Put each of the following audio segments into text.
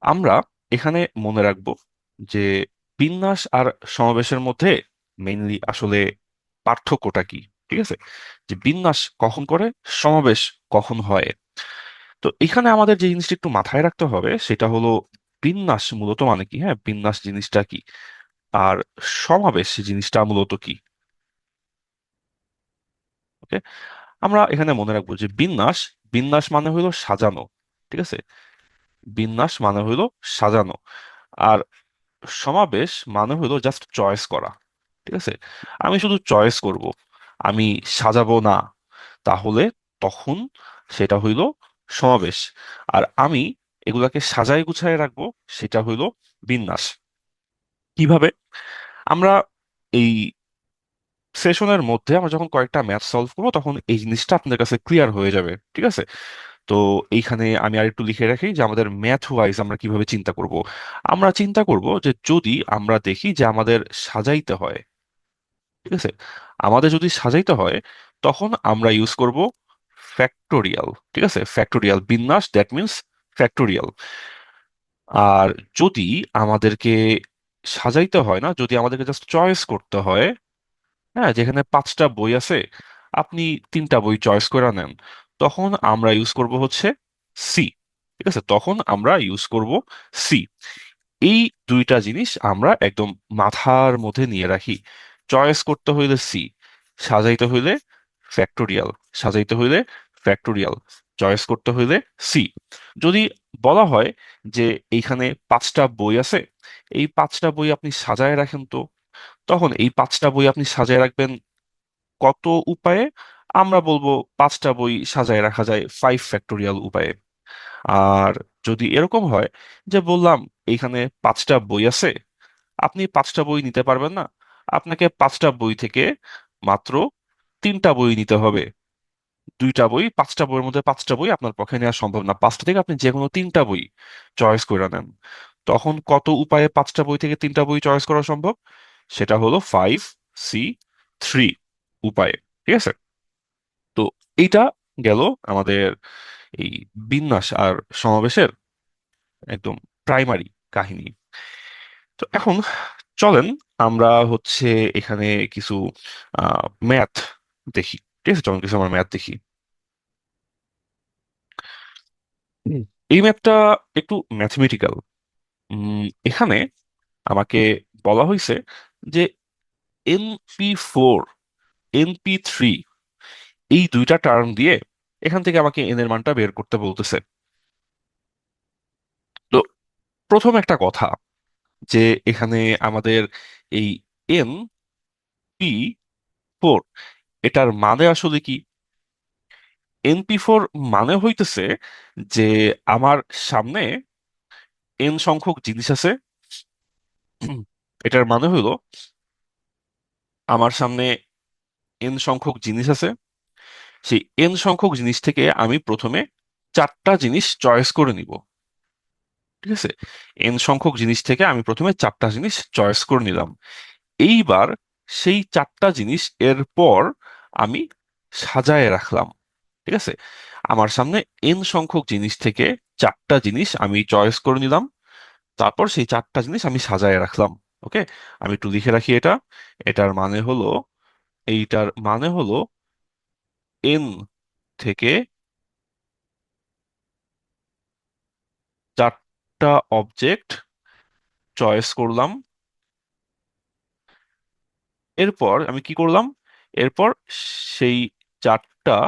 আমরা এখানে মনে রাখবো যে বিন্যাস আর সমাবেশের মধ্যে মেইনলি আসলে পার্থক্যটা কি। ঠিক আছে, যে বিন্যাস কখন করে, সমাবেশ কখন হয়। তো এখানে আমাদের যে জিনিসটা একটু মাথায় রাখতে হবে সেটা হলো বিন্যাস মূলত মানে কি, হ্যাঁ, বিন্যাস জিনিসটা কি, আর সমাবেশ জিনিসটা মূলত কি। ওকে, আমরা এখানে মনে রাখবো যে বিন্যাস বিন্যাস মানে হলো সাজানো। ঠিক আছে, বিন্যাস মানে হলো সাজানো। আর সমাবেশ মানে হলো জাস্ট চয়েস করা। ঠিক আছে, আমি শুধু চয়েস করব, আমি সাজাবো না, তাহলে তখন সেটা হইল সমাবেশ। আর আমি এগুলাকে সাজায় গুছায় রাখবো, সেটা হইল বিন্যাস। কিভাবে? আমরা এই সেশনের মধ্যে আমরা যখন কয়েকটা ম্যাথ সলভ করবো তখন এই জিনিসটা আপনাদের কাছে ক্লিয়ার হয়ে যাবে। ঠিক আছে, তো এইখানে আমি আর একটু লিখে রাখি যে আমাদের ম্যাথ ওয়াইজ আমরা কিভাবে চিন্তা করব। আমরা চিন্তা করব যে যদি আমরা দেখি যে আমাদের সাজাইতে হয়, ঠিক আছে, আমাদের যদি সাজাইতে হয় তখন আমরা ইউজ করব ফ্যাক্টোরিয়াল। ঠিক আছে, ফ্যাক্টোরিয়াল বিন্যাস, দ্যাট মিন্স ফ্যাক্টোরিয়াল। আর যদি আমাদেরকে সাজাইতে হয় না, যদি আমাদেরকে জাস্ট চয়েস করতে হয়, হ্যাঁ, যেখানে 5টা বই আছে, আপনি 3টা বই চয়েস করে নেন, তখন আমরা ইউজ করব হচ্ছে সি। ঠিক আছে, তখন আমরা ইউজ করব সি। এই দুইটা জিনিস আমরা একদম মাথার মধ্যে নিয়ে রাখি। চয়েস করতে হইলে সি, সাজাইতে হইলে ফ্যাক্টোরিয়াল, সাজাইতে হইলে ফ্যাক্টোরিয়াল, চয়েস করতে হইলে সি। যদি বলা হয় যে এইখানে 5টা বই আছে, এই 5টা বই আপনি সাজায় রাখেন, তো তখন এই 5টা বই আপনি সাজায় রাখবেন কত উপায়ে? আমরা বলবো 5টা বই সাজায় রাখা যায় 5 ফ্যাক্টোরিয়াল উপায়ে। আর যদি এরকম হয় যে বললাম এইখানে 5টা বই আছে, আপনি 5টা বই নিতে পারবেন না, আপনাকে 5টা বই থেকে মাত্র 3টা বই নিতে হবে। 2টা বই, 5টা বইয়ের মধ্যে 5টা বই আপনার পক্ষে নেওয়া সম্ভব না, 5টা থেকে আপনি যে কোনো 3টা বই চয়েস করে নেন। তখন কত উপায়ে 5টা বই থেকে 3টা বই চয়েস করা সম্ভব? সেটা হলো 5C3 উপায়ে। ঠিক আছে, তো এইটা গেল আমাদের এই বিন্যাস আর সমাবেশের একদম প্রাইমারি কাহিনী। তো এখন চলেন আমরা হচ্ছে এখানে কিছু ম্যাথ দেখি। ঠিক আছে, চলুন কিছু আমরা ম্যাথ দেখি। হুম। এই ম্যাথটা একটু ম্যাথমেটিক্যাল। এখানে আমাকে বলা হয়েছে যে NP4, NP3, এই দুইটা টার্ম দিয়ে এখান থেকে আমাকে এন এর মানটা বের করতে বলতেছে। তো প্রথম একটা কথা, যে এখানে আমাদের এই NP4, এটার মানে আসলে কি? NP4 মানে হইতেছে যে আমার সামনে এন সংখ্যক জিনিস আছে। এটার মানে হইলো আমার সামনে এন সংখ্যক জিনিস আছে, সেই এন সংখ্যক জিনিস থেকে আমি প্রথমে 4টা জিনিস চয়েস করে নিব। ঠিক আছে, এন সংখ্যক জিনিস থেকে আমি প্রথমে 4টা জিনিস চয়েস করে নিলাম। এইবার সেই 4টা জিনিস এর পর আমি সাজায় রাখলাম। ঠিক আছে, আমার সামনে এন সংখ্যক জিনিস থেকে 4টা জিনিস আমি চয়েস করে নিলাম, তারপর সেই 4টা জিনিস আমি সাজায় রাখলাম। ওকে, আমি একটু লিখে রাখি এটা। এটার মানে হলো, এইটার মানে হলো এন থেকে 4টা অবজেক্ট চয়েস করলাম। এরপর আমি কি করলাম? এরপর সেই 4টা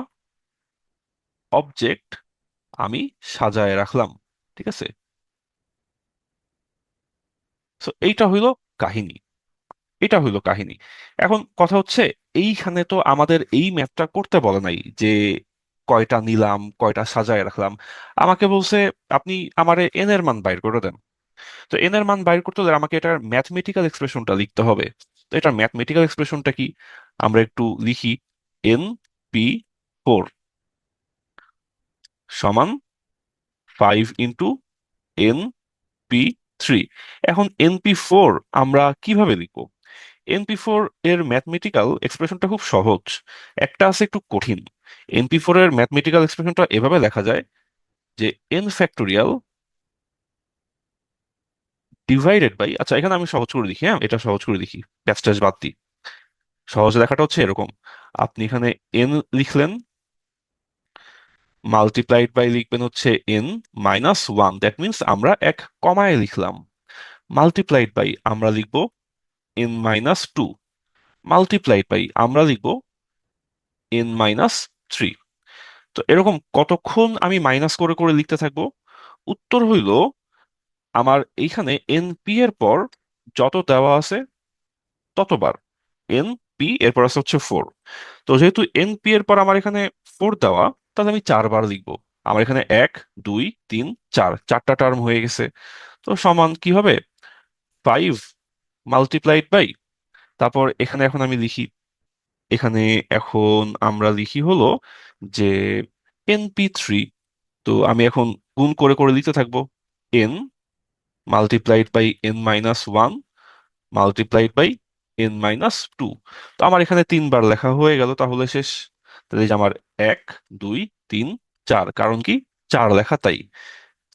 অবজেক্ট আমি সাজায় রাখলাম। ঠিক আছে, তো এইটা হইলো কাহিনী, এটা হইলো কাহিনী। এখন কথা হচ্ছে, এইখানে তো আমাদের এই ম্যাথটা করতে বলে নাই যে কয়টা নিলাম, কয়টা সাজায় রাখলাম। আমাকে বলছে আপনি আমারে এন এর মান বাইর করে দেন। তো এন এর মান বাইর করতে হলে আমাকে এটার ম্যাথমেটিক্যাল এক্সপ্রেশনটা লিখতে হবে। তো এটার ম্যাথমেটিক্যাল এক্সপ্রেশনটা কি? আমরা একটু লিখি। NP4 সমান 5 × NP3। এখন NP4 আমরা কিভাবে লিখবো? NP4 এর ম্যাথমেটিক্যাল এক্সপ্রেশনটা খুব সহজ, একটা আছে একটু কঠিন। NP4 এর ম্যাথমেটিক্যাল এক্সপ্রেশনটা এভাবে লেখা যায় যে n ফ্যাক্টোরিয়াল ডিভাইডেড বাই, আচ্ছা এখানে আমি সহজ করে লিখি, হ্যাঁ এটা সহজ করে লিখি, প্যাচ ট্যাচ বাদ দিই। সহজ লেখাটা হচ্ছে এরকম, আপনি এখানে এন লিখলেন, মাল্টিপ্লাইড বাই লিখবেন হচ্ছে n minus one, that means আমরা এক কমায় লিখলাম। মাল্টিপ্লাইড বাই আমরা লিখবো n minus two, multiplied by আমরা লিখবো এন মাইনাস থ্রি। তো এরকম কতক্ষণ আমি মাইনাস করে করে লিখতে থাকবো? উত্তর হইল আমার এইখানে এন পি এর পর যত দেওয়া আছে ততবার, এন পি এরপর আছে হচ্ছে ফোর। তো যেহেতু এন পি এর পর আমার এখানে ফোর দেওয়া, তাহলে আমি চারবার লিখবো। আমার এখানে এক, দুই, তিন, চার, চারটা টার্ম হয়ে গেছে। তো সমান কি হবে? ফাইভ মাল্টিপ্লাইড বাই, তারপর এখানে এখন আমি লিখি, এখানে এখন আমরা লিখি হলো যে এন পি থ্রি। তো আমি এখন গুণ করে করে লিখতে থাকবো, n multiplied by n minus one multiplied by n minus two. তো আমার এখানে তিনবার লেখা হয়ে গেল, তাহলে শেষ। তাহলে এই যে আমার এক, দুই, তিন, চার, কারণ কি চার লেখা তাই।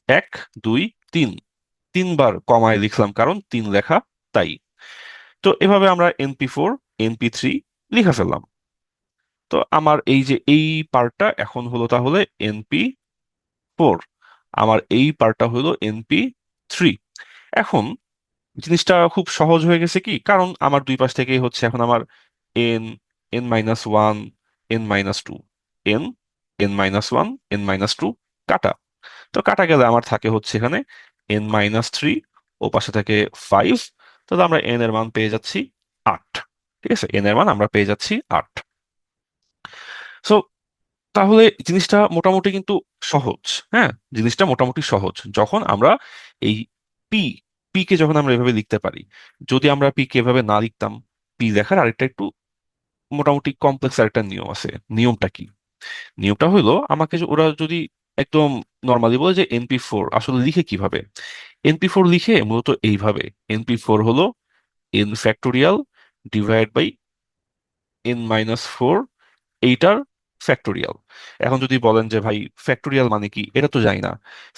এক, দুই, তিন, তিনবার কমায় লিখলাম কারণ তিন লেখা তাই। তো এভাবে আমরা এনপি ফোর, এনপি থ্রি লিখে ফেললাম। তো আমার এই যে এই পার্টটা এখন হলো তাহলে এনপি ফোর, আমার এই পার্টটা হলো এনপি থ্রি। এখন জিনিসটা খুব সহজ হয়ে গেছে কি, কারণ আমার দুই পাশ থেকেই হচ্ছে এখন আমার n, n minus one, n minus two, n, n minus one, n minus two, কাটা। তো কাটা গেলে আমার থাকে হচ্ছে এখানে এন মাইনাস থ্রি, ও পাশে থাকে ফাইভ। তাহলে আমরা এন এর মান পেয়ে যাচ্ছি আট। ঠিক আছে, এন এর মান আমরা পেয়ে যাচ্ছি আট। সো তাহলে জিনিসটা মোটামুটি কিন্তু সহজ। হ্যাঁ, জিনিসটা মোটামুটি সহজ যখন আমরা এই পি, পি কে যখন আমরা এভাবে লিখতে পারি। যদি আমরা পি কে এভাবে না লিখতাম, পি লেখার আরেকটা একটু মোটামুটি কমপ্লেক্স আরেকটা নিয়ম আছে। নিয়মটা কি? নিয়মটা হলো আমাকে ওরা যদি একদম নর্মালি বলে যে এনপি ফোর আসলে লিখে কিভাবে, এনপি ফোর লিখে মূলত এইভাবে, এনপি ফোর হলো n factorial divide by n minus four, এইটার ফ্যাক্টোরিয়াল। এখন যদি বলেন যে ভাই ফ্যাক্টোরিয়াল মানে কি, এটা তো জানি না।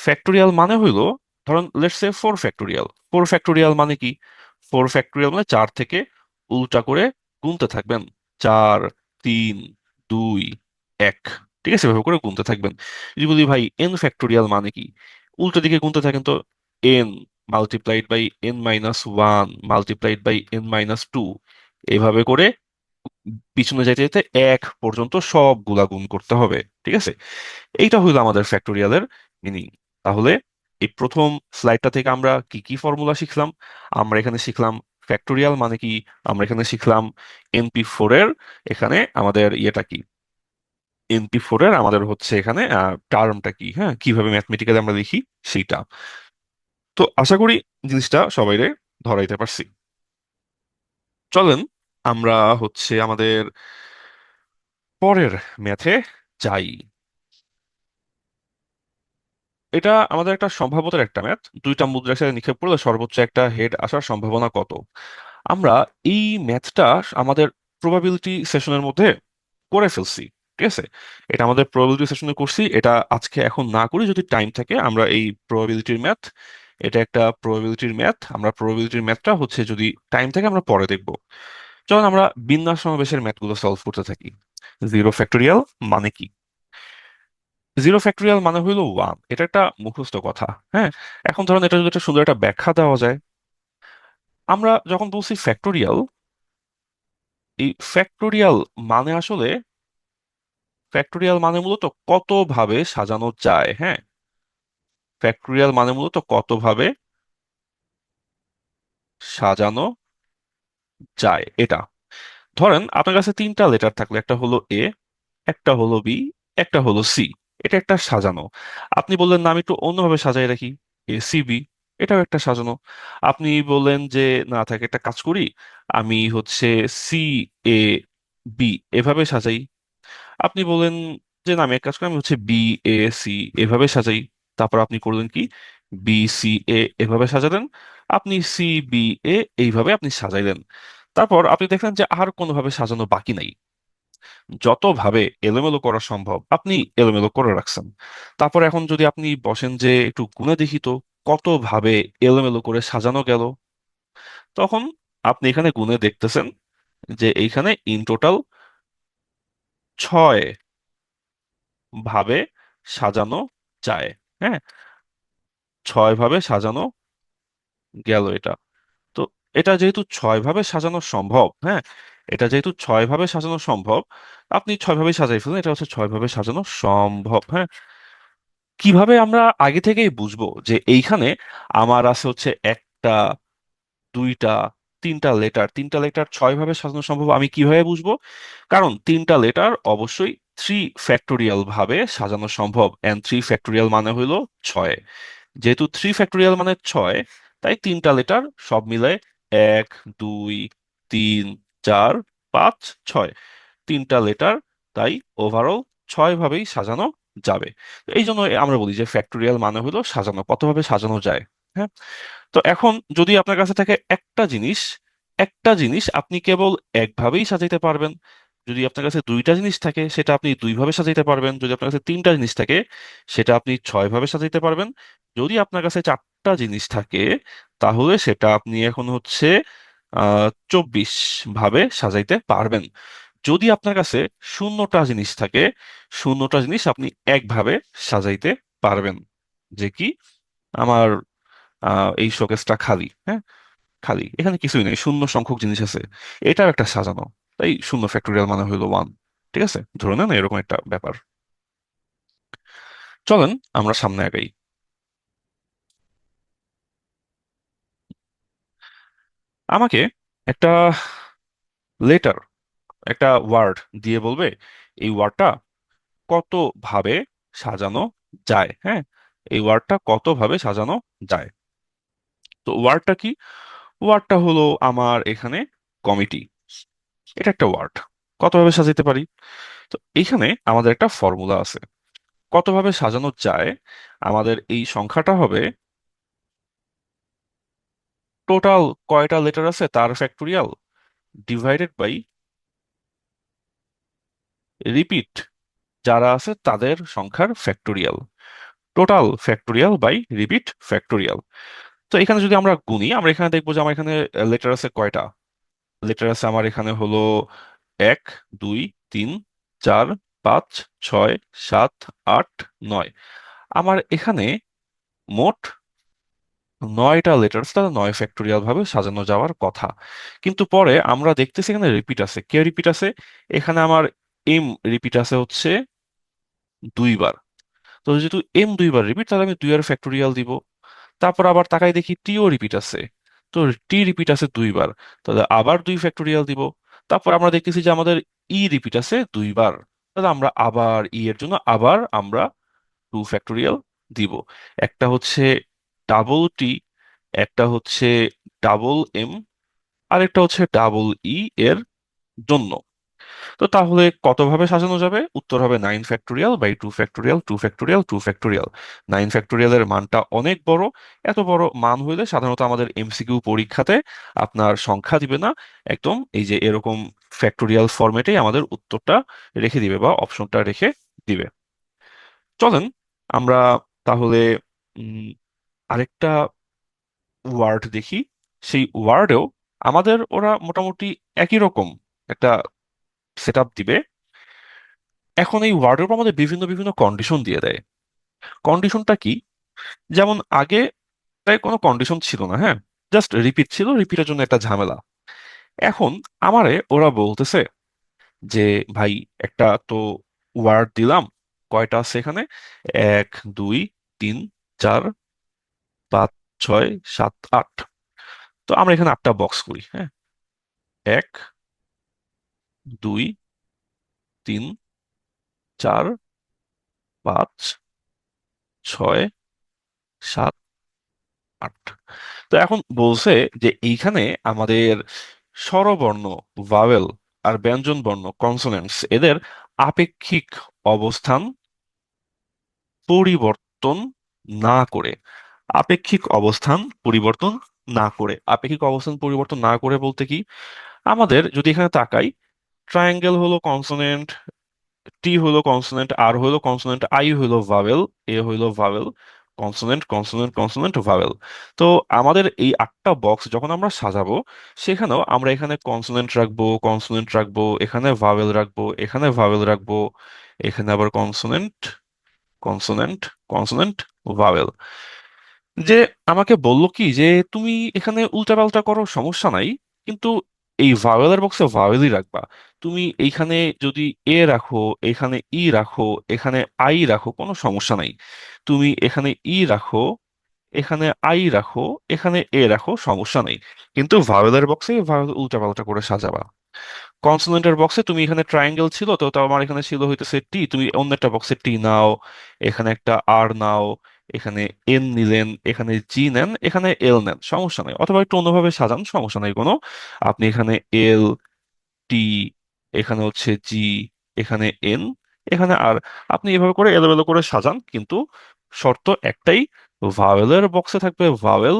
ফ্যাক্টোরিয়াল মানে হইলো, ধরুন let's say four factorial. Four factorial মানে কি? ফোর ফ্যাক্টোরিয়াল মানে চার থেকে উল্টা করে গুনতে থাকবেন, চার, তিন, দুই, এক। ঠিক আছে, এভাবে করে গুনতে থাকবেন। যদি বলি ভাই এন ফ্যাক্টোরিয়াল মানে কি, উল্টো দিকে গুনতে থাকেন তো, n multiplied by n minus one multiplied by n minus two, এভাবে করে পিছনে যাইতে যেতে এক পর্যন্ত সবগুলা গুণ করতে হবে। ঠিক আছে, এইটা হইলো আমাদের ফ্যাক্টোরিয়ালের মিনিং। তাহলে এই প্রথম স্লাইডটা থেকে আমরা কি কি ফর্মুলা শিখলাম? আমরা এখানে শিখলাম ফ্যাক্টোরিয়াল মানে কি, আমরা এখানে শিখলাম এনপি ফোর এর এখানে আমাদের ইয়েটা কি, এনপি ফোর এর আমাদের হচ্ছে এখানে টার্মটা কি, হ্যাঁ কিভাবে ম্যাথমেটিক্যালি আমরা লিখি সেইটা। তো আশা করি জিনিসটা সবাইরে ধরাইতে পারছি। চলেন আমরা হচ্ছে আমাদের পরের ম্যাথে যাই। এটা আমাদের একটা সম্ভাব্যতার একটা ম্যাথ, দুইটা মুদ্রা একসাথে নিক্ষেপ করলে সর্বোচ্চ একটা হেড আসার সম্ভাবনা কত। আমরা এই ম্যাথটা আমাদের প্রবাবিলিটি সেশনের মধ্যে করে ফেলছি। ঠিক আছে, এটা আমাদের প্রবাবিলিটি সেশনে করছি। এটা আজকে এখন না করি, যদি টাইম থাকে আমরা এই প্রবাবিলিটির ম্যাথ, এটা একটা প্রবাবিলিটির ম্যাথ, আমরা প্রবাবিলিটির ম্যাথটা হচ্ছে যদি টাইম থাকে আমরা পরে দেখব। যখন আমরা বিন্যাস সমাবেশের ম্যাথগুলো সলভ করতে থাকি। জিরো ফ্যাক্টোরিয়াল মানে কি? জিরো ফ্যাক্টোরিয়াল মানে হইলো ওয়ান, এটা একটা মুখস্থ কথা। হ্যাঁ, এখন ধরুন এটা যদি একটা সুন্দর একটা ব্যাখ্যা দেওয়া যায়। আমরা যখন বলছি ফ্যাক্টোরিয়াল, এই ফ্যাক্টোরিয়াল মানে আসলে, ফ্যাক্টোরিয়াল মানে মূলত কত ভাবে সাজানো যায়। হ্যাঁ, ফ্যাক্টোরিয়াল মানে মূলত কত ভাবে সাজানো যায় এটা। ধরেন আপনার কাছে তিনটা লেটার থাকলে, একটা হলো এ, একটা হলো বি, একটা হলো সি। এটা একটা সাজানো। আপনি বললেন না আমি একটু অন্যভাবে সাজাই রাখি, এ সি বি, এটাও একটা সাজানো। আপনি বললেন যে না থাকে একটা কাজ করি, আমি হচ্ছে সি এ বি এভাবে সাজাই। আপনি বললেন যে না আমি এক কাজ করি, আমি হচ্ছে বি এ সি এভাবে সাজাই। তারপর আপনি করলেন কি, বি সি এ এভাবে সাজালেন। আপনি সি বি এ এইভাবে আপনি সাজাইলেন। তারপর আপনি দেখলেন যে আর কোনোভাবে সাজানো বাকি নাই, যতভাবে এলোমেলো করা সম্ভব আপনি এলোমেলো করে রাখছেন। তারপর এখন যদি আপনি বসেন যে একটু গুণে দেখি তো, কত ভাবে এলোমেলো করে সাজানো গেল। তখন আপনি এখানে গুণে দেখতেছেন যে এইখানে ইন টোটাল 6 ভাবে সাজানো যায়। হ্যাঁ, 6 ভাবে সাজানো গেল এটা। তো এটা যেহেতু 6 ভাবে সাজানো সম্ভব, হ্যাঁ, এটা যেহেতু 6 ভাবে সাজানো সম্ভব, আপনি 6 ভাবে সাজাই ফেলুন, এটা হচ্ছে 6 ভাবে সাজানো সম্ভব। হ্যাঁ, কিভাবে আমরা আগে থেকেই বুঝবো যে এইখানে আমার আছে হচ্ছে একটা, দুইটা, তিনটা লেটার 6 ভাবে সাজানো সম্ভব, আমি কিভাবে বুঝবো? কারণ তিনটা লেটার অবশ্যই 3 ফ্যাক্টোরিয়াল ভাবে সাজানো সম্ভব, এন্ড 3 ফ্যাক্টোরিয়াল মানে হইলো 6। যেহেতু 3 ফ্যাক্টোরিয়াল মানে 6, তাই তিনটা লেটার সব মিলে 1, 2, 3, 4, 5, 6, তিনটা লেটার, তাই ওভারঅল 6 ভাবেই সাজানো যাবে। তো এই জন্য আমরা বলি যে ফ্যাক্টোরিয়াল মানে হলো সাজানো, কতভাবে সাজানো যায়। হ্যাঁ, তো এখন যদি আপনার কাছে থাকে একটা জিনিস আপনি কেবল একভাবেই সাজাইতে পারবেন। যদি আপনার কাছে দুইটা জিনিস থাকে সেটা আপনি 2 ভাবে সাজাইতে পারবেন। যদি আপনার কাছে তিনটা জিনিস থাকে সেটা আপনি 6 ভাবে সাজাইতে পারবেন। যদি আপনার কাছে চারটা জিনিস থাকে তাহলে সেটা আপনি এখন হচ্ছে 24 ভাবে সাজাইতে পারবেন। যদি আপনার কাছে শূন্যটা জিনিস থাকে, শূন্যটা জিনিস আপনি একভাবে সাজাইতে পারবেন। যে কি, আমার এই শোকেসটা খালি। হ্যাঁ, খালি, এখানে কিছুই নেই, শূন্য সংখ্যক জিনিস আছে, এটাও একটা সাজানো, তাই 0 ফ্যাক্টোরিয়াল মানে হইলো 1। ঠিক আছে, ধরে নেন এরকম একটা ব্যাপার। চলেন আমরা সামনে আগাই। আমাকে একটা লেটার, একটা ওয়ার্ড দিয়ে বলবে এই ওয়ার্ডটা কত ভাবে সাজানো যায়। হ্যাঁ, এই ওয়ার্ডটা কত ভাবে সাজানো যায়। তো ওয়ার্ডটা কি? ওয়ার্ডটা হলো আমার এখানে কমিটি। এটা একটা ওয়ার্ড, কতভাবে সাজাতে পারি। তো এইখানে আমাদের একটা ফর্মুলা আছে কতভাবে সাজানো যায়। আমাদের এই সংখ্যাটা হবে টোটাল কয়টা লেটার আছে তার ফ্যাক্টোরিয়াল ডিভাইডেড বাই রিপিট যারা আছে তাদের সংখ্যার factorial. Total factorial by repeat factorial. তো এখানে যদি আমরা গুনি, আমরা এখানে দেখবো যে আমার এখানে লেটার আছে কয়টা। লেটার আছে আমার এখানে হলো 1, 2, 3, 4, 5, 6, 7, 8, 9। আমার এখানে মোট 9টা লেটার্স, তাহলে 9 ফ্যাক্টোরিয়াল ভাবে সাজানো যাওয়ার কথা। কিন্তু পরে আমরা দেখতেছি এখানে রিপিট আছে। কে রিপিট আছে? এখানে আমার এম রিপিট আছে হচ্ছে 2 বার। তো যেহেতু এম 2 বার রিপিট, তাহলে আমি 2 এর ফ্যাক্টোরিয়াল দিব। তারপর আবার তাকাই দেখি টিও রিপিট আছে। তো টি রিপিট আছে 2 বার, তাহলে আবার 2 ফ্যাক্টোরিয়াল দিব। তারপর আমরা দেখতেছি যে আমাদের ই রিপিট আছে 2 বার, তাহলে আমরা আবার ই এর জন্য আবার আমরা 2 ফ্যাক্টোরিয়াল দিব। একটা হচ্ছে ডাবল টি, একটা হচ্ছে ডাবল এম, আরেকটা হচ্ছে ডাবল ই এর জন্য। তো তাহলে কতভাবে সাজানো যাবে? উত্তর হবে 9 factorial by 2 factorial 2 factorial 2 factorial. 9 ফ্যাক্টোরিয়ালের মানটা অনেক বড়। এত বড় মান হইলে সাধারণত আমাদের এমসিকিউ পরীক্ষাতে আপনার সংখ্যা দিবে না, একদম এই যে এরকম ফ্যাক্টোরিয়াল ফরম্যাটেই আমাদের উত্তরটা রেখে দিবে বা অপশনটা রেখে দিবে। চলেন আমরা তাহলে উম, আরেকটা ওয়ার্ড দেখি। সেই ওয়ার্ডেও আমাদের ওরা মোটামুটি একই রকম একটা সেট আপ দিবে। এখন এই ওয়ার্ডের উপর আমাদের বিভিন্ন বিভিন্ন কন্ডিশন দিয়ে দেয়। কন্ডিশনটা কি? যেমন আগে তাই কোনো কন্ডিশন ছিল না, হ্যাঁ, জাস্ট রিপিট ছিল, রিপিটের জন্য একটা ঝামেলা। এখন আমারে ওরা বলতেছে যে ভাই একটা তো ওয়ার্ড দিলাম, কয়টা আছে এখানে? 1, 2, 3, 4, 5, 6, 7, 8। তো আমরা এখানে 8টা বক্স করি। হ্যাঁ, 1, 2, 3, 4, 5, 6, 7, 8। তো এখন বলছে যে এইখানে আমাদের স্বরবর্ণ ভাওয়েল আর ব্যঞ্জন বর্ণ কনসোনেন্টস এদের আপেক্ষিক অবস্থান পরিবর্তন না করে, আপেক্ষিক অবস্থান পরিবর্তন না করে, আপেক্ষিক অবস্থান পরিবর্তন না করে বলতে কি, আমাদের যদি এখানে তাকাই, ট্রায়াঙ্গেল হলো কনসোনেন্ট, টি হলো কনসোনেন্ট, আর হলো কনসোনেন্ট, আই হলো ভাওয়েল, এ হলো vowel, consonant, consonant, consonant, vowel. তো আমাদের এই 8টা বক্স যখন আমরা সাজাবো, সেখানেও আমরা এখানে কনসোনেন্ট রাখবো, কনসোনেন্ট রাখবো, এখানে ভাওয়েল রাখবো, এখানে ভাওয়েল রাখবো, এখানে আবার কনসোনেন্ট, কনসোনেন্ট, কনসোনেন্ট, ভাওয়েল। যে আমাকে বললো কি যে তুমি এখানে উল্টাপাল্টা করো, সমস্যা নাই, কিন্তু এই ভাওয়েলের বক্সে ভাওয়েলই রাখবা। তুমি এইখানে যদি এ রাখো, এখানে ই রাখো, এখানে আই রাখো, কোনো সমস্যা নাই। তুমি এখানে ই রাখো, এখানে আই রাখো, এখানে এ রাখো, সমস্যা নেই। কিন্তু ভাওয়েলের বক্সে ভাওয়েল উল্টাপাল্টা করে সাজাবা। কনসোনেন্টের বক্সে তুমি এখানে ট্রায়াঙ্গেল ছিল, তো তাও আমার এখানে ছিল হইতেছে টি, তুমি অন্য একটা বক্সে টি নাও, এখানে একটা আর নাও, এখানে এন নিলেন, এখানে জি নেন, এখানে এল নেন, সমস্যা নেই। অথবা একটু অন্যভাবে সাজান, সমস্যা নেই কোনো। আপনি এখানে এল, টি, এখানে হচ্ছে জি, এখানে এন, এখানে আর, আপনি এভাবে করে এলোমেলো করে সাজান, কিন্তু শর্ত একটাই, ভাওয়েলের বক্সে থাকবে ভাওয়েল,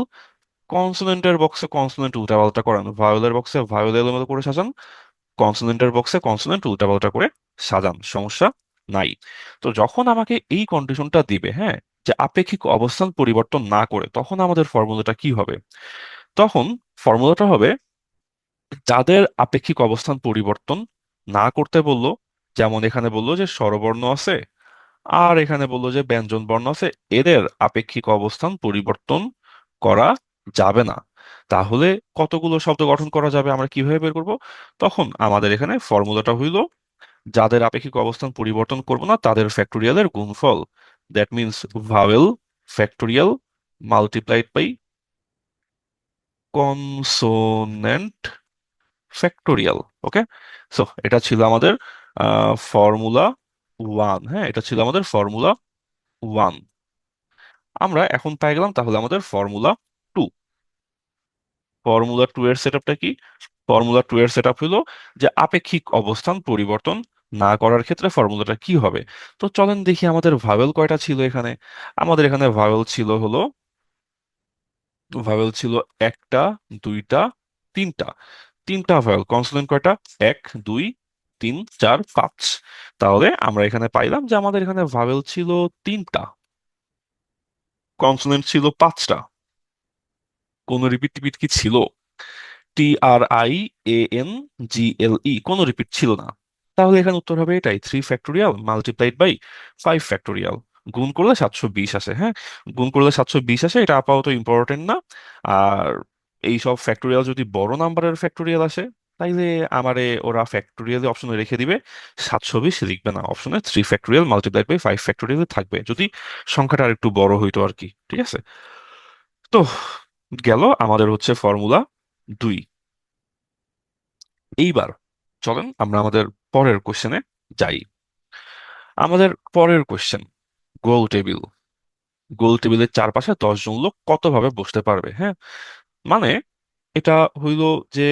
কনসোনেন্টের বক্সে কনসোনেন্ট উল্টাপাল্টা করান, ভাওয়েলের বক্সে ভাওয়েল এলোমেলো করে সাজান, কনসোনেন্টের বক্সে কনসোনেন্ট উল্টাপাল্টা করে সাজান, সমস্যা নাই। তো যখন আমাকে এই কন্ডিশনটা দিবে, হ্যাঁ, যে আপেক্ষিক অবস্থান পরিবর্তন না করে, তখন আমাদের ফর্মুলাটা কি হবে? তখন ফর্মুলাটা হবে, যাদের আপেক্ষিক অবস্থান পরিবর্তন না করতে বললো, যেমন এখানে বললো যে স্বরবর্ণ আছে, আর এখানে বললো যে ব্যঞ্জন বর্ণ আছে, এদের আপেক্ষিক অবস্থান পরিবর্তন করা যাবে না। তাহলে কতগুলো শব্দ গঠন করা যাবে, আমরা কিভাবে বের করব? তখন আমাদের এখানে ফর্মুলাটা হইল, যাদের আপেক্ষিক অবস্থান পরিবর্তন করব না তাদের ফ্যাক্টোরিয়ালের গুণফল, that means vowel factorial multiplied by consonant factorial. Okay, so এটা ছিল আমাদের ফর্মুলা ওয়ান। হ্যাঁ, এটা ছিল আমাদের ফর্মুলা ওয়ান। আমরা এখন পাই গেলাম তাহলে আমাদের ফর্মুলা টু। ফর্মুলা টু এর সেটআপটা কি? ফর্মুলা টু এর সেটআপ হলো যে আপেক্ষিক অবস্থান পরিবর্তন না করার ক্ষেত্রে ফর্মুলাটা কি হবে। তো চলেন দেখি আমাদের ভাওয়েল কয়টা ছিল এখানে। আমাদের এখানে ভাওয়েল ছিল একটা, দুইটা, তিনটা। তিনটা ভাওয়েল। কনসোনেন্ট কয়টা? এক, দুই, তিন, চার, পাঁচ। তাহলে আমরা এখানে পাইলাম যে আমাদের এখানে ভাওয়েল ছিল তিনটা, কনসোনেন্ট ছিল পাঁচটা। কোন রিপিট টিপিট কি ছিল? TRIANGLE, কোনো রিপিট ছিল না। তাহলে এখানে উত্তর হবে এটাই, 3 ফ্যাক্টোরিয়াল মাল্টিপ্লাইড বাই 5 ফ্যাক্টোরিয়াল। গুণ করলে 720 আসে। হ্যাঁ, গুণ করলে 720 আসে, এটা আপাতত ইম্পর্টেন্ট না। আর এই সব ফ্যাক্টোরিয়াল যদি বড় নাম্বারের ফ্যাক্টোরিয়াল আসে, তাইলে আমারে ওরা ফ্যাক্টোরিয়াল অপশনে রেখে দিবে, 720 লিখবে না, অপশনে 3 ফ্যাক্টোরিয়াল মাল্টিপ্লাইড বাই 5 ফ্যাক্টোরিয়াল থাকবে, যদি সংখ্যাটা আর একটু বড় হইতো আর কি। ঠিক আছে, তো গেল আমাদের হচ্ছে ফর্মুলা দুই। এইবার চলেন আমরা আমাদের পরের কোশ্চেনে যাই। আমাদের পরের কোশ্চেন, গোল টেবিল। গোল টেবিলের চারপাশে 10 জন লোক কতভাবে বসতে পারবে? হ্যাঁ, মানে এটা হইল যে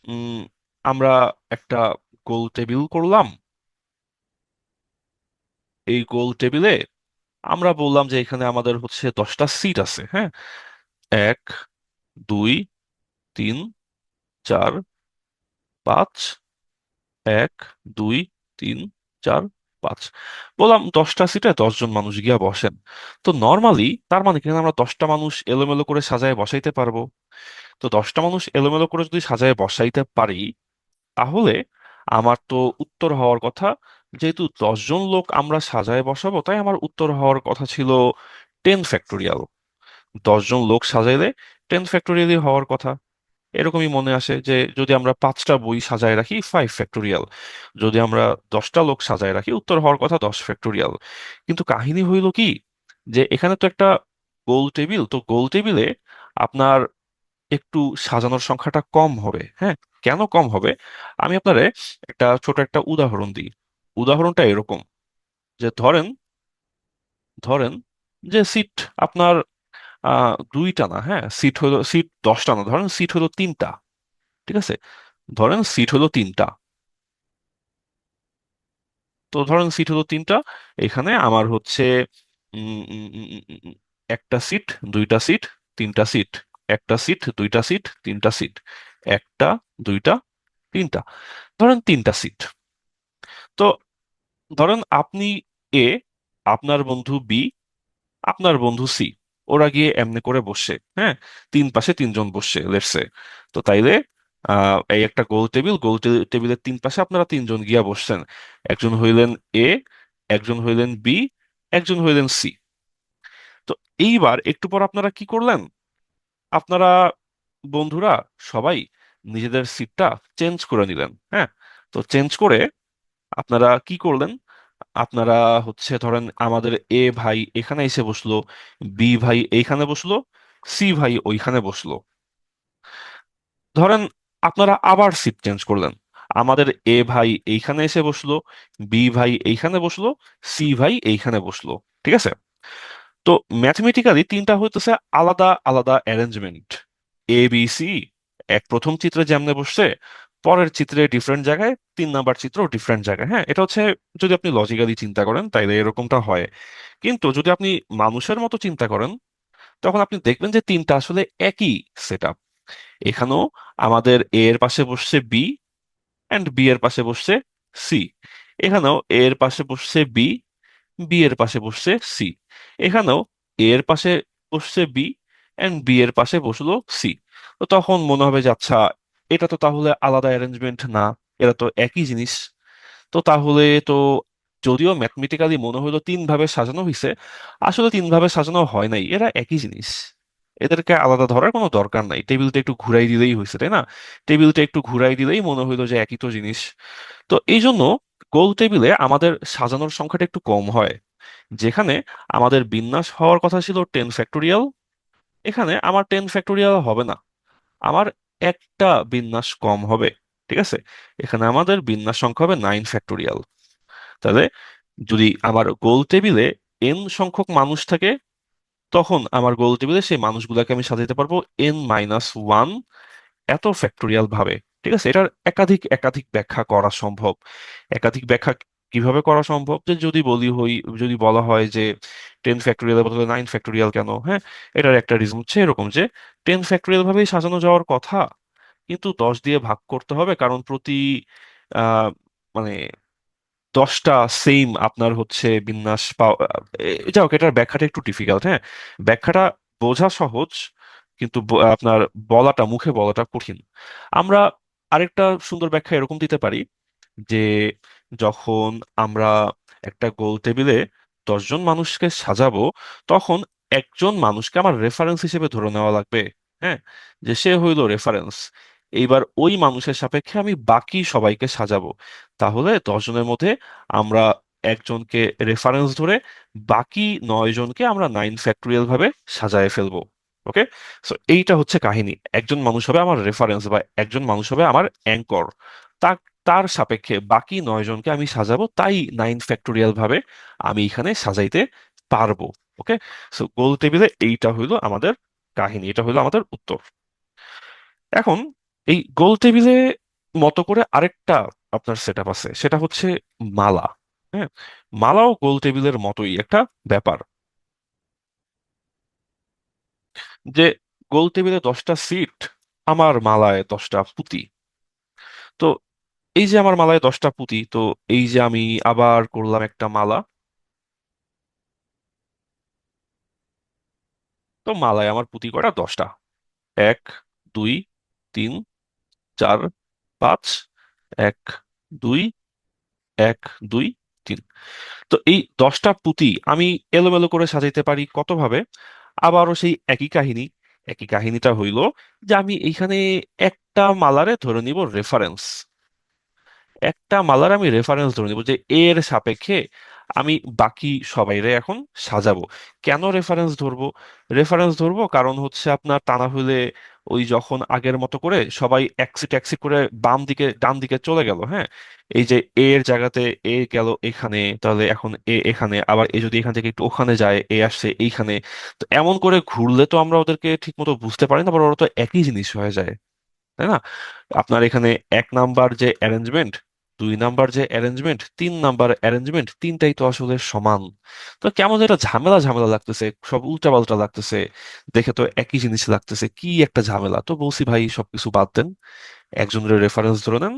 উম, আমরা একটা গোল টেবিল করলাম। এই গোল টেবিলে আমরা বললাম যে এখানে আমাদের হচ্ছে 10টা সিট আছে। হ্যাঁ, এক, দুই, তিন, চার, পাঁচ, এক, দুই, তিন, চার, পাঁচ। বললাম 10টা সিটে 10 জন মানুষ গিয়া বসেন। তো নর্মালি তার মানে কিন্তু আমরা 10টা মানুষ এলোমেলো করে সাজায় বসাইতে পারবো। তো 10টা মানুষ এলোমেলো করে যদি সাজায় বসাইতে পারি, তাহলে আমার তো উত্তর হওয়ার কথা, যেহেতু 10 জন লোক আমরা সাজায় বসাবো, তাই আমার উত্তর হওয়ার কথা ছিল 10 ফ্যাক্টোরিয়াল। 10 জন লোক সাজাইলে 10 ফ্যাক্টোরিয়ালই হওয়ার কথা। এরকমই মনে আসে যে যদি আমরা 5টা বই সাজায় রাখি 5 ফ্যাক্টোরিয়াল, যদি আমরা 10টা লোক সাজায় রাখি, উত্তর হওয়ার কথা 10 ফ্যাক্টোরিয়াল। কিন্তু কাহিনী হইল কি, যে এখানে তো একটা গোল টেবিল, তো গোল টেবিলে আপনার একটু সাজানোর সংখ্যাটা কম হবে। হ্যাঁ, কেন কম হবে? আমি আপনারে একটা ছোট একটা উদাহরণ দিই। উদাহরণটা এরকম, যে ধরেন ধরেন যে সিট আপনার দুইটা না, হ্যাঁ, সিট 10টা না, ধরেন সিট হলো তিনটা। ঠিক আছে, ধরেন সিট হলো তিনটা। তো ধরেন সিট হলো তিনটা, এখানে আমার হচ্ছে উম, উম, উম, উম, উম, উম, একটা সিট, দুইটা সিট, তিনটা সিট, একটা সিট, দুইটা সিট, তিনটা সিট, একটা, দুইটা, তিনটা, ধরেন 3টা সিট। তো ধরেন আপনি এ, আপনার বন্ধু বি, আপনার বন্ধু সি, ওরা গিয়ে এমনি করে বসে, হ্যাঁ, তিন পাশে তিনজন বসে লেটসে। তো তাইলে এই একটা গোল টেবিল, টেবিলের তিন পাশে আপনারা তিনজন গিয়া বসছেন। একজন হইলেন এ, একজন হইলেন বি, একজন হইলেন সি। তো এইবার একটু পর আপনারা কি করলেন? আপনারা বন্ধুরা সবাই নিজেদের সিটটা চেঞ্জ করে নিলেন, হ্যাঁ। তো চেঞ্জ করে আপনারা কি করলেন? আপনারা হচ্ছে ধরেন আমাদের এ ভাই এখানে এসে বসলো, বি ভাই এইখানে বসলো, সি ভাই ওইখানে বসলো। ধরেন আপনারা আবার সিট চেঞ্জ করলেন, আমাদের এ ভাই এইখানে এসে বসলো, বি ভাই এইখানে বসলো, সি ভাই এইখানে বসলো। ঠিক আছে? তো ম্যাথমেটিক্যালি তিনটা হইতেছে আলাদা আলাদা অ্যারেঞ্জমেন্ট। এ বি সি এক প্রথম চিত্রে যেমনে বসছে, পরের চিত্রে ডিফারেন্ট জায়গায়, তিন নাম্বার চিত্র ডিফারেন্ট জায়গায়, হ্যাঁ, এটা হচ্ছে যদি আপনি লজিক্যালি চিন্তা করেন তাইলে এরকমটা হয়। কিন্তু যদি আপনি মানুষের মতো চিন্তা করেন, তখন আপনি দেখবেন যে তিনটা আসলে একই সেট আপ। এখানেও আমাদের এ এর পাশে বসছে বি, অ্যান্ড বি এর পাশে বসছে সি। এখানেও এ এর পাশে বসছে বি, বি এর পাশে বসছে সি। এখানেও এ এর পাশে বসছে বি, এন্ড বি এর পাশে বসলো সি। তো তখন মনে হবে যে আচ্ছা, এটা তো তাহলে আলাদা অ্যারেঞ্জমেন্ট না, এরা তো একই জিনিস। তো তাহলে তো যদিও ম্যাথমেটিক্যালি মনে হলো তিন ভাবে সাজানো হয়েছে, আসলে তিন ভাবে সাজানো হয় নাই, এরা একই জিনিস। এদেরকে আলাদা ধরার কোনো দরকার নাই, টেবিলটা একটু ঘুরাই দিলেই হয়েছে, তাই না? টেবিলটা একটু ঘুরাই দিলেই মনে হইলো যে একই তো জিনিস। তো এই জন্য গোল টেবিলে আমাদের সাজানোর সংখ্যাটা একটু কম হয়। যেখানে আমাদের বিন্যাস হওয়ার কথা ছিল 10 ফ্যাক্টোরিয়াল, এখানে আমার 10 ফ্যাক্টোরিয়াল হবে না, আমার একটা বিন্যাস কম হবে। ঠিক আছে? এখানে আমাদের বিন্যাস সংখ্যা হবে 9 ফ্যাক্টোরিয়াল। তাহলে যদি আমার গোল টেবিলে এন সংখ্যক মানুষ থাকে, তখন আমার গোল টেবিলে সেই মানুষগুলোকে আমি সাজাতে পারবো N-1 এত ফ্যাক্টোরিয়াল ভাবে। ঠিক আছে? এটার একাধিক একাধিক ব্যাখ্যা করা সম্ভব। একাধিক ব্যাখ্যা কিভাবে করা সম্ভব? যে যদি বলা হয় যে 10 ফ্যাক্টোরিয়ালের বদলে 9 ফ্যাক্টোরিয়াল কেন, হ্যাঁ, এটার একটা রিজন হচ্ছে এরকম যে 10 ফ্যাক্টোরিয়াল ভাবেই সাজানো যাওয়ার কথা, কিন্তু 10 দিয়ে ভাগ করতে হবে, কারণ প্রতি আহ মানে 10টা সেম আপনার হচ্ছে বিন্যাস পাওয়া। যাই হোক, এটার ব্যাখ্যাটা একটু ডিফিকাল্ট, হ্যাঁ। ব্যাখ্যাটা বোঝা সহজ, কিন্তু আপনার মুখে বলাটা কঠিন। আমরা আরেকটা সুন্দর ব্যাখ্যা এরকম দিতে পারি যে যখন আমরা একটা গোল টেবিলে 10 জন মানুষকে সাজাবো, তখন একজন মানুষকে আমার রেফারেন্স হিসেবে ধরে নেওয়া লাগবে, হ্যাঁ, যে সে হইলো রেফারেন্স। এইবার ওই মানুষের সাপেক্ষে আমি বাকি সবাইকে সাজাবো। তাহলে 10 জনের মধ্যে আমরা একজনকে রেফারেন্স ধরে বাকি 9 জনকে আমরা 9 ফ্যাক্টোরিয়াল ভাবে সাজায় ফেলবো। ওকে? সো এইটা হচ্ছে কাহিনী, একজন মানুষ হবে আমার রেফারেন্স বা একজন মানুষ হবে আমার অ্যাঙ্কর। তার তার সাপেক্ষে বাকি 9 জনকে আমি সাজাবো, তাই 9 ফ্যাক্টোরিয়াল ভাবে আমি এখানে সাজাইতে পারবো। ওকে? সো গোল টেবিলে এইটা হইলো আমাদের কাহিনী, এটা হইলো আমাদের উত্তর। এখন এই গোল টেবিলে মতো করে আরেকটা আপনার সেট আপ আছে, সেটা হচ্ছে মালা। হ্যাঁ, মালাও গোল টেবিলের মতোই একটা ব্যাপার। যে গোল টেবিলে 10টা সিট, আমার মালায় 10টা পুঁতি। তো এই যে আমার মালায় 10টা পুঁতি, তো এই যে আমি আবার করলাম একটা মালা। তো মালায় আমার পুঁতি করা 10টা, 1, 2, 3, 4, 5, 1, 2, 1, 2, 3। তো এই 10টা পুঁতি আমি এলোমেলো করে সাজাইতে পারি কত ভাবে? আবারও সেই একই কাহিনী। একই কাহিনীটা হইল যে আমি এইখানে একটা মালারে ধরে নিব রেফারেন্স। একটা মালার আমি রেফারেন্স ধরে নিব যে এর সাপেক্ষে আমি বাকি সবাইরে এখন সাজাবো। কেন রেফারেন্স ধরবো? রেফারেন্স ধরবো কারণ হচ্ছে আপনার তা না হইলে ওই যখন আগের মতো করে সবাই এক সিট করে বাম দিকে ডান দিকে চলে গেল, হ্যাঁ, এই যে এ এর জায়গাতে এ গেল এখানে, তাহলে এখন এ এখানে, আবার এ যদি এখান থেকে একটু ওখানে যায়, এ আসছে এইখানে। তো এমন করে ঘুরলে তো আমরা ওদেরকে ঠিক মতো বুঝতে পারি না, আবার ওরা তো একই জিনিস হয়ে যায়, তাই না? আপনার এখানে 1 নাম্বার যে অ্যারেঞ্জমেন্ট, 2 নাম্বার যে অ্যারেঞ্জমেন্ট, 3 নাম্বার অ্যারেঞ্জমেন্ট, তিনটাই তো আসলে সমান। তো কেমন যেন একটা ঝামেলা ঝামেলা লাগতেছে, সব উল্টাপাল্টা লাগতেছে, দেখে তো একই জিনিস লাগতেছে, কি একটা ঝামেলা। তো বলছি ভাই সবকিছু বাদ দেন, একজনের রেফারেন্স ধরে নেন,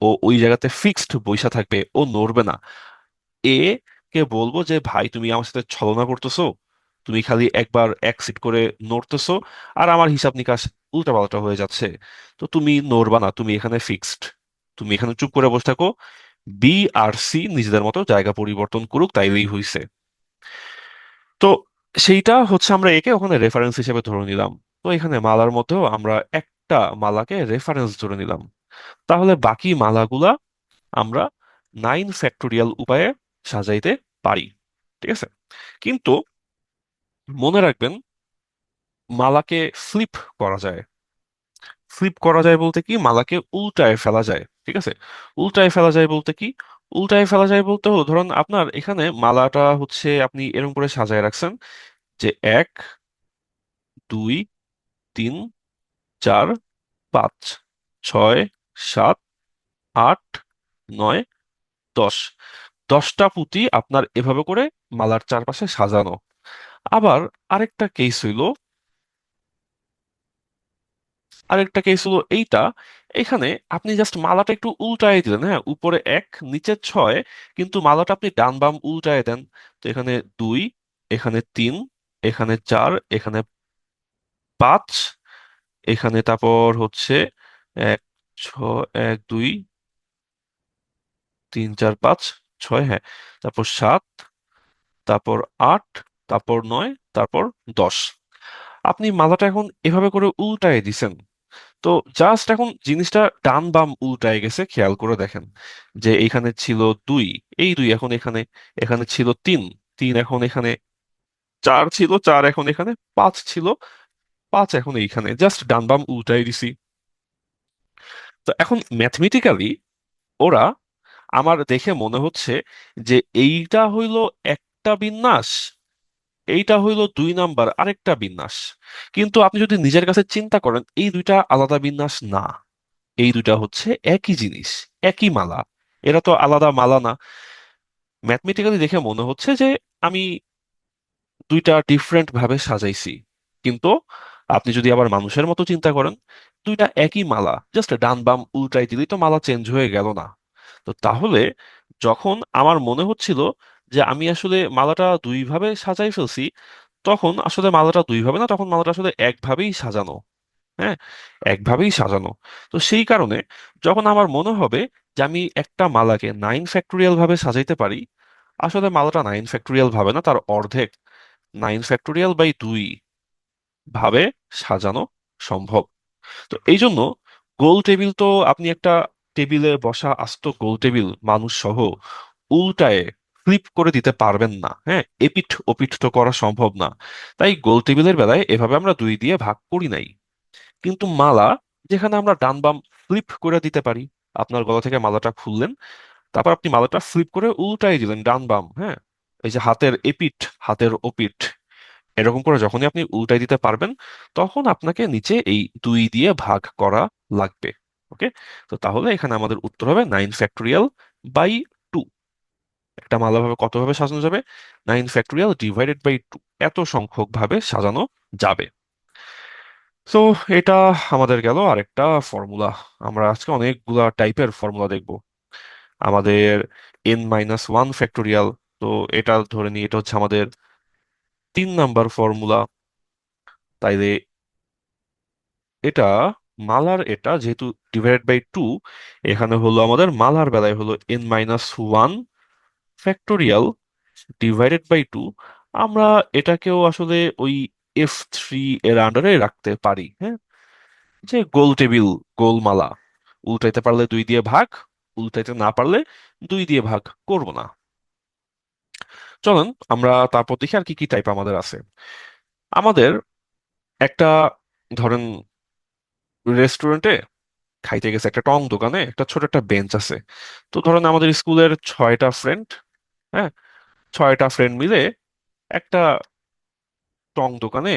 ও ওই জায়গাতে ফিক্সড বইসা থাকবে, ও নড়বে না। এ কে বলবো যে ভাই তুমি আমার সাথে ছলনা করতেছো, তুমি খালি একবার এক সিট করে নড়তেছো, আর আমার হিসাব নিকাশ উল্টাপাল্টা হয়ে যাচ্ছে। তো তুমি নড়বা না, তুমি এখানে ফিক্সড। তুমি এখানে চুপ করে বসে থাকো, বি আর সি নিজেদের মতো জায়গা পরিবর্তন করুক, তাইলেই হইছে। তো সেইটা হচ্ছে আমরা একে ওখানে রেফারেন্স হিসেবে ধরে নিলাম। তো এখানে মালার মধ্যেও আমরা একটা মালাকে রেফারেন্স ধরে নিলাম। তাহলে বাকি মালাগুলা আমরা 9 ফ্যাক্টোরিয়াল উপায়ে সাজাইতে পারি। ঠিক আছে, কিন্তু মনে রাখবেন, মালাকে ফ্লিপ করা যায়। ফ্লিপ করা যায় বলতে কি, মালাকে উল্টায় ফেলা যায়। ঠিক আছে, উল্টায় ফেলা যায় বলতে কি, উল্টায় ফেলা যায় বলতে হলো, ধরুন আপনার এখানে মালাটা হচ্ছে আপনি এরকম করে সাজায় রাখছেন যে 1 2 3 4 5 6 7 8 9 10। 10টা পুঁতি আপনার এভাবে করে মালার চারপাশে সাজানো। আবার আরেকটা কেস হইলো, আরেকটা কেস হলো এইটা, এখানে আপনি জাস্ট মালাটা একটু উল্টায় দিলেন, হ্যাঁ, উপরে 1 নিচে 6, কিন্তু মালাটা আপনি ডান বাম উল্টায় দেন। তো এখানে 2, এখানে 3, এখানে 4, এখানে 5, এখানে তারপর হচ্ছে 1 2 3 4 5 6, হ্যাঁ, তারপর 7, তারপর 8, তারপর 9, তারপর 10। আপনি মালাটা এখন এভাবে করে উল্টায় দিছেন। তো জাস্ট এখন জিনিসটা ডান বাম উল্টায় গেছে, খেয়াল করে দেখেন যে এইখানে ছিল 2, এই 2 এখন এখানে, এখানে ছিল 3, 3 এখন এখানে, 4 ছিল 4 এখন এখানে, 5 ছিল 5 এখন এইখানে, জাস্ট ডান বাম উল্টায় দিছি। তো এখন ম্যাথমেটিক্যালি ওরা, আমার দেখে মনে হচ্ছে যে এইটা হইলো একটা বিন্যাস, এইটা হইলো 2 নাম্বার আরেকটা বিন্যাস। কিন্তু আপনি যদি নিজের কাছে চিন্তা করেন, এই দুইটা আলাদা বিন্যাস না, এই দুইটা হচ্ছে একই জিনিস, একই মালা। এরা তো আলাদা মালা না। ম্যাথমেটিক্যালি দেখে মনে হচ্ছে যে আমি দুইটা ডিফারেন্ট ভাবে সাজাইছি, কিন্তু আপনি যদি আবার মানুষের মতো চিন্তা করেন, দুইটা একই মালা, জাস্ট ডান বাম উল্টাই দিলেই তো মালা চেঞ্জ হয়ে গেল না। তো তাহলে যখন আমার মনে হচ্ছিল যে আমি আসলে মালাটা দুই ভাবে সাজাই ফেলছি, তখন আসলে মালাটা দুই ভাবে না, তখন মালাটা আসলে একভাবেই সাজানো। হ্যাঁ, একভাবেই সাজানো। তো সেই কারণে যখন আমার মনে হবে যে আমি একটা মালাকে 9 ফ্যাক্টোরিয়াল ভাবে সাজাইতে পারি, আসলে মালাটা 9 ফ্যাক্টোরিয়াল ভাবে না, তার অর্ধেক, 9 ফ্যাক্টোরিয়াল বাই 2 ভাবে সাজানো সম্ভব। তো এই জন্য গোল টেবিল তো আপনি একটা টেবিলে বসা আস্ত গোল টেবিল মানুষ সহ উল্টায়ে ফ্লিপ করে দিতে পারবেন না, হ্যাঁ, এপিঠ ওপিঠ তো করা সম্ভব না। তাই গোল টেবিলের বেলায় এভাবে আমরা 2 দিয়ে ভাগ করি নাই। কিন্তু মালা, যেখানে আমরা ডান বাম ফ্লিপ করে দিতে পারি, আপনার গলা থেকে মালাটা খুললেন, তারপর আপনি মালাটা ফ্লিপ করে উল্টাই দিলেন ডান বাম, হ্যাঁ, এই যে হাতের এপিঠ হাতের ওপিঠ, এরকম করে যখনই আপনি উল্টাই দিতে পারবেন, তখন আপনাকে নিচে এই 2 দিয়ে ভাগ করা লাগবে। ওকে, তো তাহলে এখানে আমাদের উত্তর হবে 9 ফ্যাক্টোরিয়াল বাই 2। একটা মালা ভাবে কত ভাবে সাজানো যাবে? 9 ফ্যাক্টোরিয়াল ডিভাইডেড বাই 2, এত সংখ্যক ভাবে সাজানো যাবে। তো এটা আমাদের গেল আরেকটা ফর্মুলা। আমরা আজকে অনেকগুলা টাইপের ফর্মুলা দেখব। আমাদের n-1 ফ্যাক্টোরিয়াল, তো এটা ধরে নিই, এটা হচ্ছে আমাদের 3 নাম্বার ফর্মুলা। তাইলে এটা মালার, এটা যেহেতু ডিভাইডেড বাই 2, এখানে হলো আমাদের মালার বেলায় হলো n-1 ফ্যাক্টোরিয়াল ডিভাইডেড বাই 2। আমরা এটাকেও আসলে ওই F3 এর আন্ডারে রাখতে পারি, হ্যাঁ, যে গোল টেবিল, গোল মালা, উল্টাইতে পারলে 2 দিয়ে ভাগ, উল্টাইতে না পারলে 2 দিয়ে ভাগ করব না। চলেন আমরা তারপর দেখি আর কি কি টাইপ আমাদের আছে। আমাদের একটা, ধরেন রেস্টুরেন্টে খাইতে গেছে, একটা টং দোকানে একটা ছোট একটা বেঞ্চ আছে। তো ধরেন আমাদের স্কুলের 6টা ফ্রেন্ড, হ্যাঁ, 6টা ফ্রেন্ড মিলে একটা টং দোকানে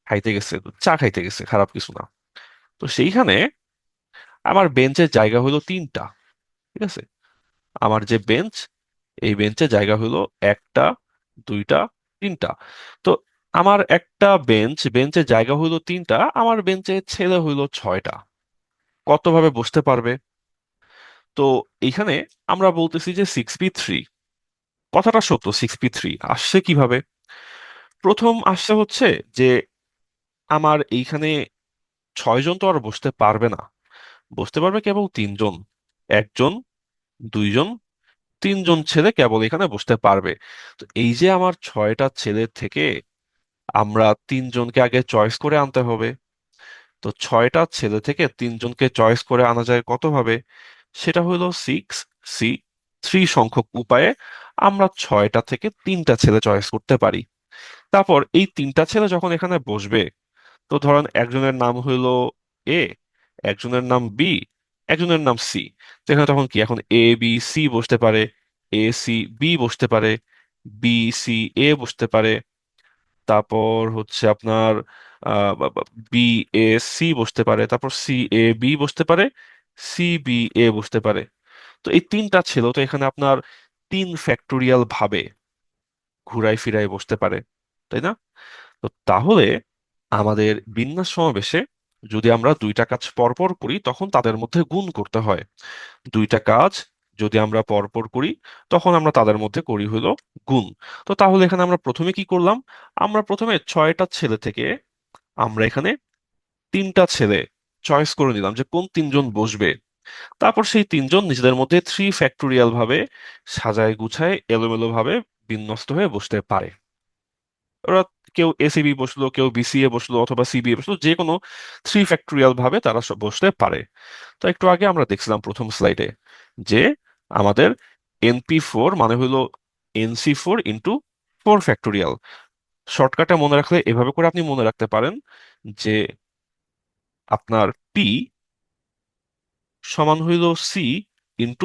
খাইতে গেছে, চা খাইতে গেছে, খারাপ কিছু না। তো সেইখানে আমার বেঞ্চের জায়গা হলো 3টা। ঠিক আছে, আমার যে বেঞ্চ, এই বেঞ্চে জায়গা হলো 1 2 3। তো আমার একটা বেঞ্চে জায়গা হইলো 3টা, আমার বেঞ্চে ছেলে হইলো 6টা। কত ভাবে বসতে পারবে? তো এইখানে আমরা বলতেছি যে 6p3, কথাটা সত্য, 6p3 আসছে কিভাবে? প্রথম আসছে হচ্ছে যে আমার এইখানে 6 জন তো আর বসতে পারবে না, বসতে পারবে কেবল 3 জন। 1 জন, 2 জন, 3 জন ছেলে কেবল এখানে বসতে পারবে। তো এই যে আমার 6টা ছেলের থেকে আমরা 3 জনকে আগে চয়েস করে আনতে হবে। তো 6টা ছেলে থেকে 3 জনকে চয়েস করে আনা যায় কত ভাবে? সেটা হলো 6C3 সংখ্যক উপায়ে আমরা 6টা থেকে 3টা ছেলে চয়েস করতে পারি। তারপর এই 3টা ছেলে যখন এখানে বসবে, তো ধরেন একজনের নাম হইলো এ, একজনের নাম বি, একজনের নাম সি। তো এখানে তখন কি, এখন এ বি সি বসতে পারে, এ সি বি বসতে পারে, বি সি এ বসতে পারে, তারপর হচ্ছে আপনার বি এ সি বসতে পারে, তারপর সি এ বি বসতে পারে, সি বি এ বসতে পারে। তো এই 3টা ছিল, তো এখানে আপনার 3 ফ্যাক্টোরিয়াল ভাবে ঘুরাই ফিরাই বসতে পারে, তাই না? তো তাহলে আমাদের বিন্যাস সমাবেশে যদি আমরা 2টা কাজ পরপর করি তখন তাদের মধ্যে গুণ করতে হয়। 2টা কাজ যদি আমরা পরপর করি তখন আমরা তাদের মধ্যে করি হলো গুণ। তো তাহলে এখানে আমরা প্রথমে কি করলাম? আমরা প্রথমে 6টা ছেলে থেকে আমরা এখানে 3টা ছেলে চয়েস করে নিলাম যে কোন 3 জন বসবে। তারপর সেই 3 জন নিজেদের মধ্যে 3 ফ্যাক্টোরিয়াল ভাবে সাজায় গুছায় এলোমেলো ভাবে বিন্যস্ত হয়ে বসতে পারে। ওরা কেউ এসিবি বসলো, কেউ বিসিএ বসলো, অথবা সিবিএ বসলো, যে কোনো 3 ফ্যাক্টোরিয়াল ভাবে তারা সব বসতে পারে। তো একটু আগে আমরা দেখছিলাম প্রথম স্লাইডে যে আমাদের NP4 মানে হলো NC4 × 4 ফ্যাক্টোরিয়াল। শর্টকাটে মনে রাখলে এভাবে করে আপনি মনে রাখতে পারেন যে আপনার P সমান হইল C ×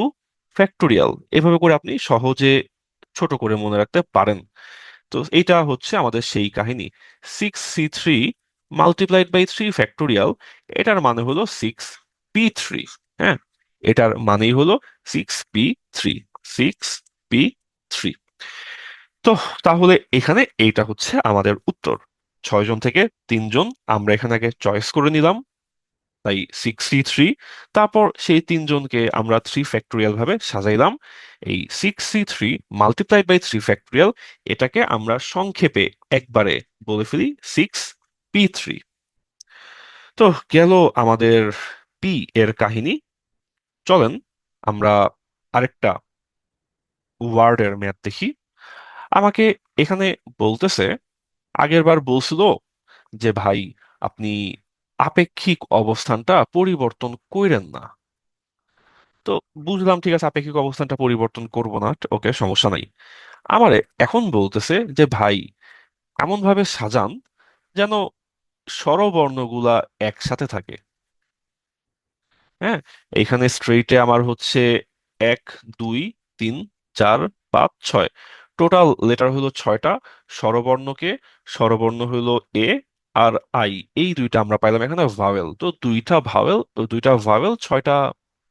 ফ্যাক্টোরিয়াল। এভাবে করে আপনি সহজে ছোট করে মনে রাখতে পারেন। তো এইটা হচ্ছে আমাদের সেই কাহিনী। 6C3 মাল্টিপ্লাইড বাই 3 ফ্যাক্টোরিয়াল, এটার মানে হলো 6P3। হ্যাঁ, এটার মানেই হলো 6P3, 6P3। তো তাহলে এখানে এইটা হচ্ছে আমাদের উত্তর। 6 জন থেকে 3 জন আমরা এখানে আগে চয়েস করে নিলাম, তাই 6C3। তারপর সেই 3 জনকে আমরা 3 ফ্যাক্টোরিয়াল ভাবে সাজাইলাম। এই 6C3 মাল্টিপ্লাইড বাই 3 ফ্যাক্টোরিয়াল, এটাকে আমরা সংক্ষেপে একবারে বলে ফেলি 6P3। তো গেল আমাদের পি এর কাহিনী। চলেন আমরা আরেকটা ওয়ার্ডের ম্যাথ দেখি। আমাকে এখানে বলতেছে, আগের বার বলছিল যে ভাই আপনি আপেক্ষিক অবস্থানটা পরিবর্তন কইরেন না। তো বুঝলাম, ঠিক আছে, আপেক্ষিক অবস্থানটা পরিবর্তন করব না, ওকে, সমস্যা নাই। আমারে এখন বলতেছে যে ভাই এমন ভাবে সাজান যেন স্বরবর্ণগুলা একসাথে থাকে। হ্যাঁ, এইখানে স্ট্রেইটে আমার হচ্ছে 1, 2, 3, 4, 5, 6 টোটাল লেটার হলো 6টা। স্বরবর্ণকে, স্বরবর্ণ হলো এ আর আই, এই দুইটা আমরা পাইলাম এখানে ভাওয়েল। তো দুইটা ভাওয়েল, 6টা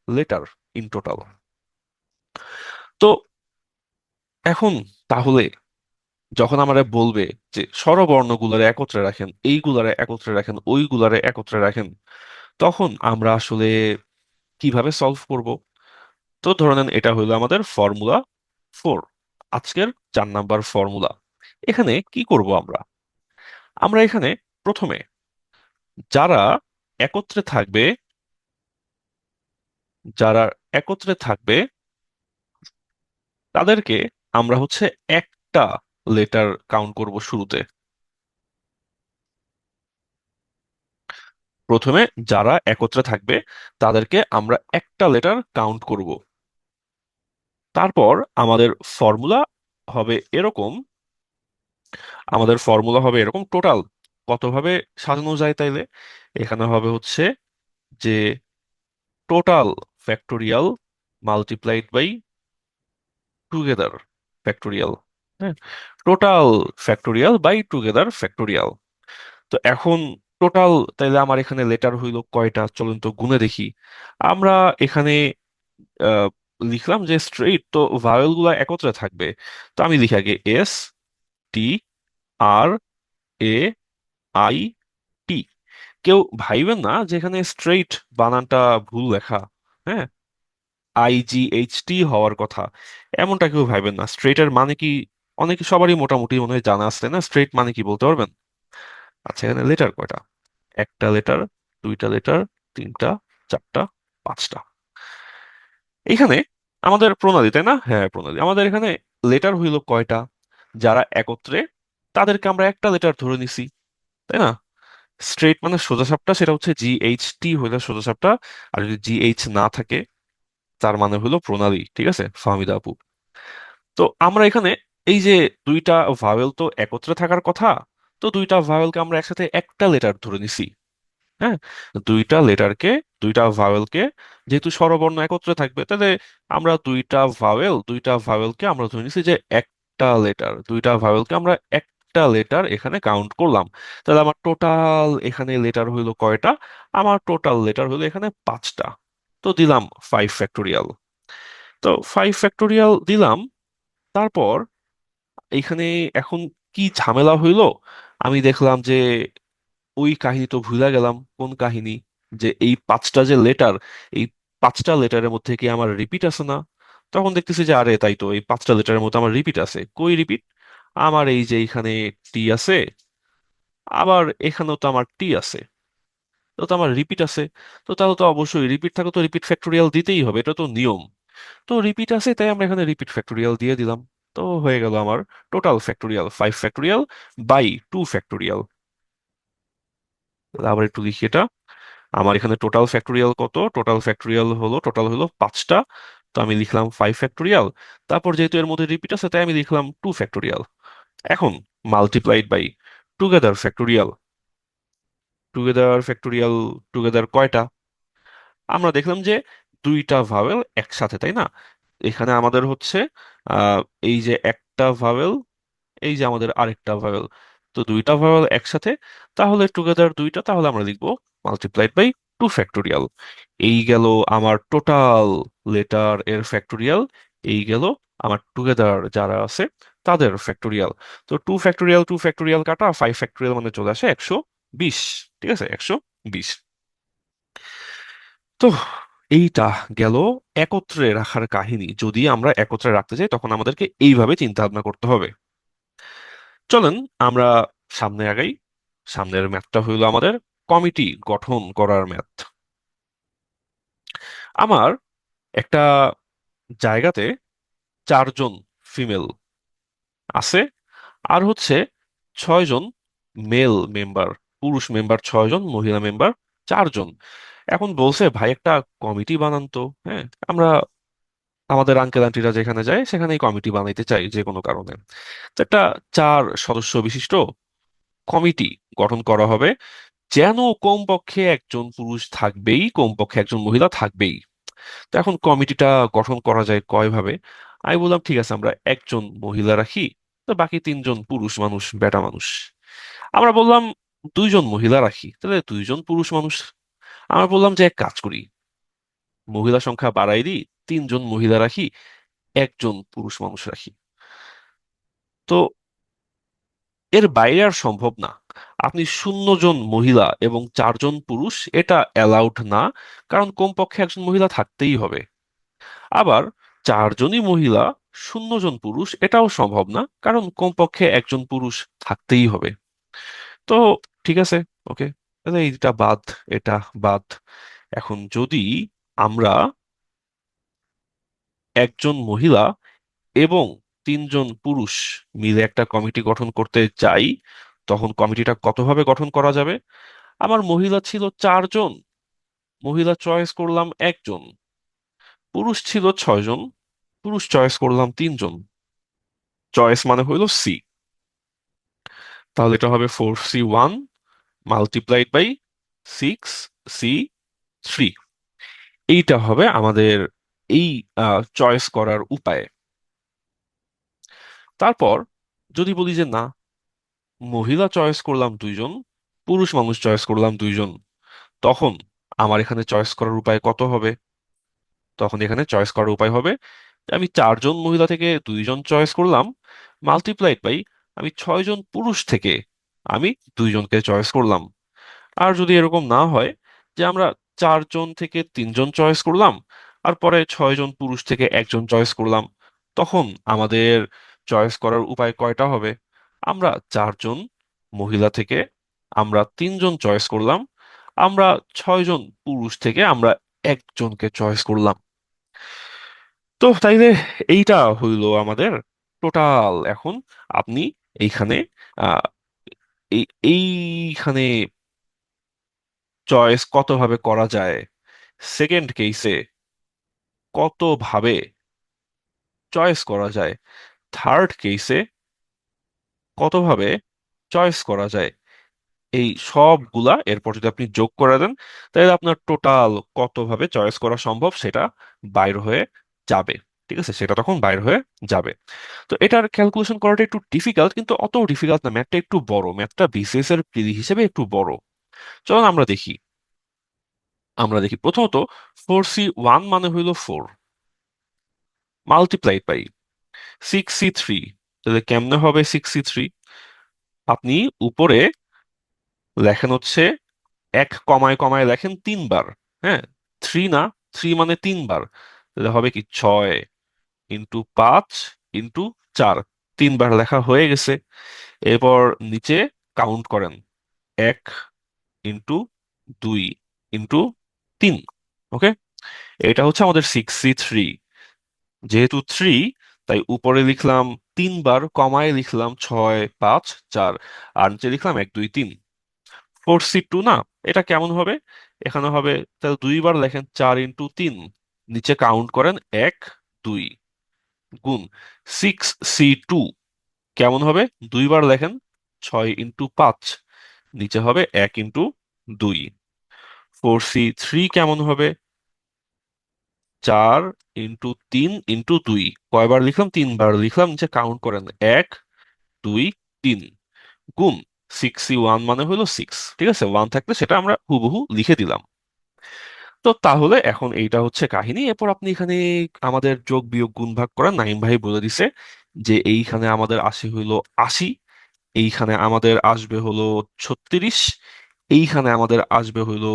লেটার ইন টোটাল। তো এখন তাহলে যখন আমরা বলবে যে স্বরবর্ণগুলারে একত্রে রাখেন, এইগুলারে একত্রে রাখেন, ওইগুলারে একত্রে রাখেন, তখন আমরা আসলে কিভাবে সলভ করব? তো ধরে নেন এটা হলো আমাদের ফর্মুলা 4, আজকের 4 নাম্বার ফর্মুলা। এখানে কি করব আমরা? আমরা এখানে প্রথমে যারা একত্রে থাকবে, যারা একত্রে থাকবে তাদেরকে আমরা হচ্ছে একটা লেটার কাউন্ট করব শুরুতে। প্রথমে যারা একত্রে থাকবে তাদেরকে আমরা একটা লেটার কাউন্ট করব। তারপর আমাদের ফর্মুলা হবে এরকম, টোটাল কতভাবে সাজানো যায় তাইলে? এখানে হবে হচ্ছে যে total factorial multiplied by together factorial. হ্যাঁ, total factorial by together factorial. তো এখন টোটাল তাইলে আমার এখানে লেটার হইল কয়টা, চলুন তো গুণে দেখি। আমরা এখানে আহ, লিখলাম যে স্ট্রেইট, তো ভাওয়েল গুলা একত্রে থাকবে। তো আমি লিখি আগে STRAI T। কেউ ভাইবেন না যে এখানে স্ট্রেইট বানানটা ভুল লেখা। হ্যাঁ, IGHT হওয়ার কথা, এমনটা কেউ ভাইবেন না। স্ট্রেইটের মানে কি অনেকে সবারই মোটামুটি মনে হয় জানা আছে, তাই না? স্ট্রেট মানে কি বলতে পারবেন? আচ্ছা, এখানে লেটার কয়টা? একটা লেটার, দুইটা লেটার, তিনটা, চারটা, পাঁচটা। এখানে আমাদের প্রণালী, তাই না? হ্যাঁ, প্রণালী। আমাদের এখানে লেটার হইল কয়টা? যারা একত্রে, তাদেরকে আমরা একটা লেটার ধরে নিছি, তাই না? স্ট্রেট মানে সোজাসাপটা, সেটা হচ্ছে GHT হইলে সোজাসাপটা। আর যদি GH না থাকে, তার মানে হলো প্রণালী। ঠিক আছে ফাহমিদা আপু? তো আমরা এখানে এই যে দুইটা ভাওয়েল তো একত্রে থাকার কথা, তো দুইটা ভাওয়েলকে আমরা একসাথে একটা লেটার ধরে নিছি। হ্যাঁ, দুইটা লেটারকে, দুইটা ভাওয়েলকে, যেহেতু স্বরবর্ণ একত্রে থাকবে, তাহলে আমরা দুইটা ভাওয়েলকে আমরা ধরে নিছি যে একটা লেটার, দুইটা ভাওয়েলকে আমরা একটা লেটার এখানে কাউন্ট করলাম। তাহলে আমার টোটাল এখানে লেটার হইলো কয়টা? আমার টোটাল লেটার হইলো এখানে পাঁচটা। তো দিলাম 5 ফ্যাক্টোরিয়াল। তো 5 ফ্যাক্টোরিয়াল দিলাম। তারপর এখানে এখন কি ঝামেলা হইলো, আমি দেখলাম যে ওই কাহিনী তো ভুলে গেলাম। কোন কাহিনী? যে এই পাঁচটা যে লেটার, এই পাঁচটা লেটারের মধ্যে কি আমার রিপিট আছে না? তখন দেখতেছি যে আরে তাই তো, এই পাঁচটা লেটারের মধ্যে আমার রিপিট আছে। কই রিপিট? আমার এই যে এখানে টি আছে, আবার এখানেও তো আমার টি আছে, তো আমার রিপিট আছে। তো তাহলে তো অবশ্যই রিপিট থাকলে তো রিপিট ফ্যাক্টোরিয়াল দিতেই হবে, এটা তো নিয়ম। তো রিপিট আছে, তাই আমরা এখানে রিপিট ফ্যাক্টোরিয়াল দিয়ে দিলাম। তো হয়ে গেল আমার total factorial 5 factorial by 2 factorial. আবার একটু লিখি এটা। আমার এখানে টোটাল ফ্যাক্টোরিয়াল কত? টোটাল হলো পাঁচটা। তো আমি লিখলাম 5 ফ্যাক্টোরিয়াল। তারপর যেহেতু এর মধ্যে রিপিট আছে, তাই আমি লিখলাম 2 ফ্যাক্টোরিয়াল। এখন multiplied by together factorial. Together factorial, together কয়টা? আমরা দেখলাম যে দুইটা ভাওয়েল একসাথে, তাই না? এখানে আমাদের হচ্ছে আহ এই যে একটা ভাওয়েল, এই যে আমাদের আরেকটা ভাওয়েল, তো দুইটা ভাওয়েল একসাথে, তাহলে টুগেদার দুইটা, তাহলে আমরা লিখবো মাল্টিপ্লাইড বাই 2 ফ্যাক্টোরিয়াল। এই গেল আমার টোটাল লেটার এর ফ্যাক্টোরিয়াল। এই গেল আমার টুগেদার যারা আছে তাদের ফ্যাক্টোরিয়াল। তো 2 ফ্যাক্টোরিয়াল কাটা 5 ফ্যাক্টোরিয়াল মানে চলে আসে 120। ঠিক আছে, 120। তো এইটা গেল একত্রে রাখার কাহিনী। যদি আমরা একত্রে রাখতে চাই, তখন আমাদেরকে এইভাবে চিন্তা ভাবনা করতে হবে। চলেন আমরা সামনে আগাই। সামনের ম্যাথটা হইলো আমাদের কমিটি গঠন করার ম্যাথ। আমার একটা জায়গাতে 4 জন ফিমেল আছে, আর হচ্ছে 6 জন মেল মেম্বার, পুরুষ মেম্বার 6 জন, মহিলা মেম্বার 4 জন। এখন বলছে ভাই একটা কমিটি বানান তো। হ্যাঁ, আমরা আমাদের আঙ্কেল আন্টিরা যেখানে যায় সেখানেই কমিটি বানাইতে চাই যে কোনো কারণে। তো একটা 4 সদস্য বিশিষ্ট কমিটি গঠন করা হবে, যেন কমপক্ষে একজন পুরুষ থাকবেই, কমপক্ষে একজন মহিলা থাকবেই। তো এখন কমিটিটা গঠন করা যায় কয় ভাবে? আমি বললাম ঠিক আছে, আমরা একজন মহিলা রাখি, তো বাকি 3 জন পুরুষ মানুষ, বেটা মানুষ। আমরা বললাম 2 জন মহিলা রাখি, তাহলে 2 জন পুরুষ মানুষ। আমরা বললাম যে এক কাজ করি, মহিলা সংখ্যা বাড়াই দিই, 3 জন মহিলা রাখি, একজন পুরুষ মানুষ রাখি। তো এর বাইরে আর সম্ভব না। আপনি 0 জন মহিলা এবং 4 জন পুরুষ, এটা অ্যালাউড না, কারণ কমপক্ষে একজন মহিলা থাকতেই হবে। আবার 4 জনই মহিলা, 0 জন পুরুষ, এটাও সম্ভব না, কারণ কমপক্ষে একজন পুরুষ থাকতেই হবে। তো ঠিক আছে, ওকে, তাহলে এইটা বাদ, এটা বাদ। এখন যদি আমরা একজন মহিলা এবং 3 জন পুরুষ মিলে একটা কমিটি গঠন করতে চাই, তখন কমিটিটা কতভাবে গঠন করা যাবে? আমার মহিলা ছিল 4 জন, মহিলা চয়েস করলাম একজন। পুরুষ ছিল 6 জন, পুরুষ চয়েস করলাম 3 জন। চয়েস মানে হইল সি। তাহলে এটা হবে 4C1 মাল্টিপ্লাইড বাই 6C3। এইটা হবে আমাদের এই চয়েস করার উপায়। তারপর যদি বলি যে না, মহিলা চয়েস করলাম 2 জন, পুরুষ মানুষ চয়েস করলাম 2 জন, তখন আমার এখানে চয়েস করার উপায় কত হবে? তখন এখানে চয়েস করার উপায় হবে যে আমি 4 জন মহিলা থেকে 2 জন চয়েস করলাম, মাল্টিপ্লাইড বাই আমি 6 জন পুরুষ থেকে আমি 2 জনকে চয়েস করলাম। আর যদি এরকম না হয় যে আমরা 4 জন থেকে 3 জন চয়েস করলাম, আর পরে 6 জন পুরুষ থেকে একজন চয়েস করলাম, তখন আমাদের চয়েস করার উপায় কয়টা হবে? আমরা 4 জন মহিলা থেকে আমরা 3 জন চয়েস করলাম, আমরা 6 জন পুরুষ থেকে আমরা একজনকে চয়েস করলাম। তো তাইলে এইটা হইলো আমাদের টোটাল। এখন আপনি এইখানে আহ এই এইখানে চয়েস কতভাবে করা যায়, সেকেন্ড কেসে কতভাবে চয়েস করা যায়, থার্ড কেসে কতভাবে চয়েস করা যায়, এই সবগুলা এরপর যদি আপনি যোগ করে দেন, তাহলে আপনার টোটাল কতভাবে চয়েস করা সম্ভব সেটা বাইর হয়ে যাবে। ঠিক আছে, সেটা তখন বাইর হয়ে যাবে। তো এটার ক্যালকুলেশন করাটা একটু ডিফিকাল্ট, কিন্তু অত ডিফিকাল্ট না। ম্যাথটা একটু বড়, ম্যাথটা বিসিএস এর প্রিলি হিসেবে একটু বড়। চলুন আমরা দেখি প্রথমত 4C1 মানে হইল 4 মাল্টিপ্লাইড বাই 6C3। তাহলে কেমনে হবে 6C3? আপনি উপরে লেখেন হচ্ছে এক কমায় কমায় লেখেন 3 বার। হ্যাঁ, থ্রি না, থ্রি মানে 3 বার। তাহলে হবে কি 6 × 5 × 4, 3 বার লেখা হয়ে গেছে। এরপর নিচে কাউন্ট করেন, 1 × 2 × 3। ওকে, এটা হচ্ছে আমাদের 6C3। যেহেতু থ্রি, তাই উপরে লিখলাম 3 বার, কমায় লিখলাম 6 5 4, আর নিচে লিখলাম 1 2 3। 4C2 না, এটা কেমন হবে? এখানে হবে, তাহলে 2 বার লেখেন 4 × 3, নিচে কাউন্ট করেন 1 2, গুণ 6C2 কেমন হবে? 2 বার লেখেন 6 × 5, নিচে হবে 1 × 2। 4C3 কেমন হবে? 4 × 3 × 2। কয়বার লিখলাম? 3 বার লিখলাম, নিচে কাউন্ট করেন 1 2 3, গুণ 6C1 মানে হলো 6। ঠিক আছে, ওয়ান থাকলে সেটা আমরা হুবহু লিখে দিলাম। তো তাহলে এখন এইটা হচ্ছে কাহিনী। এরপর আপনি এখানে আমাদের যোগ বিয়োগ গুণ ভাগ করেন। নাইম ভাই বলে দিছে যে এইখানে আমাদের আসে হইলো 80, এইখানে আমাদের আসবে হলো 36, এইখানে আমাদের আসবে হইলো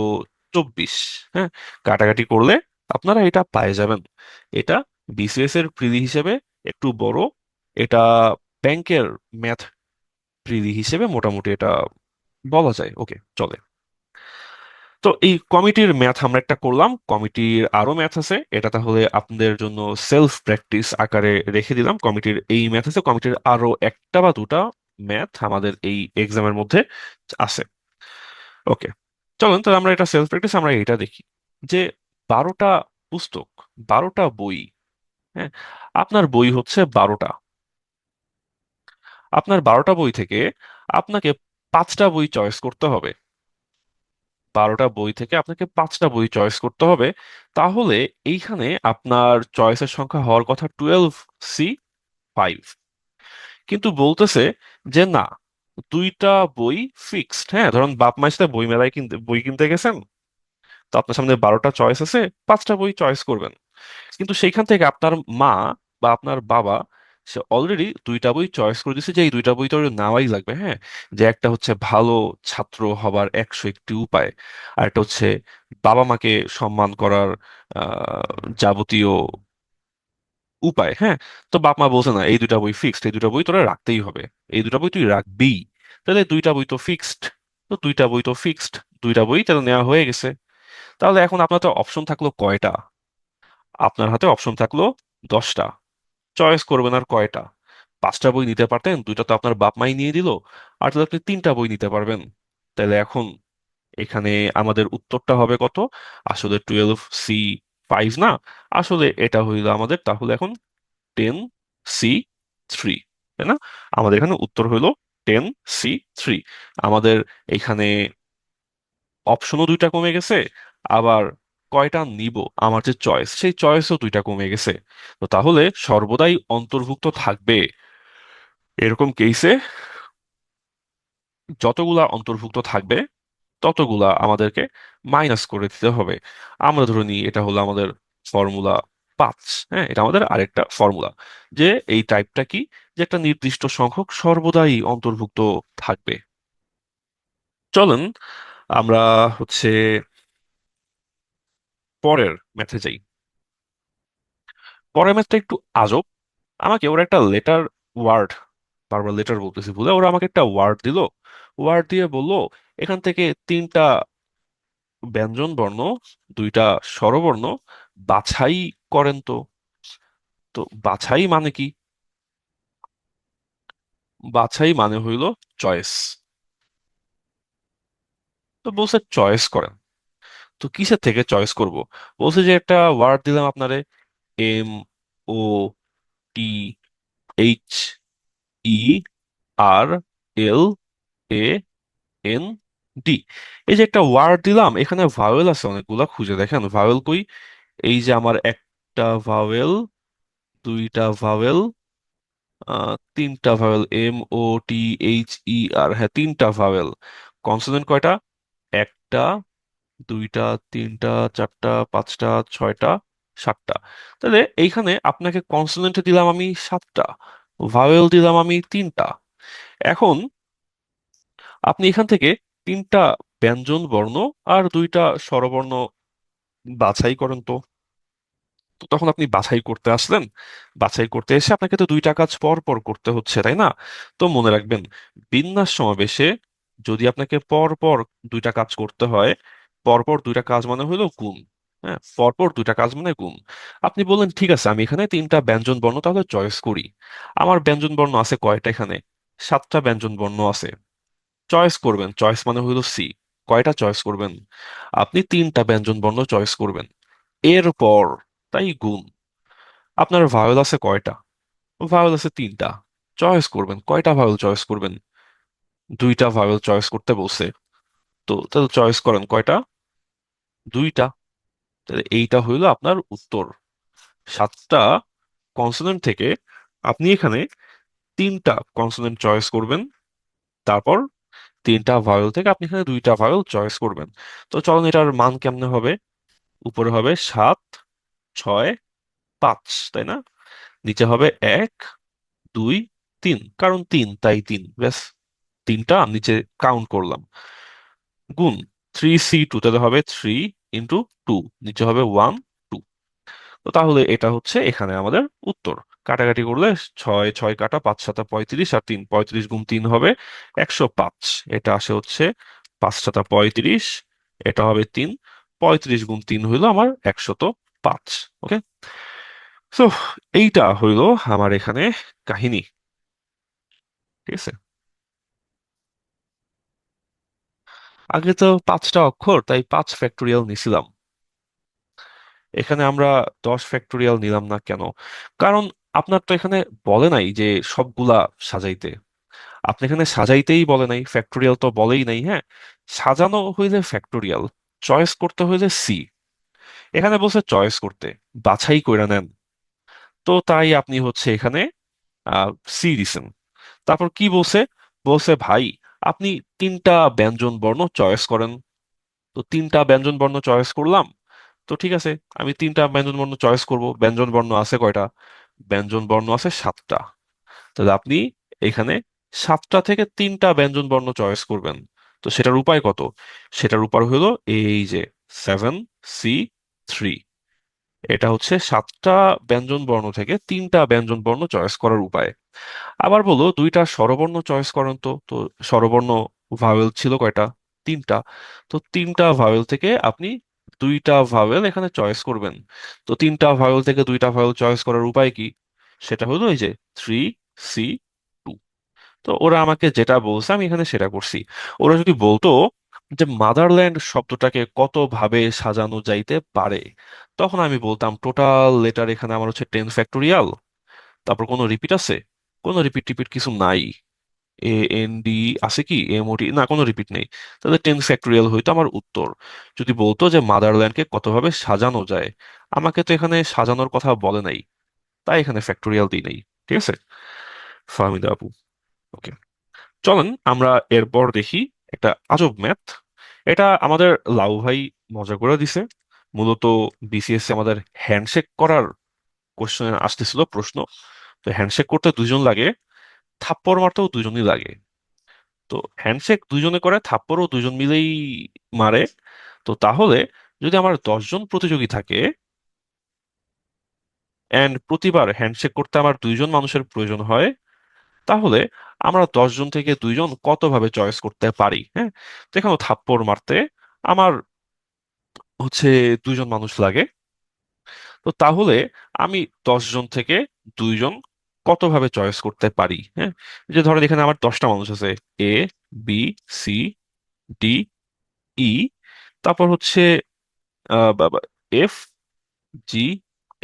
24। হ্যাঁ, কাটাকাটি করলে আপনারা এটা পায়ে যাবেন। এটা বিসিএস এর প্রিলি হিসেবে একটু বড়, এটা ব্যাংকের ম্যাথ প্রিলি হিসেবে মোটামুটি এটা বলা যায়। ওকে, চলে। তো এই কমিটির ম্যাথ আমরা একটা করলাম, কমিটির আরো ম্যাথ আছে, এটা তাহলে আপনাদের জন্য সেলফ প্র্যাকটিস আকারে রেখে দিলাম। কমিটির এই ম্যাথ আছে, কমিটির আরো একটা বা দুটা ম্যাথ আমাদের এই এক্সামের মধ্যে আছে। ওকে, চলুন তাহলে আমরা এটা সেলফ প্র্যাকটিস, আমরা এটা দেখি যে 12টা পুস্তক, 12টা বই। হ্যাঁ, আপনার বই হচ্ছে 12টা। আপনার 12টা বই থেকে আপনাকে 5টা বই চয়েস করতে হবে। 12টা বই থেকে আপনাকে 5টা বই চয়েস করতে হবে। তাহলে এইখানে আপনার চয়েসের সংখ্যা হওয়ার কথা 12C5, কিন্তু বলতেছে যে না, 2টা বই ফিক্সড। হ্যাঁ, ধরুন বাপ মায়ের সাথে বই মেলায় কিনতে বই কিনতে গেছেন, তো আপনার সামনে 12টা চয়েস আছে, 5টা বই চয়েস করবেন। কিন্তু সেইখান থেকে আপনার মা বা আপনার বাবা সে অলরেডি 2টা বই চয়েস করে দিয়েছে, যে এই 2টা বই তো ওর নেওয়াই লাগবে। হ্যাঁ, যে একটা হচ্ছে ভালো ছাত্র হবার 101টি উপায়, আর একটা হচ্ছে বাবা মাকে সম্মান করার যাবতীয় উপায়। হ্যাঁ, তো বাপ মা বলছে না, এই 2টা বই ফিক্সড, এই 2টা বই তোরা রাখতেই হবে, এই 2টা বই তুই রাখবি। তাহলে 2টা বই তো ফিক্সড, তো 2টা বই তো ফিক্সড, 2টা বই তাহলে নেওয়া হয়ে গেছে। তাহলে এখন আপনার তো অপশন থাকলো কয়টা? আপনার হাতে অপশন থাকলো 10টা। চয়েস করবেন আর কয়টা? 5টা বই নিতে পারতেন, 2টা তো আপনার বাপ মাই নিয়ে দিল, আর তাহলে আপনি 3টা বই নিতে পারবেন। তাহলে এখন এখানে আমাদের উত্তরটা হবে কত? আসলে 12C5 না, আসলে এটা হইলো আমাদের তাহলে এখন 10C3, তাই না? আমাদের এখানে উত্তর হইলো 10C3। আমাদের এখানে অপশনও 2টা কমে গেছে, আবার কয়টা নিব আমার যে চয়েস, সেই চয়েসও 2টা কমে গেছে। তো তাহলে সর্বদাই অন্তর্ভুক্ত থাকবে এরকম কেসে যতগুলা অন্তর্ভুক্ত থাকবে ততগুলা আমাদেরকে মাইনাস করে দিতে হবে। আমরা ধরে নিই এটা হলো আমাদের ফর্মুলা 5। হ্যাঁ, এটা আমাদের আরেকটা ফর্মুলা, যে এই টাইপটা কি, যে একটা নির্দিষ্ট সংখ্যক সর্বদাই অন্তর্ভুক্ত থাকবে। চলেন আমরা হচ্ছে পরের ম্যাথে যাই। পরের ম্যাথটা একটু আজব। আমাকে ওরা একটা লেটার ওয়ার্ড, বারবার লেটার বলতেছি ভুলে, ওরা আমাকে একটা ওয়ার্ড দিল। ওয়ার্ড দিয়ে বললো এখান থেকে তিনটা ব্যঞ্জন বর্ণ, দুইটা স্বরবর্ণ বাছাই করেন তো। তো বাছাই মানে কি? বাছাই মানে হইল চয়েস। তো বলছে চয়েস করেন। তো কিসের থেকে চয়েস করব? বলছে যে একটা ওয়ার্ড দিলাম আপনারে, MOTHERLAND। এই যে একটা ওয়ার্ড দিলাম, এখানে ভাওয়েল আছে অনেকগুলা, খুঁজে দেখেন ভাওয়েল কই। এই যে আমার একটা ভাওয়েল, দুইটা ভাওয়েল, তিনটা ভাওয়েল, MOTHER, হ্যাঁ তিনটা ভাওয়েল। কনসোনেন্ট কয়টা? একটা, দুইটা, তিনটা, চারটা, পাঁচটা, ছয়টা, সাতটা। তাহলে এইখানে আপনাকে কনসোনেন্ট দিলাম আমি সাতটা, ভাওয়েল দিলাম আমি তিনটা। এখন আপনি এখান থেকে তিনটা ব্যঞ্জন বর্ণ আর দুইটা স্বরবর্ণ বাছাই করেন তো। তো তখন আপনি বাছাই করতে আসলেন, বাছাই করতে এসে আপনাকে তো দুইটা কাজ পর পর করতে হচ্ছে, তাই না? তো মনে রাখবেন, বিন্যাস সমাবেশে যদি আপনাকে পর পর দুইটা কাজ করতে হয়, পর পর দুইটা কাজ মানে হলো গুণ। হ্যাঁ, পরপর দুইটা কাজ মানে গুণ। আপনি বললেন ঠিক আছে, আমি এখানে তিনটা ব্যঞ্জন বর্ণ তাহলে চয়েস করি। আমার ব্যঞ্জন বর্ণ আছে কয়টা এখানে? সাতটা ব্যঞ্জন বর্ণ আছে। চয়েস করবেন, চয়েস মানে হইল সি। কয়টা চয়েস করবেন? আপনি তিনটা ব্যঞ্জন বর্ণ চয়েস করবেন। এরপর তাই গুণ। আপনার ভাওয়েল আছে কয়টা? ভাওয়েল আছে তিনটা। চয়েস করবেন, কয়টা ভাওয়েল চয়েস করবেন? দুইটা ভাওয়েল চয়েস করতে বলছে। তো তাহলে চয়েস করেন কয়টা? দুইটা। তাহলে এইটা হইল আপনার উত্তর। সাতটা কনসোনেন্ট থেকে আপনি এখানে তিনটা কনসোনেন্ট চয়েস করবেন। তারপর তিনটা ভাওয়েল থেকে আপনি এখানে দুইটা ভাওয়েল চয়েস করবেন। তো চলুন এটার মান কেমনে হবে। উপরে হবে 7, 6, 5, তাই না? নিচে হবে 1, 2, 3, কারণ তিন তাই তিন, ব্যাস। তিনটা নিচে কাউন্ট করলাম। গুণ 3C2, তাহলে হবে 3 × 2, নিচে হবে 1, 2। তো তাহলে এটা হচ্ছে এখানে আমাদের উত্তর। কাটাকাটি করলে 6 6 কাটা, 5 7 35, আর 3 35 গুণ 3 হবে 105। এটা আসে হচ্ছে 5 7 35, এটা হবে 3, 35 গুণ 3 হইলো আমার 105। ওকে। সো এইটা হইলো আমার এখানে কাহিনী। ঠিক আছে। আগে তো 5টা অক্ষর, তাই 5 ফ্যাক্টোরিয়াল নিছিলাম। এখানে আমরা 10 ফ্যাক্টোরিয়াল নিলাম না কেন? কারণ আপনার তো এখানে বলে নাই যে সবগুলা সাজাইতে। আপনি এখানে সাজাইতেই বলে নাই, ফ্যাক্টোরিয়াল তো বলেই নাই। হ্যাঁ, সাজানো হইলে ফ্যাক্টোরিয়াল, চয়েস করতে হইলে সি। এখানে বলছে চয়েস করতে, বাছাই কইরা নেন। তো তাই আপনি হচ্ছে এখানে সি দিছেন। তারপর কি বলছে? বলছে ভাই আপনি তিনটা ব্যঞ্জন বর্ণ চয়েস করেন। তো তিনটা ব্যঞ্জন বর্ণ চয়েস করলাম। তো ঠিক আছে, আমি তিনটা ব্যঞ্জন বর্ণ চয়েস করব। ব্যঞ্জন বর্ণ আছে কয়টা? ব্যঞ্জন বর্ণ আছে সাতটা। তাহলে আপনি এখানে সাতটা থেকে তিনটা ব্যঞ্জন বর্ণ চয়েস করবেন। তো সেটার উপায় কত? সেটার উপায় হলো এই যে 7C3। এটা হচ্ছে সাতটা ব্যঞ্জন বর্ণ থেকে তিনটা ব্যঞ্জন বর্ণ চয়েস করার উপায়। আবার বলো দুইটা স্বরবর্ণ চয়েস করেন তো। তো স্বরবর্ণ ভাওয়েল ছিল কয়টা? তিনটা। তো তিনটা ভাওয়েল থেকে আপনি দুইটা ভাওয়েল এখানে চয়েস করবেন। তো তিনটা ভাওয়েল থেকে দুইটা ভাওয়েল চয়েস করার উপায় কি? সেটা হলো এই যে 3C2। তো ওরা আমাকে যেটা বলছে আমি এখানে সেটা করছি। ওরা যদি বলতো যে মাদারল্যান্ড শব্দটাকে কত ভাবে সাজানো যাইতে পারে, তখন আমি বলতাম টোটাল লেটার এখানে আমার হচ্ছে 10 ফ্যাক্টোরিয়াল। তারপর কোনো রিপিট আছে? কোনো রিপিট টিপিট কিছু নাই। AND আছে কি? MOT না, কোনো রিপিট নেই। তাহলে 10 ফ্যাক্টোরিয়াল হইতো আমার উত্তর। যদি বলতো যে মাদারল্যান্ডকে কতভাবে সাজানো যায়, আমাকে তো এখানে সাজানোর কথা বলে নাই, তাই এখানে ফ্যাক্টোরিয়াল দিই নাই। ঠিক আছে ফাহমিদা আপু। ওকে, চলেন আমরা এরপর দেখি একটা আজব ম্যাথ। এটা আমাদের লাউ ভাই মজা করে দিছে। মূলত BCS আমাদের হ্যান্ডশেক করার কোশ্চেন আসতেছিল, প্রশ্ন। তো হ্যান্ডশেক করতে দুজন লাগে, থাপ্পড় মারতেও দুজনই লাগে। তো হ্যান্ডশেক দুজনে করে, থাপ্পড়ও দুজন মিলেই মারে। তো তাহলে যদি আমার 10জন প্রতিযোগী থাকে এন্ড প্রতিবার হ্যান্ডশেক করতে আমার দুইজন মানুষের প্রয়োজন হয়, তাহলে আমরা 10 জন থেকে 2 জন কত ভাবে চয়েস করতে পারি? হ্যাঁ, তো এখানে থাপ্পড় মারতে আমার হচ্ছে 2 জন মানুষ লাগে। তো তাহলে আমি 10 জন থেকে 2 জন কত ভাবে চয়েস করতে পারি? হ্যাঁ, যে ধরেন এখানে আমার 10টা মানুষ আছে, এ, বি, সি, ডি, ই, তারপর হচ্ছে F, G,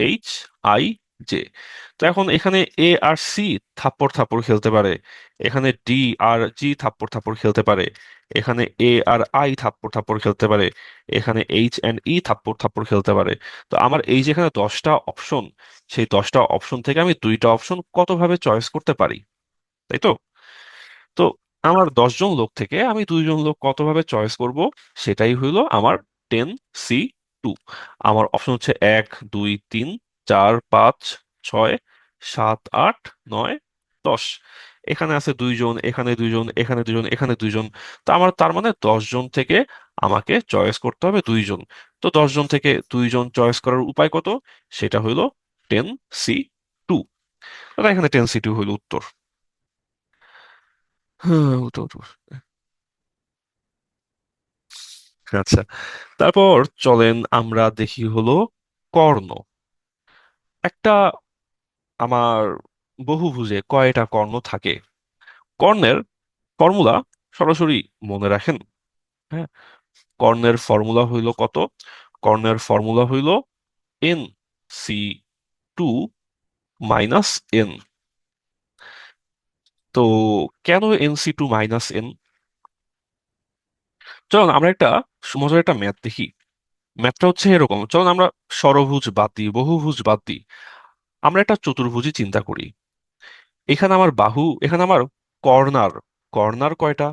H, I, J. তো এখন এখানে এ আর সি থাপ্পড় থাপ্পড় খেলতে পারে, এখানে ডি আর জি থাপ্পড় থাপ্পড় খেলতে পারে, এখানে এ আর আই থাপ্পড় থাপ্পড় খেলতে পারে, এখানে এইচ এন্ড ই থাপ্পড় থাপ্পড় খেলতে পারে। তো আমার এই যেখানে 10টা অপশন, সেই 10টা অপশন থেকে আমি 2টা অপশন কত ভাবে চয়েস করতে পারি, তাই তো? তো আমার 10 জন লোক থেকে আমি 2 জন লোক কতভাবে চয়েস করব, সেটাই হইলো আমার 10C2। আমার অপশন হচ্ছে 1, 2, 3, 4, 5, 6, 7, 8, 9, 10। এখানে আছে 2 জন, এখানে 2 জন, এখানে 2 জন, এখানে 2 জন। তো আমার তার মানে 10 জন থেকে আমাকে চয়েস করতে হবে 2 জন। তো 10 জন থেকে 2 জন চয়েস করার উপায় কত? সেটা হইলো 10C2। এখানে 10C2 হইলো উত্তর। হ্যাঁ, উত্তর উত্তর। আচ্ছা, তারপর চলেন আমরা দেখি হলো কর্ণ। একটা আমার বহুভুজে কয়টা কর্ণ থাকে? কর্ণের ফর্মুলা সরাসরি মনে রাখেন। হ্যাঁ, কর্ণের ফর্মুলা হইল কত? কর্ণের ফর্মুলা হইল NC2 - N। তো কেন NC2 - N? চলুন আমরা একটা মজার একটা ম্যাথ দেখি। ম্যাথটা হচ্ছে এরকম, চলুন আমরা ষড়ভুজ বাদ দিই, বহুভুজ বাদ দিই, আমরা একটা চতুর্ভুজই চিন্তা করি। এখানে আমার বাহু, এখানে আমার কর্নার, কর্নার কয়টা?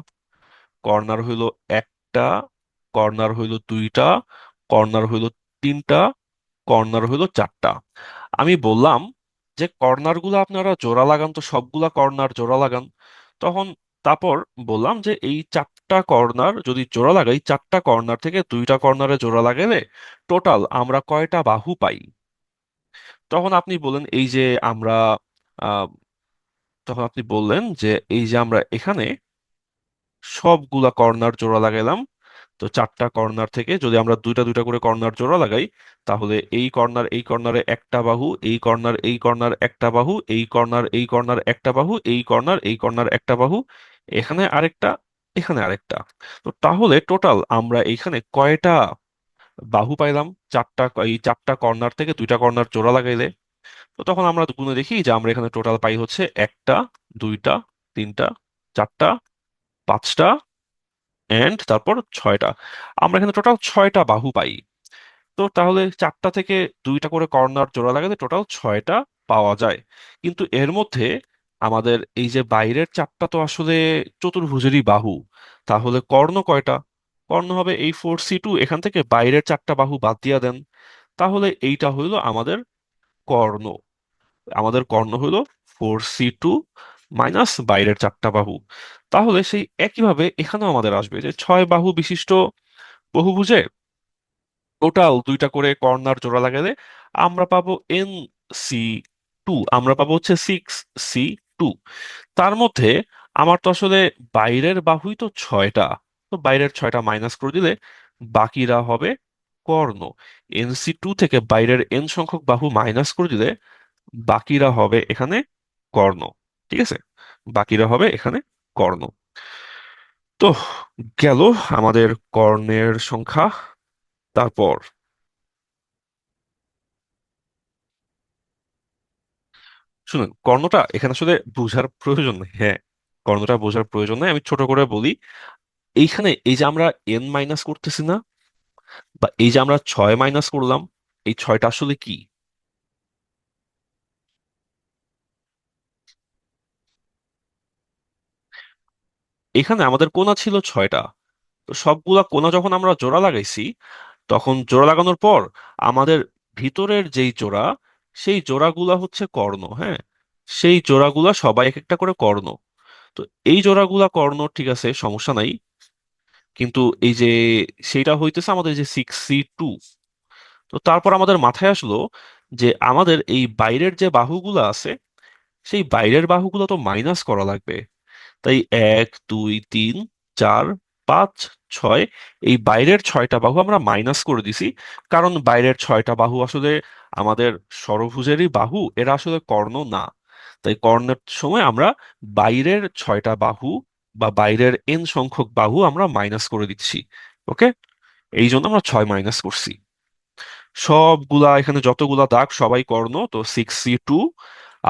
কর্নার হইল একটা, কর্নার হইল দুইটা, কর্নার হইল তিনটা, কর্নার হইল চারটা। আমি বললাম যে কর্নার গুলো আপনারা জোড়া লাগান, তো সবগুলা কর্নার জোড়া লাগান। তখন তারপর বললাম যে এই 4টা কর্নার যদি জোড়া লাগাই, 4টা কর্নার থেকে 2টা কর্নারে জোড়া লাগালে টোটাল আমরা কয়টা বাহু পাই? তখন আপনি বলেন এই যে আমরা আহ, তখন আপনি বললেন যে এই যে আমরা এখানে সবগুলা কর্নার জোড়া লাগাইলাম। তো 4টা কর্নার থেকে যদি আমরা দুইটা দুইটা করে কর্নার জোড়া লাগাই, তাহলে এই কর্নার এই কর্নারে একটা বাহু, এই কর্নার এই কর্নার একটা বাহু, এই কর্নার এই কর্নার একটা বাহু, এই কর্নার এই কর্নার একটা বাহু, এখানে আরেকটা, এখানে আরেকটা। তো তাহলে টোটাল আমরা এইখানে কয়টা বাহু পাইলাম? চারটা, এই 4টা কর্নার থেকে 2টা কর্নার জোড়া লাগাইলে। তো তখন আমরা গুণে দেখি যে আমরা এখানে টোটাল পাই হচ্ছে একটা, দুইটা, তিনটা, চারটা, পাঁচটা, এন্ড তারপর ছয়টা। আমরা এখানে টোটাল 6টা বাহু পাই। তো তাহলে 4টা থেকে 2টা করে কর্নার জোড়া লাগালে টোটাল 6টা পাওয়া যায়। কিন্তু এর মধ্যে আমাদের এই যে বাইরের 4টা তো আসলে চতুর্ভুজেরই বাহু। তাহলে কর্ণ কয়টা? কর্ণ হবে এই 4C2, এখান থেকে বাইরের 4টা বাহু বাদ দিয়া দেন। তাহলে এইটা হইলো আমাদের কর্ণ। আমাদের কর্ণ হলো 4C2 মাইনাস বাইরের 4টা বাহু। তাহলে সেই একইভাবে এখানেও আমাদের আসবে যে 6 বাহু বিশিষ্ট বহুভুজে টোটাল 2টা করে কর্নার জোড়া লাগালে আমরা পাবো NC2, আমরা পাবো হচ্ছে 6C2। তার মধ্যে আমার তো আসলে বাইরের বাহুই তো 6টা, তো বাইরের 6টা মাইনাস করে দিলে বাকিরা হবে কর্ণ। NC2 থেকে বাইরের N সংখ্যক বাহু মাইনাস করে দিলে বাকিরা হবে এখানে কর্ণ। ঠিক আছে, বাকিরা হবে এখানে কর্ণ। তো গেল আমাদের কর্ণের সংখ্যা। তারপর শুনুন, কর্ণটা এখানে আসলে বোঝার প্রয়োজন নেই। হ্যাঁ, কর্ণটা বোঝার প্রয়োজন নেই, আমি ছোট করে বলি। এইখানে এই যে আমরা এন মাইনাস করতেছি না, বা এই যে আমরা 6 মাইনাস করলাম, এই 6টা আসলে কি? এখানে আমাদের কোণা ছিল 6টা। তো সবগুলা কোণা যখন আমরা জোড়া লাগাইছি, তখন জোড়া লাগানোর পর আমাদের ভিতরের যেই জোড়া, সেই জোড়াগুলা হচ্ছে কর্ণ। হ্যাঁ, সেই জোড়াগুলা সবাই এক একটা করে কর্ণ। তো এই জোড়াগুলা কর্ণ, ঠিক আছে, সমস্যা নাই। কিন্তু এই যে সেইটা হইতেছে আমাদের যে 6C2। তো তারপর আমাদের মাথায় আসলো যে আমাদের এই বাইরের যে বাহুগুলা আছে, সেই বাইরের বাহুগুলো তো মাইনাস করা লাগবে। তাই 1 2 3 4 5 6, এই বাইরের 6টা বাহু আমরা মাইনাস করে দিছি, কারণ বাইরের 6টা বাহু আসলে আমাদের ষড়ভুজেরই বাহু, এরা আসলে কর্ণ না। তাই কর্ণের সময় আমরা বাইরের 6টা বাহু বা বাইরের n সংখ্যক বাহু আমরা মাইনাস করে দিচ্ছি। ওকে, এই জন্য আমরা 6 মাইনাস করছি। সবগুলা এখানে যতগুলা দাগ সবাই কর্ণ, তো 6c2।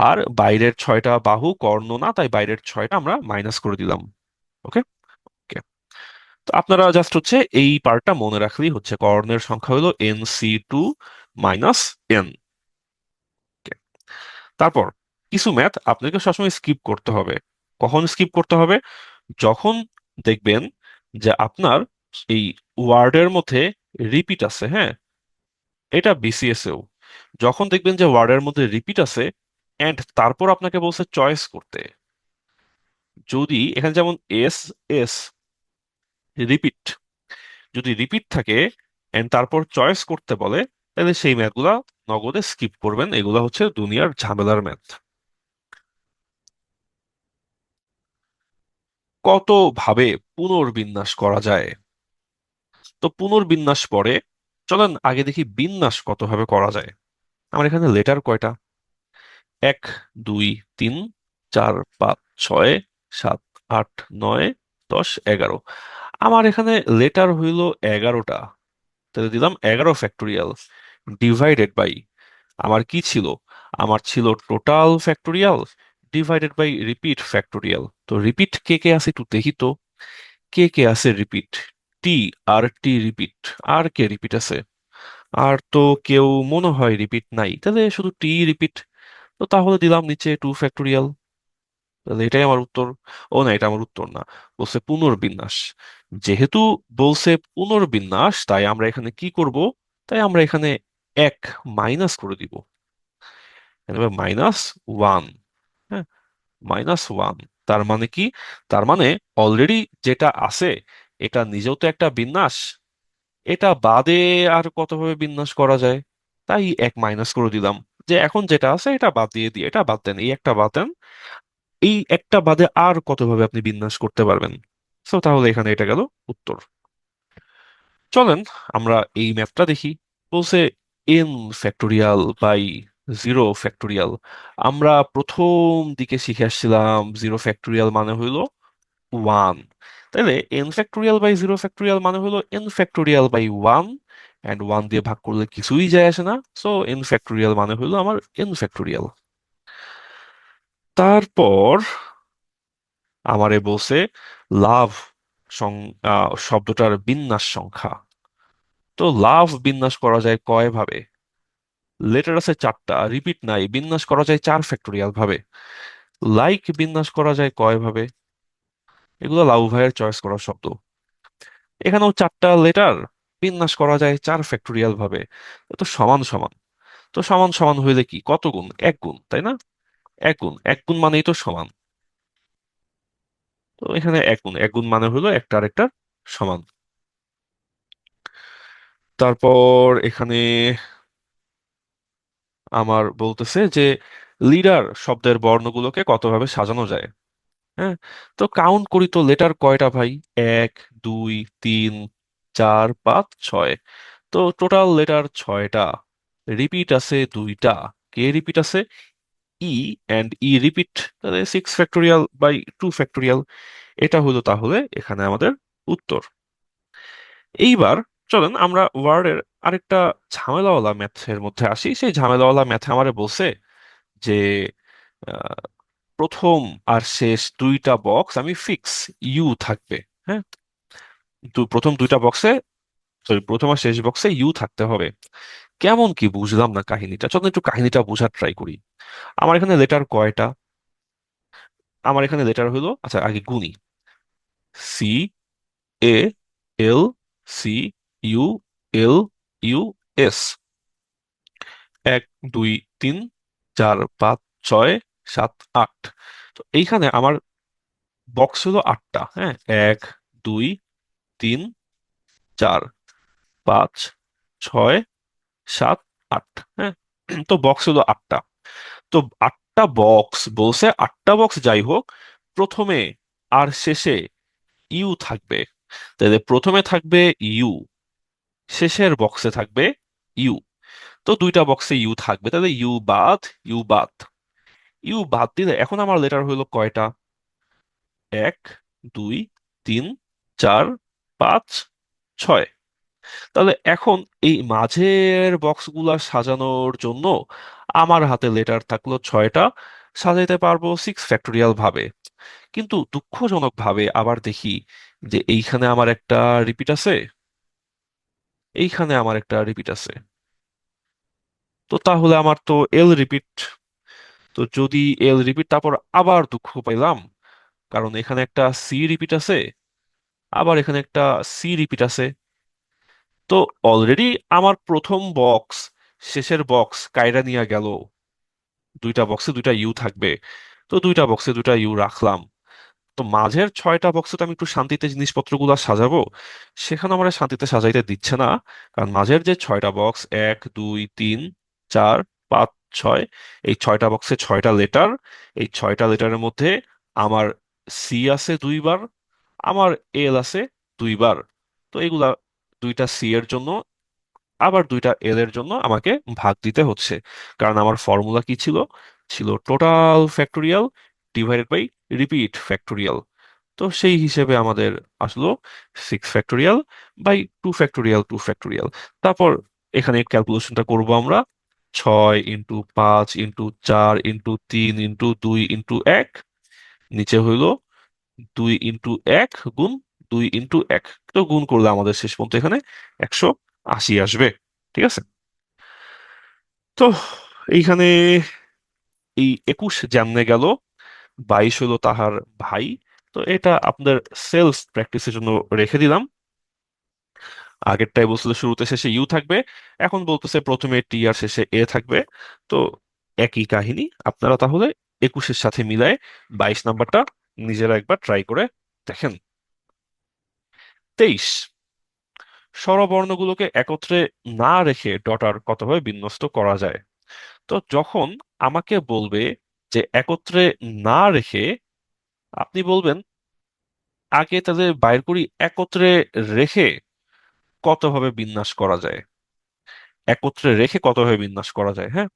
আর বাইরের 6টা বাহু কর্ণ না, তাই বাইরের 6টা আমরা মাইনাস করে দিলাম। ওকে। ওকে, তো আপনারা জাস্ট হচ্ছে এই পার্টটা মনে রাখলেই হচ্ছে, কর্ণের সংখ্যা হলো nc2 - n। তারপর কিছু ম্যাথ আপনাকে সবসময় স্কিপ করতে হবে। কখন স্কিপ করতে হবে? যখন দেখবেন যে আপনার এই ওয়ার্ডের মধ্যে রিপিট আছে, হ্যাঁ, এটা বিসিএস এও যখন দেখবেন যে ওয়ার্ডের মধ্যে রিপিট আছে এন্ড তারপর আপনাকে বলছে চয়েস করতে, যদি এখানে যেমন এস এস রিপিট, যদি রিপিট থাকে এন্ড তারপর চয়েস করতে বলে, তাহলে সেই ম্যাথগুলা নগদে স্কিপ করবেন। এগুলা হচ্ছে দুনিয়ার ঝামেলার ম্যাথ। কত ভাবে পুনর্বিন্যাস করা যায়? তো পুনর্বিন্যাস পরে চলেন আগে দেখি বিন্যাস কত ভাবে করা যায়। আমার এখানে লেটার কয়টা? 1 2 3 4 5 6 7 8 9 10 11। আমার এখানে লেটার হইল 11টা। তাহলে দিলাম 11 ফ্যাক্টোরিয়াল ডিভাইডেড বাই, আমার কি ছিল? আমার ছিল total factorial divided by repeat factorial. তো রিপিট কে কে আছে একটু দেখি তো। কে কে আছে রিপিট? টি, আর টি রিপিট। আর কে রিপিট আছে? আর তো কেউ মনে হয় রিপিট নাই, তাহলে শুধু টি রিপিট। তো তাহলে দিলাম নিচে 2 ফ্যাক্টোরিয়াল। তাহলে এটাই আমার উত্তর। ও না, এটা আমার উত্তর না, বলছে পুনর্বিন্যাস। যেহেতু বলছে পুনর্বিন্যাস, তাই আমরা এখানে কি করব? তাই আমরা এখানে 1 মাইনাস করে দিব। -1। হ্যাঁ, -1। তার মানে কি? তার মানে অলরেডি যেটা আছে এটা নিজেও তো একটা বিন্যাস। এটা বাদে আর কতভাবে বিন্যাস করা যায়? তাই 1 মাইনাস করে দিলাম, যে এখন যেটা আছে এটা বাদ দিয়ে দিয়ে এটা বাদ দেন, এই একটা বাদ দেন। এই একটা বাদে আর কতভাবে আপনি বিন্যাস করতে পারবেন? তো তাহলে এখানে এটা গেল উত্তর। চলেন আমরা এই ম্যাথটা দেখি। বলছে n ফ্যাক্টোরিয়াল বাই 0 ফ্যাক্টোরিয়াল। আমরা প্রথম দিকে শিখে আসছিলাম 0 ফ্যাক্টোরিয়াল মানে হইলো 1। তাইলে n ফ্যাক্টোরিয়াল বাই 0 ফ্যাক্টোরিয়াল মানে হলো n ফ্যাক্টোরিয়াল বাই 1, অ্যান্ড 1 দিয়ে ভাগ করলে কিছুই যায় আসে না। সো n ফ্যাক্টোরিয়াল মানে হলো আমার n ফ্যাক্টোরিয়াল। তারপর আমারে বলছে লাভ শব্দটার বিন্যাস সংখ্যা। তো লাভ বিন্যাস করা যায় কয় ভাবে? লেটার আছে 4টা, রিপিট নাই, বিন্যাস করা যায় 4 ফ্যাক্টোরিয়াল ভাবে। লাইক বিন্যাস করা যায় কয় ভাবে? এগুলো লাউ ভাইয়ের চয়েস করা শব্দ। এখানেও 4টা লেটার, বিন্যাস করা যায় 4 ফ্যাক্টোরিয়াল ভাবে। তো সমান সমান। তো সমান সমান হইলে কি, কত গুণ? 1 গুণ, তাই না? 1 গুণ, 1 গুণ মানেই তো সমান। তো এখানে 1 গুণ, 1 গুণ মানে হলো একটা আরেকটার সমান। তারপর এখানে আমার বলতেছে যে লিডার শব্দের বর্ণগুলোকে কতভাবে সাজানো যায়। হ্যাঁ, তো কাউন্ট করি তো, লেটার কয়টা ভাই? 1 2 3 4 5 6। তো টোটাল লেটার 6টা। রিপিট আছে 2টা। কে রিপিট আছে? ই, অ্যান্ড ই রিপিট। তাহলে 6 ফ্যাক্টোরিয়াল বাই 2 ফ্যাক্টোরিয়াল। এটা হলো তাহলে এখানে আমাদের উত্তর। এইবার চলেন আমরা ওয়ার্ডের আরেকটা ঝামেলাওয়ালা ম্যাথের মধ্যে আসি। সেই ঝামেলাওয়ালা ম্যাথে আমারে বলছে যে আহ, প্রথম আর শেষ 2টা বক্স আমি ফিক্স ইউ থাকবে। হ্যাঁ, প্রথম 2টা বক্সে, সরি, প্রথম আর শেষ বক্সে ইউ থাকতে হবে। কেমন কি বুঝলাম না কাহিনীটা, চলুন একটু কাহিনীটা বোঝার ট্রাই করি। আমার এখানে লেটার কয়টা? আমার এখানে লেটার হলো, আচ্ছা আগে গুনি। CALCULUS। 1 2 3 4 5 6 7 8। তো এইখানে আমার বক্স হলো 8টা। হ্যাঁ, 1 2 3 4 5 6 7 8। হ্যাঁ, তো বক্স হলো 8টা। তো আটটা বক্স বলছে, আটটা বক্স যাই হোক, প্রথমে আর শেষে ইউ থাকবে। তাহলে প্রথমে থাকবে ইউ, শেষের বক্সে থাকবে ইউ। তো দুইটা বক্সে ইউ থাকবে, তাহলে ইউ বাদ, ইউ বাদ। ইউ বাদ দিলে এখন আমার লেটার হইলো কয়টা? এক, দুই, তিন, চার, পাঁচ, ছয়। তাহলে এখন এই মাঝের বক্সগুলা সাজানোর জন্য আমার হাতে লেটার থাকলো ছয়টা। সাজাইতে পারবো 6 ফ্যাক্টোরিয়াল ভাবে। কিন্তু দুঃখজনক ভাবে আবার দেখি যে এইখানে আমার একটা রিপিট আছে, এইখানে আমার একটা রিপিট আছে। তো তাহলে আমার তো এল রিপিট। তো যদি এল রিপিট, তারপর আবার দুঃখ পাইলাম কারণ এখানে একটা সি রিপিট আছে, আবার এখানে একটা সি রিপিট আছে। তো অলরেডি আমার প্রথম বক্স, শেষের বক্স কাইরা নিয়ে গেল। দুইটা বক্সে দুইটা ইউ থাকবে, তো দুইটা বক্সে দুইটা ইউ রাখলাম। তো মাঝের ছয়টা বক্সে তো আমি একটু শান্তিতে জিনিসপত্রগুলো সাজাবো, সেখানে আমার শান্তিতে সাজাইতে দিচ্ছে না। কারণ মাঝের যে ছয়টা বক্স, এক, দুই, তিন, চার, পাঁচ, ছয়, এই ছয়টা বক্সে ছয়টা লেটার। এই ছয়টা লেটারের মধ্যে আমার সি আছে দুইবার, আমার এল আছে দুইবার। তো এগুলা দুইটা সি এর জন্য, আবার দুইটা এল এর জন্য আমাকে ভাগ দিতে হচ্ছে। কারণ আমার ফর্মুলা কি ছিল? ছিল total factorial divided by repeat factorial. তো সেই হিসেবে আমাদের আসলো 6 ফ্যাক্টোরিয়াল বাই 2 ফ্যাক্টোরিয়াল, 2 ফ্যাক্টোরিয়াল। তারপর এখানে ক্যালকুলেশনটা করব আমরা। 6 × 5 × 4 × 3 × 2 × 1, নিচে হইল 2 × 1 গুণ 2 × 1। তো গুণ করলে আমাদের শেষ পর্যন্ত এখানে 180 আসবে। ঠিক আছে। তো এইখানে এই 21 জামনে গেল, 22 হলো তাহার ভাই। তো এটা আপনাদের সেলস প্র্যাকটিসের জন্য রেখে দিলাম। আগেরটাই বলছিল শুরুতে শেষে ইউ থাকবে, এখন বলতেছে প্রথমে টি আর শেষে এ থাকবে। তো একই কাহিনী, আপনারা তাহলে 21-এর সাথে মিলায় 22 নাম্বারটা নিজেরা একবার ট্রাই করে দেখেন। 23, স্বরবর্ণগুলোকে একত্রে না রেখে ডটার কতভাবে বিন্যস্ত করা যায়। তো যখন আমাকে বলবে যে একত্রে না রেখে, আপনি বলবেন আগে তাদের বাইর করি একত্রে রেখে কতভাবে বিন্যাস করা যায়। একত্রে রেখে কতভাবে বিন্যাস করা যায়, হ্যাঁ।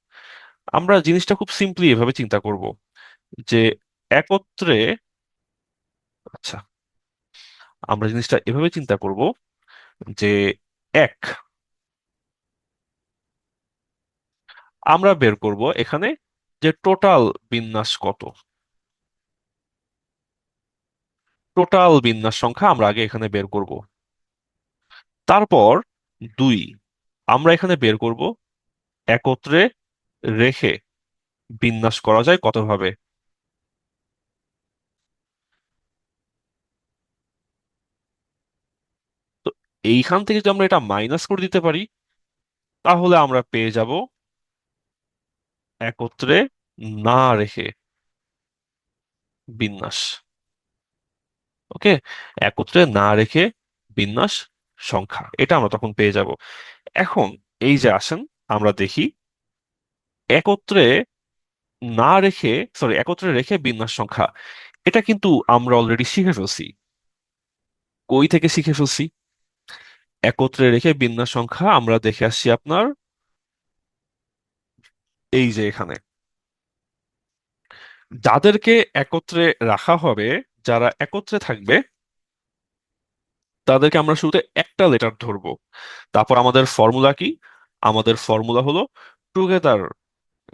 আমরা জিনিসটা খুব সিম্পলি এভাবে চিন্তা করব যে একত্রে, আচ্ছা, আমরা জিনিসটা এভাবে চিন্তা করব যে এক, আমরা বের করব এখানে যে টোটাল বিন্যাস কত। টোটাল বিন্যাস সংখ্যা আমরা আগে এখানে বের করব। তারপর দুই, আমরা এখানে বের করব একত্রে রেখে বিন্যাস করা যায় কতভাবে। তো এইখান থেকে যদি আমরা এটা মাইনাস করে দিতে পারি, তাহলে আমরা পেয়ে যাব একত্রে না রেখে বিন্যাস। ওকে, একত্রে না রেখে বিন্যাস সংখ্যা, এটা আমরা তখন পেয়ে যাব। এখন এই যে আসেন আমরা দেখি একত্রে না রেখে, সরি, একত্রে রেখে বিন্যাস সংখ্যা, এটা কিন্তু আমরা অলরেডি শিখে ফেলছি। কই থেকে শিখে ফেলছি? একত্রে রেখে বিন্যাস সংখ্যা আমরা দেখে আসছি আপনার এই যে এখানে যাদেরকে একত্রে রাখা হবে, যারা একত্রে থাকবে, তাদেরকে আমরা শুরুতে একটা লেটার ধরবো। তারপর আমাদের ফর্মুলা কি? আমাদের ফর্মুলা হলো together,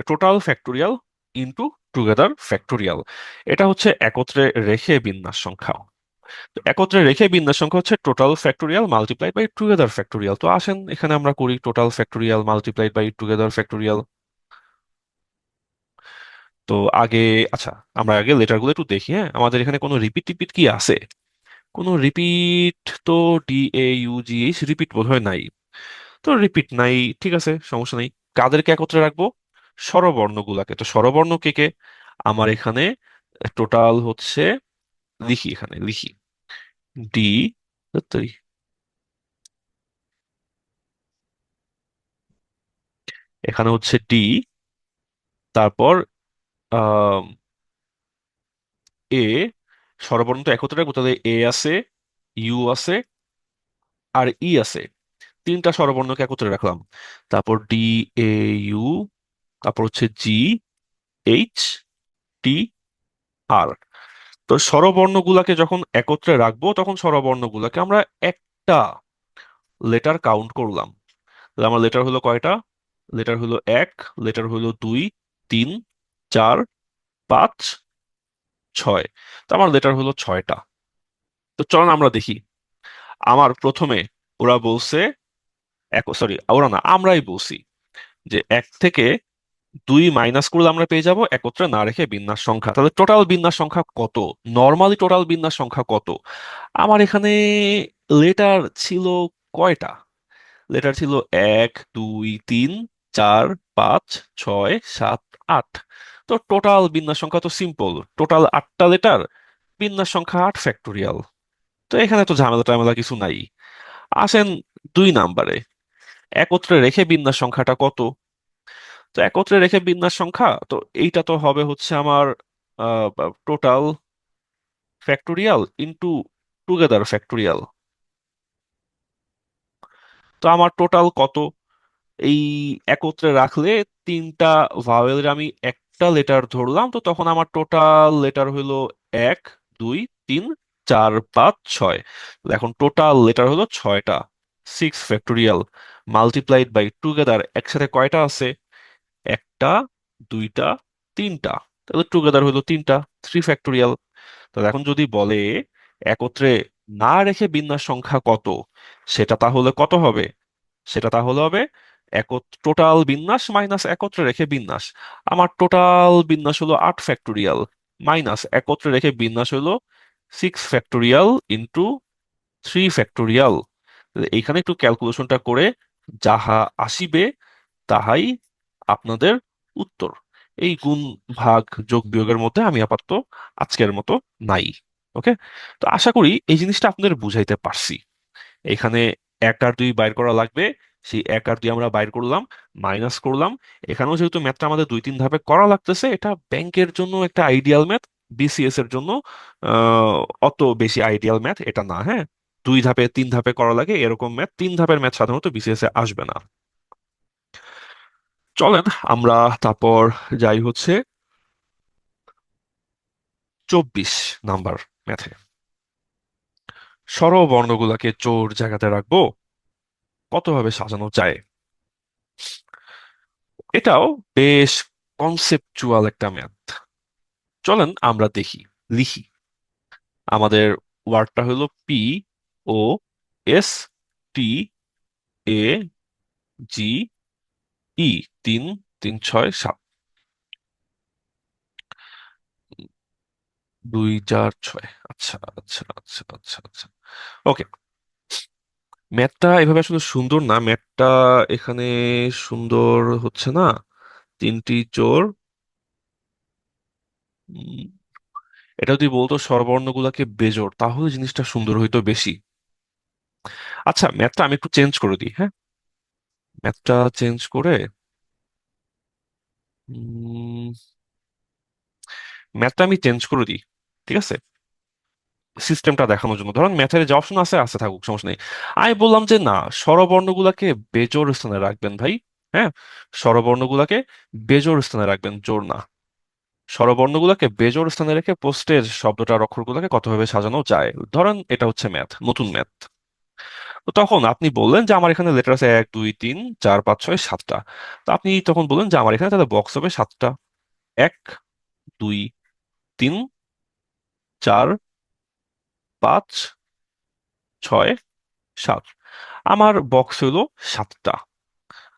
total factorial into together factorial. এটা হচ্ছে একত্রে রেখে বিন্যাস সংখ্যা। তো একত্রে রেখে বিন্যাস সংখ্যা হচ্ছে total factorial multiplied by together factorial. তো আসেন এখানে আমরা করি total factorial multiplied by together factorial. তো আগে, আচ্ছা, আমরা আগে লেটারগুলো একটু দেখি, হ্যাঁ। আমাদের এখানে কোনো রিপিট টিপিট কি আছে? কোনো রিপিট তো DAUGH রিপিট বোধহয় নাই। তো রিপিট নাই, ঠিক আছে, সমস্যা নেই। কাদেরকে একত্রে রাখবো? স্বরবর্ণগুলাকে। তো স্বরবর্ণ কে কে? আমার এখানে টোটাল হচ্ছে, লিখি এখানে লিখি, ডি, এখানে হচ্ছে ডি, তারপর আহ এ স্বরবর্ণ তো একত্রে রাখবো, তাহলে এ আছে, ইউ আছে, আর ই আছে। তিনটা স্বরবর্ণকে একত্রে রাখলাম। তারপর ডি, এ, ইউ, তারপর হচ্ছে জি, এইচ, টি, আর। তো স্বরবর্ণগুলাকে যখন একত্রে রাখবো তখন স্বরবর্ণগুলাকে আমরা একটা লেটার কাউন্ট করলাম। তাহলে আমার লেটার হলো কয়টা? লেটার হলো এক, লেটার হলো দুই, তিন, চার, পাঁচ, ছয়। তো আমার লেটার হলো ছয়টা। তো চলুন আমরা দেখি। আমার প্রথমে ওরা বলছে, এক, সরি ওরা না, আমরাই বলছি যে এক থেকে দুই মাইনাস করলে আমরা পেয়ে যাব একত্রে না রেখে বিন্যাস সংখ্যা। তাহলে টোটাল বিন্যাস সংখ্যা কত? নর্মালি টোটাল বিন্যাস সংখ্যা কত? আমার এখানে লেটার ছিল কয়টা? লেটার ছিল এক, দুই, তিন, চার, পাঁচ, ছয়, সাত, আট। তো টোটাল বিন্যাস সংখ্যা তো সিম্পল, টোটাল আটটা লেটার, বিন্যাস সংখ্যা আট ফ্যাক্টোরিয়াল। তো এখানে তো ঝামেলা টামেলা কিছু নাই। আসেন দুই নাম্বারে, একত্রে রেখে বিন্যাস সংখ্যাটা কত? তো একত্রে রেখে বিন্যাস সংখ্যা তো এইটা তো হবে হচ্ছে আমার total factorial into together factorial. তো আমার টোটাল কত? এই একত্রে রাখলে তিনটা ভাওয়েলের আমি একটা লেটার ধরলাম, তো তখন আমার টোটাল লেটার হলো এক, দুই, তিন, চার, পাঁচ, ছয়। এখন টোটাল লেটার হলো ছয়টা, six factorial multiplied by together একসাথে কয়টা আছে? একটা, দুইটা, তিনটা। তাহলে টুগেদার হলো তিনটা, থ্রি ফ্যাক্টোরিয়াল। তাহলে এখন যদি বলে একত্রে না রেখে বিন্যাস সংখ্যা কত, সেটা তাহলে কত হবে? সেটা তাহলে হবে টোটাল বিন্যাস মাইনাস একত্রে রেখে বিন্যাস। আমার টোটাল বিন্যাস হলো আট ফ্যাক্টোরিয়াল মাইনাস একত্রে রেখে বিন্যাস হলো six factorial into three factorial. এইখানে একটু ক্যালকুলেশনটা করে যাহা আসিবে তাহাই আপনাদের উত্তর। এই গুণ ভাগ যোগ বিয়োগের মধ্যে আমি আপাতত আজকের মতো নাই। ওকে। তো আশা করি এই জিনিসটা আপনাদের বুঝাইতে পারছি। এখানে এক আর দুই বাইর করা লাগবে, সেই এক আর দুই আমরা বাইর করলাম, মাইনাস করলাম। এখানেও যেহেতু ম্যাথটা আমাদের দুই তিন ধাপে করা লাগতেছে, এটা ব্যাংকের জন্য একটা আইডিয়াল ম্যাথ, বিসিএস এর জন্য আহ, অত বেশি আইডিয়াল ম্যাথ এটা না। হ্যাঁ, দুই ধাপে তিন ধাপে করা লাগে এরকম ম্যাথ, তিন ধাপের ম্যাথ সাধারণত বিসিএস এ আসবে না। চলেন আমরা তারপর যাই হচ্ছে 24 নাম্বার ম্যাথে। স্বরবর্ণগুলাকে জোড় জায়গাতে রাখবো, কতভাবে সাজানো যায়? এটাও বেশ কনসেপচুয়াল একটা ম্যাথ। চলেন আমরা দেখি, লিখি। আমাদের ওয়ার্ডটা হলো পি, ও, এস, টি, এ, জি, ই। তিন, তিন, ছয়, সাত, দুই, চার, ছয়। আচ্ছা আচ্ছা আচ্ছা আচ্ছা আচ্ছা। ওকে। ম্যাথটা এভাবে আসলে সুন্দর না, ম্যাথটা এখানে সুন্দর হচ্ছে না। তিনটি চোর, উম, এটা যদি বলতো স্বরবর্ণগুলাকে বেজোড় তাহলে জিনিসটা সুন্দর হইতো বেশি। আচ্ছা, ম্যাথটা আমি একটু চেঞ্জ করে দিই। হ্যাঁ, ম্যাথটা চেঞ্জ করে উম, ম্যাথটা আমি চেঞ্জ করে দিই। ঠিক আছে, সিস্টেমটা দেখানোর জন্য ধরুন ম্যাথের যে অপশন আছে আছে থাকুক, সমস্যা নেই। আমি বললাম যে না, স্বরবর্ণগুলাকে বেজোড় স্থানে রাখবেন ভাই। হ্যাঁ, স্বরবর্ণগুলাকে বেজোড় স্থানে রাখবেন, জোড় না। স্বরবর্ণগুলোকে বেজোড় স্থানে রেখে পোস্টের শব্দটার অক্ষরগুলোকে কতভাবে সাজানো যায়, ধরেন এটা হচ্ছে ম্যাথ, নতুন ম্যাথ। তো তখন আপনি বললেন যে আমার এখানে লেটার আছে এক, দুই, তিন, চার, পাঁচ, ছয়, সাতটা। তো আপনি তখন বললেন যে আমার এখানে তাহলে বক্স হবে সাতটা। এক, দুই, তিন, চার, পাঁচ, ছয়, সাত। আমার বক্স হলো সাতটা।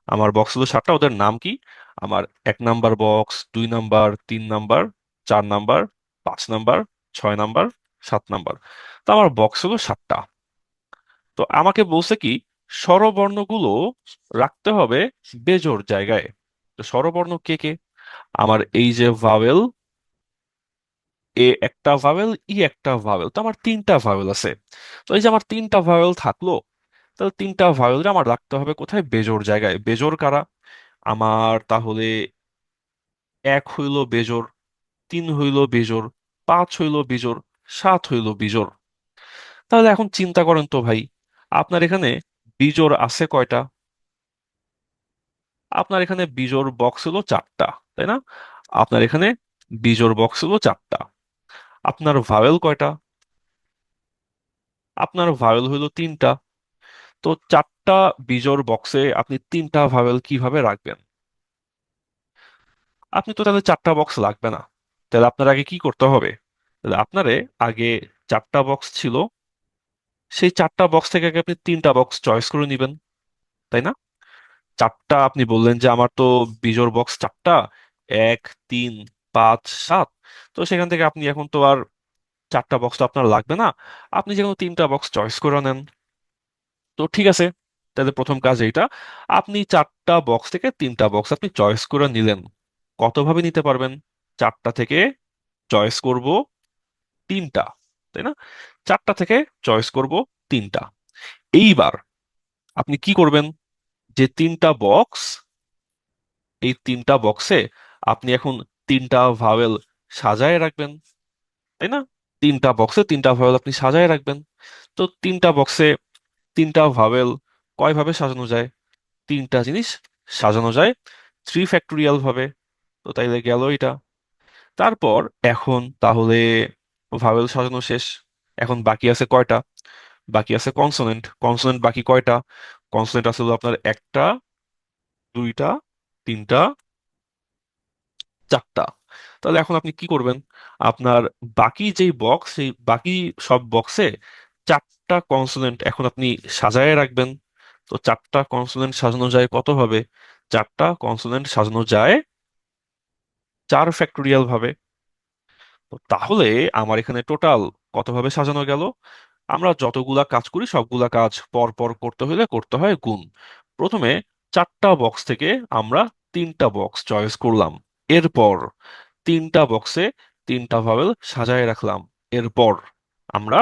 আমার বক্স হলো সাতটা, ওদের নাম কি? আমার এক নাম্বার বক্স, দুই নাম্বার, তিন নাম্বার, চার নাম্বার, পাঁচ নাম্বার, ছয় নাম্বার, সাত নাম্বার। তো আমার বক্স হলো সাতটা। তো আমাকে বলছে কি, স্বরবর্ণগুলো রাখতে হবে বেজোড় জায়গায়। তো স্বরবর্ণ কে কে? আমার এই যে ভাওয়েল, এ একটা ভাওয়েল, ই একটা ভাওয়েল, তো আমার তিনটা ভাওয়েল আছে। তো এই যে আমার তিনটা ভাওয়েল থাকলো, তাহলে তিনটা ভাওয়েল আমার রাখতে হবে কোথায়? বেজোড় জায়গায়। বেজোড় কারা? আমার তাহলে এক হইল বেজোড়, তিন হইল বিজোড়, পাঁচ হইল বিজোড়, সাত হইল বিজোড়। তাহলে এখন চিন্তা করেন তো ভাই, আপনার এখানে বিজোড় আছে কয়টা? আপনার এখানে বিজোড় বক্স হলো চারটা, তাই না? আপনার এখানে বিজোড় বক্স হলো চারটা। আপনার ভাওয়েল কয়টা? আপনার ভাওয়েল হইলো তিনটা। তো চারটা বিজোড় বক্সে আপনি তিনটা ভাওয়েল কিভাবে রাখবেন? আপনি তো তাহলে চারটা বক্স লাগবে না। তাহলে আপনার আগে কি করতে হবে? তাহলে আপনারে আগে চারটা বক্স ছিল, সেই চারটা বক্স থেকে আগে আপনি তিনটা বক্স চয়েস করে নেবেন, তাই না? চারটা আপনি বললেন যে আমার তো বিজোড় বক্স চারটা, এক, তিন, পাঁচ, সাত। তো সেখান থেকে আপনি এখন তো আর চারটা বক্স তো আপনার লাগবে না, আপনি যে কোনো তিনটা বক্স চয়েস করে নেন। তো ঠিক আছে, তাহলে প্রথম কাজ এইটা, আপনি চারটা বক্স থেকে তিনটা বক্স আপনি চয়েস করে নিলেন। কতভাবে নিতে পারবেন? চারটা থেকে চয়েস করব তিনটা, তাই না? চারটা থেকে চয়েস করব তিনটা। এইবার আপনি কি করবেন? যে তিনটা বক্স, এই তিনটা বক্সে আপনি এখন তিনটা ভাওয়েল সাজায় রাখবেন, তাই না? তিনটা বক্সে তিনটা ভাওয়েল আপনি সাজায় রাখবেন। তো তিনটা বক্সে তিনটা ভাওয়েল কয় ভাবে সাজানো যায়? তিনটা জিনিস সাজানো যায় থ্রি ফ্যাক্টোরিয়াল ভাবে। তো তাইলে গেল এটা। তারপর এখন তাহলে ভাওয়েল সাজানো শেষ, এখন বাকি আছে কয়টা? বাকি আছে কনসোনেন্ট। কনসোনেন্ট বাকি কয়টা? কনসোনেন্ট আছে হলো আপনার একটা, দুইটা, তিনটা, চারটা। তাহলে এখন আপনি কি করবেন? আপনার বাকি যেই বক্স, সেই বাকি সব বক্সে চারটা কনসোনেন্ট এখন আপনি সাজায় রাখবেন। তো চারটা কনসোনেন্ট সাজানো যায় কত ভাবে? চারটা কনসোনেন্ট সাজানো যায় চার ফ্যাক্টোরিয়াল ভাবে। তো তাহলে আমার এখানে টোটাল কত ভাবে সাজানো গেল? আমরা যতগুলা কাজ করি সবগুলা কাজ পর পর করতে হলে করতে হয় গুণ। প্রথমে চারটা বক্স থেকে আমরা তিনটা বক্স চয়েস করলাম, এরপর তিনটা বক্সে তিনটা ভাবেল সাজায় রাখলাম, এরপর আমরা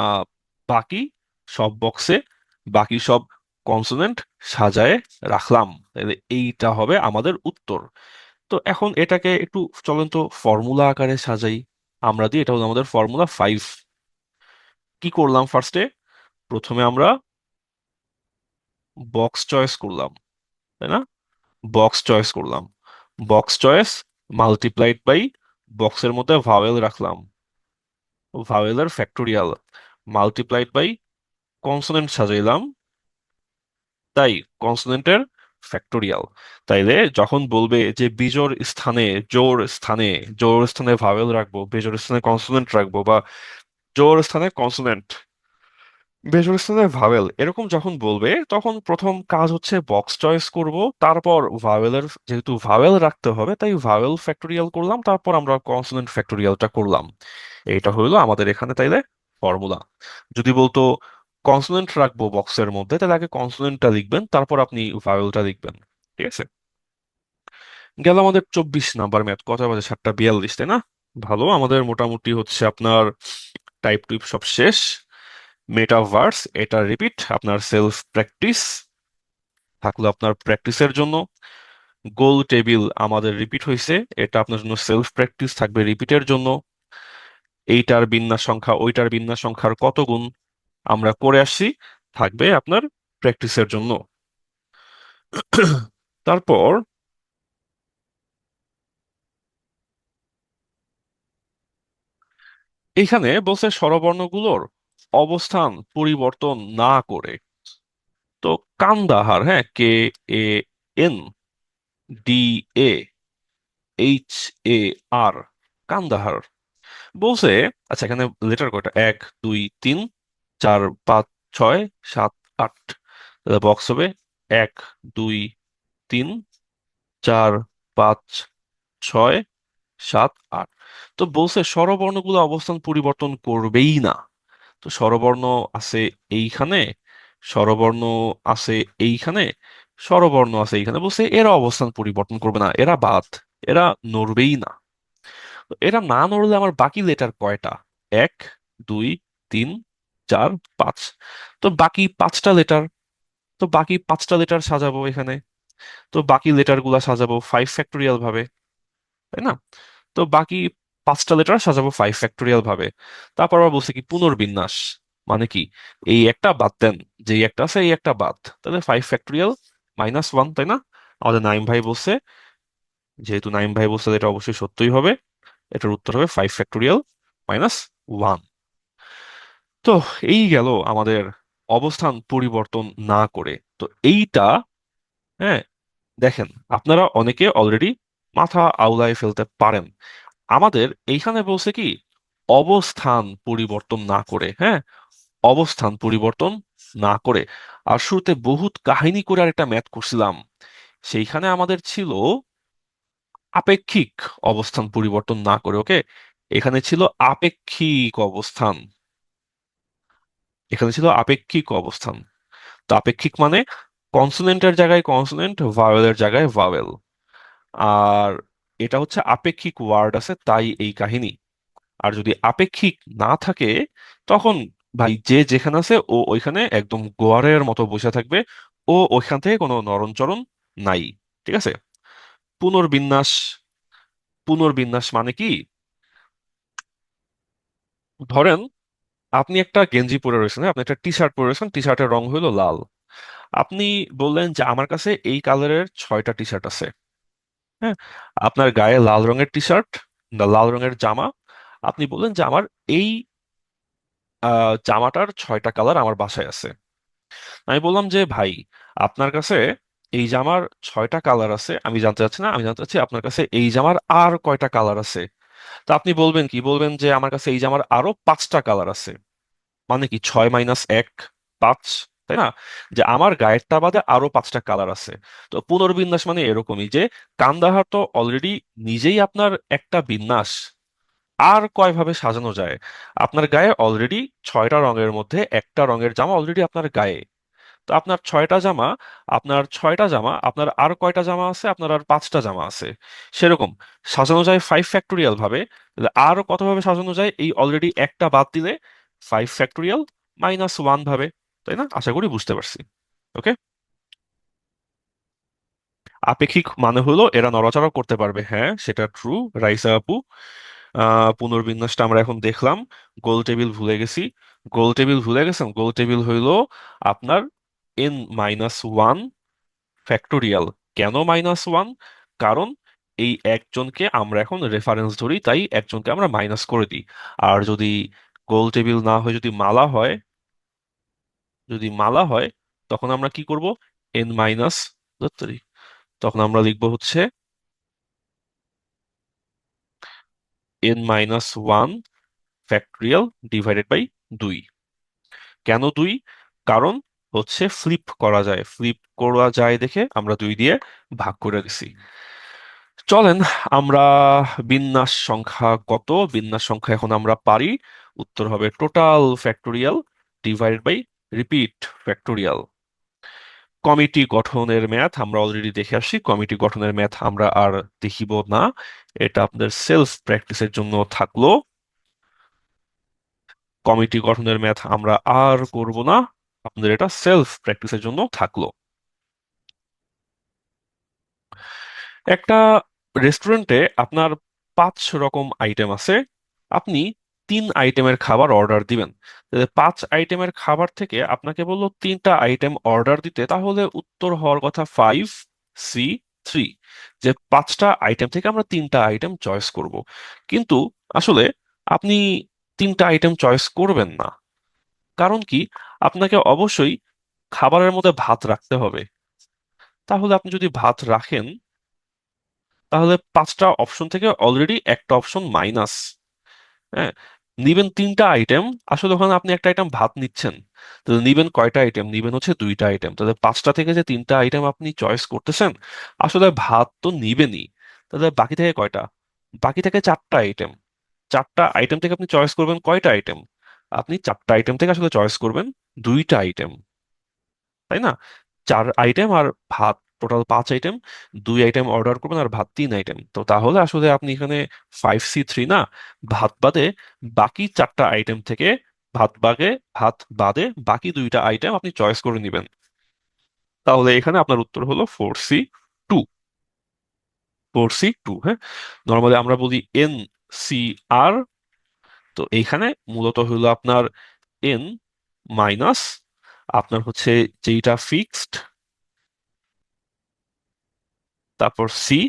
আহ বাকি সব বক্সে বাকি সব কনসোনেন্ট সাজায় রাখলাম। তাহলে এইটা হবে আমাদের উত্তর। তো এখন এটাকে একটু চলেন তো ফর্মুলা আকারে সাজাই। আমরা দিই, এটা হলো আমাদের ফর্মুলা 5। কি করলাম ফার্স্টে? প্রথমে আমরা বক্স চয়েস করলাম, তাই না? বক্স চয়েস করলাম, বক্স চয়েস মাল্টিপ্লাইড বাই বক্সের মধ্যে ভাওয়েল রাখলাম, ভাওয়েলের ফ্যাক্টোরিয়াল মাল্টিপ্লাইড বাই কনসোনেন্ট সাজাইলাম, তাই কনসোনেন্টের ফ্যাক্টোরিয়াল। তাইলে যখন বলবে যে বিজোড় স্থানে জোড় স্থানে, জোড় স্থানে ভাওয়েল রাখবো, বেজোড় স্থানে কনসোনেন্ট রাখবো, বা জোড় স্থানে কনসোনেন্ট, বেজোড় স্থানে ভাওয়েল, এরকম যখন বলবে তখন প্রথম কাজ হচ্ছে বক্স চয়েস করব, তারপর ভাওয়েলের যেহেতু ভাওয়েল রাখতে হবে তাই ভাওয়েল ফ্যাক্টোরিয়াল করলাম, তারপর আমরা কনসোনেন্ট ফ্যাক্টোরিয়ালটা করলাম। এইটা হইলো আমাদের এখানে তাইলে ফর্মুলা। যদি বলতো কনসোনেন্ট রাখবো বক্সের মধ্যে, তাহলে আগে কনসোনেন্টটা লিখবেন, তারপর আপনি ভাওয়েলটা লিখবেন। ঠিক আছে, গেল আমাদের 24 নাম্বার ম্যাথ। কত বাজে? 7:42, তাই না? ভালো, আমাদের মোটামুটি হচ্ছে আপনার টাইপ টুইপ সব শেষ। মেটাভার্স এটা রিপিট, আপনার সেলফ প্র্যাকটিস থাকলো আপনার প্র্যাকটিসের জন্য। গোল টেবিল আমাদের রিপিট হয়েছে, এটা আপনার জন্য সেলফ প্র্যাকটিস থাকবে রিপিটের জন্য। এইটার বিন্যাস সংখ্যা ওইটার বিন্যাস সংখ্যার কত গুণ আমরা করে আসছি, থাকবে আপনার প্র্যাকটিসের জন্য। তারপর এখানে বলছে স্বরবর্ণগুলোর অবস্থান পরিবর্তন না করে। তো কান্দাহার, হ্যাঁ, KANDAHAR, কান্দাহার বলছে। আচ্ছা, এখানে লেটার কয়টা? এক, দুই, তিন, চার, পাঁচ, ছয়, সাত, আট। তাহলে বক্স হবে এক, দুই, তিন, চার, পাঁচ, ছয়, সাত, আট। তো বলছে স্বরবর্ণগুলো অবস্থান পরিবর্তন করবেই না। তো স্বরবর্ণ আছে এইখানে, স্বরবর্ণ আছে এইখানে, স্বরবর্ণ আছে এইখানে, বলছে এরা অবস্থান পরিবর্তন করবে না, এরা বাদ, এরা নড়বেই না। তো এরা না নড়লে আমার বাকি লেটার কয়টা? এক, দুই, তিন, চার, পাঁচ। তো বাকি পাঁচটা লেটার, তো বাকি পাঁচটা লেটার সাজাবো এখানে। তো বাকি লেটার গুলা সাজাবো 5 ফ্যাক্টোরিয়াল ভাবে, তাই না? তো বাকি 5টা লেটার সাজাবো 5 ফ্যাক্টোরিয়াল ভাবে। তারপর আবার বলছে কি পুনর্বিন্যাস, মানে কি এই একটা বাদ দেন, যে এই একটা আছে এই একটা বাদ, তাহলে 5 ফ্যাক্টোরিয়াল -1, তাই না? আমাদের নাইম ভাই বলছে, যেহেতু নাইম ভাই বলছে এটা অবশ্যই সত্যই হবে, এটার উত্তর হবে 5 ফ্যাক্টোরিয়াল -1। তো এই গেল আমাদের অবস্থান পরিবর্তন না করে। তো এইটা, হ্যাঁ, দেখেন আপনারা অনেকে অলরেডি মাথা আউলায় ফেলতে পারেন। আমাদের এইখানে বলছে কি অবস্থান পরিবর্তন না করে, হ্যাঁ, অবস্থান পরিবর্তন না করে। আর শুরুতে বহুত কাহিনী করে আর একটা ম্যাথ করছিলাম, সেইখানে আমাদের ছিল আপেক্ষিক অবস্থান পরিবর্তন না করে, ওকে। এখানে ছিল আপেক্ষিক অবস্থান, এখানে ছিল আপেক্ষিক অবস্থান। তো আপেক্ষিক মানে কনসোনেন্টের জায়গায় কনসোনেন্ট, ভাওয়েলের জায়গায় ভাওয়েল। আর এটা হচ্ছে আপেক্ষিক ওয়ার্ড আছে তাই এই কাহিনী। আর যদি আপেক্ষিক না থাকে, তখন ভাই যে যেখানে আছে ও ওইখানে একদম গোয়ারের মতো বসে থাকবে, ও ওইখান থেকে কোনো নড়নচড়ন নাই। ঠিক আছে। পুনর্বিন্যাস, পুনর্বিন্যাস মানে কি, ধরেন আপনি একটা গেঞ্জি পরে রয়েছেন, হ্যাঁ, আপনি একটা টি শার্ট পরে রয়েছেন, টি শার্টের রং হলো লাল। আপনি বললেন যে আমার কাছে এই কালারের 6টা টি শার্ট আছে, হ্যাঁ। আপনার গায়ে লাল রঙের টি শার্ট, লাল রঙের জামা। আপনি বললেন যে আমার এই জামাটার 6টা কালার আমার বাসায় আছে। আমি বললাম যে ভাই, আপনার কাছে এই জামার 6টা কালার আছে, আমি জানতে চাচ্ছি না, আমি জানতে চাচ্ছি আপনার কাছে এই জামার আর কয়টা কালার আছে। তা আপনি বলবেন কি, বলবেন যে আমার কাছে এই জামার আরো 5টা কালার আছে। মানে কি 6 - 1 5, তাই না? যে আমার গায়েরটা বাদে আরো 5টা কালার আছে। তো পুনর্বিন্যাস মানে এরকমই যে কান্দাহার তো অলরেডি নিজেই আপনার একটা বিন্যাস, আর কয়ভাবে সাজানো যায়। আপনার গায়ে অলরেডি 6টা রঙের মধ্যে একটা রঙের জামা অলরেডি আপনার গায়ে। তো আপনার 6টা জামা, আপনার 6টা জামা, আপনার আর কয়টা জামা আছে, আপনার আর 5টা জামা আছে। সেরকম সাজানো যায় 5 ফ্যাক্টোরিয়াল ভাবে। তাহলে আরো কতভাবে সাজানো যায়, এই অলরেডি একটা বাদ দিলে 5 ফ্যাক্টোরিয়াল -1 ভাবে। তাই না? আশা করি বুঝতে পারছি। ওকে। আপেক্ষিক মানে হলো এরা নড়াচড়া করতে পারবে, হ্যাঁ সেটা ট্রু, রাইসা আপু। পুনর্বিন্যাসটা আমরা এখন দেখলাম। গোল টেবিল ভুলে গেছি। গোল টেবিল ভুলে গেছেন, গোল টেবিল হইলো আপনার n-1 ফ্যাক্টোরিয়াল। কেন -1? কারণ এই একজনকে আমরা এখন রেফারেন্স ধরি, তাই একজনকে আমরা মাইনাস করে দিই। আর যদি গোল টেবিল না হয়, যদি মালা হয়, যদি মালা হয়, তখন আমরা কি করব, এন মাইনাস, তখন আমরা লিখবো হচ্ছে n-1 ফ্যাক্টোরিয়াল/2। কেন 2? কারণ হচ্ছে ফ্লিপ করা যায়, ফ্লিপ করা যায় দেখে আমরা 2 দিয়ে ভাগ করে দিছি। চলেন আমরা বিন্যাস সংখ্যা কত, বিন্যাস সংখ্যা এখন আমরা পারি। উত্তর হবে টোটাল ফ্যাক্টোরিয়াল/রিপিট ফ্যাক্টোরিয়াল। কমিটি গঠনের ম্যাথ আমরা অলরেডি দেখে আসছি, কমিটি গঠনের ম্যাথ আমরা আর দেখিব না, এটা আপনাদের সেলফ প্র্যাকটিসের জন্য থাকলো। কমিটি গঠনের ম্যাথ আমরা আর করব না, আপনাদের এটা সেলফ প্র্যাকটিসের জন্য থাকলো। একটা রেস্টুরেন্টে আপনার 5 রকম আইটেম আছে, আপনি 3 আইটেমের খাবার অর্ডার দিবেন। তাহলে 5 আইটেমের খাবার থেকে আপনাকে বললো 3টা আইটেম অর্ডার দিতে, তাহলে উত্তর হওয়ার কথা 5C3। যে 5টা আইটেম থেকে আমরা 3টা আইটেম চয়েস করব। কিন্তু আসলে আপনি 3টা আইটেম চয়েস করবেন না। কারণ কি, আপনাকে অবশ্যই খাবারের মধ্যে ভাত রাখতে হবে। তাহলে আপনি যদি ভাত রাখেন, তাহলে 5টা অপশন থেকে অলরেডি একটা অপশন মাইনাস। হ্যাঁ, নিবেন 3টা আইটেম, আসলে ওখানে আপনি একটা আইটেম ভাত নিচ্ছেন। তাহলে নিবেন কয়টা আইটেম, নিবেন হচ্ছে 2টা আইটেম। তাহলে 5টা থেকে যে 3টা আইটেম আপনি চয়েস করতেছেন, আসলে ভাত তো নিবেনই। তাহলে বাকি থেকে কয়টা, বাকি থেকে 4টা আইটেম। 4টা আইটেম থেকে আপনি চয়েস করবেন কয়টা আইটেম, আপনি 4টা আইটেম থেকে আসলে চয়েস করবেন 2টা আইটেম, তাই না? 4 আইটেম আর ভাত, টোটাল 5 আইটেম। 2 আইটেম অর্ডার করবেন আর ভাত 3 আইটেম। তো তাহলে আসলে আপনি এখানে 5C3 না, ভাত বাদে বাকি 4টা আইটেম থেকে, ভাত বাদে ভাত বাদে বাকি 2টা আইটেম আপনি চয়েস করে নেবেন। তাহলে এখানে আপনার উত্তর হলো 4C2। 4C2, হ্যাঁ। নর্মালি আমরা বলি NCR। তো এইখানে মূলত হলো আপনার এন মাইনাস আপনার হচ্ছে যেটা ফিক্সড, তারপর সি,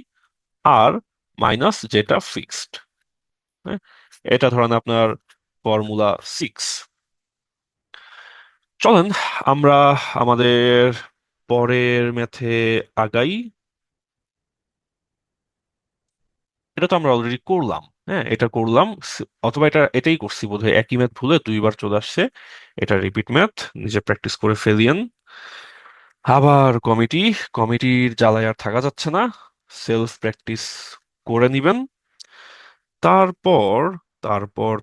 আর মাইনাস যেটা ফিক্সড, হ্যাঁ। এটা ধরেন আপনার ফর্মুলা 6। চলেন আমরা আমাদের পরের ম্যাথে আগাই। এটা তো আমরা অলরেডি করলাম, হ্যাঁ, এটা করলাম। অথবা এটাই করছি বোধহয়, একই ম্যাথ ভুলে দুইবার চলে আসছে। এটা রিপিট ম্যাথ, নিজে প্র্যাকটিস করে ফেলিয়েন। আবার কমিটি, কমিটির জ্বালায় আর থাকা যাচ্ছে না, সেলফ প্র্যাকটিস করে নিবেন। তারপর তারপর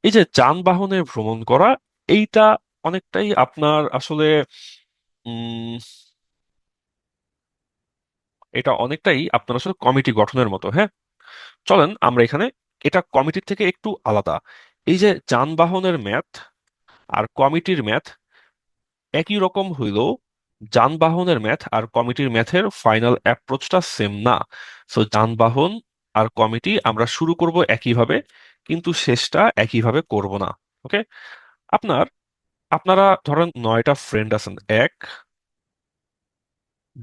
এই যে যানবাহনে ভ্রমণ করা, এইটা অনেকটাই আপনার আসলে উম এটা অনেকটাই আপনার আসলে কমিটি গঠনের মতো, হ্যাঁ। চলেন আমরা এখানে, এটা কমিটির থেকে একটু আলাদা। এই যে যানবাহনের ম্যাথ আর কমিটির ম্যাথ একই রকম হইলেও যানবাহনের ম্যাথ আর কমিটির ম্যাথের ফাইনাল অ্যাপ্রোচটা সেম না। সো যানবাহন আর কমিটি আমরা শুরু করব একইভাবে, কিন্তু শেষটা একইভাবে করব না। ওকে। আপনার আপনারা ধরেন 9টা ফ্রেন্ড আছেন, 1,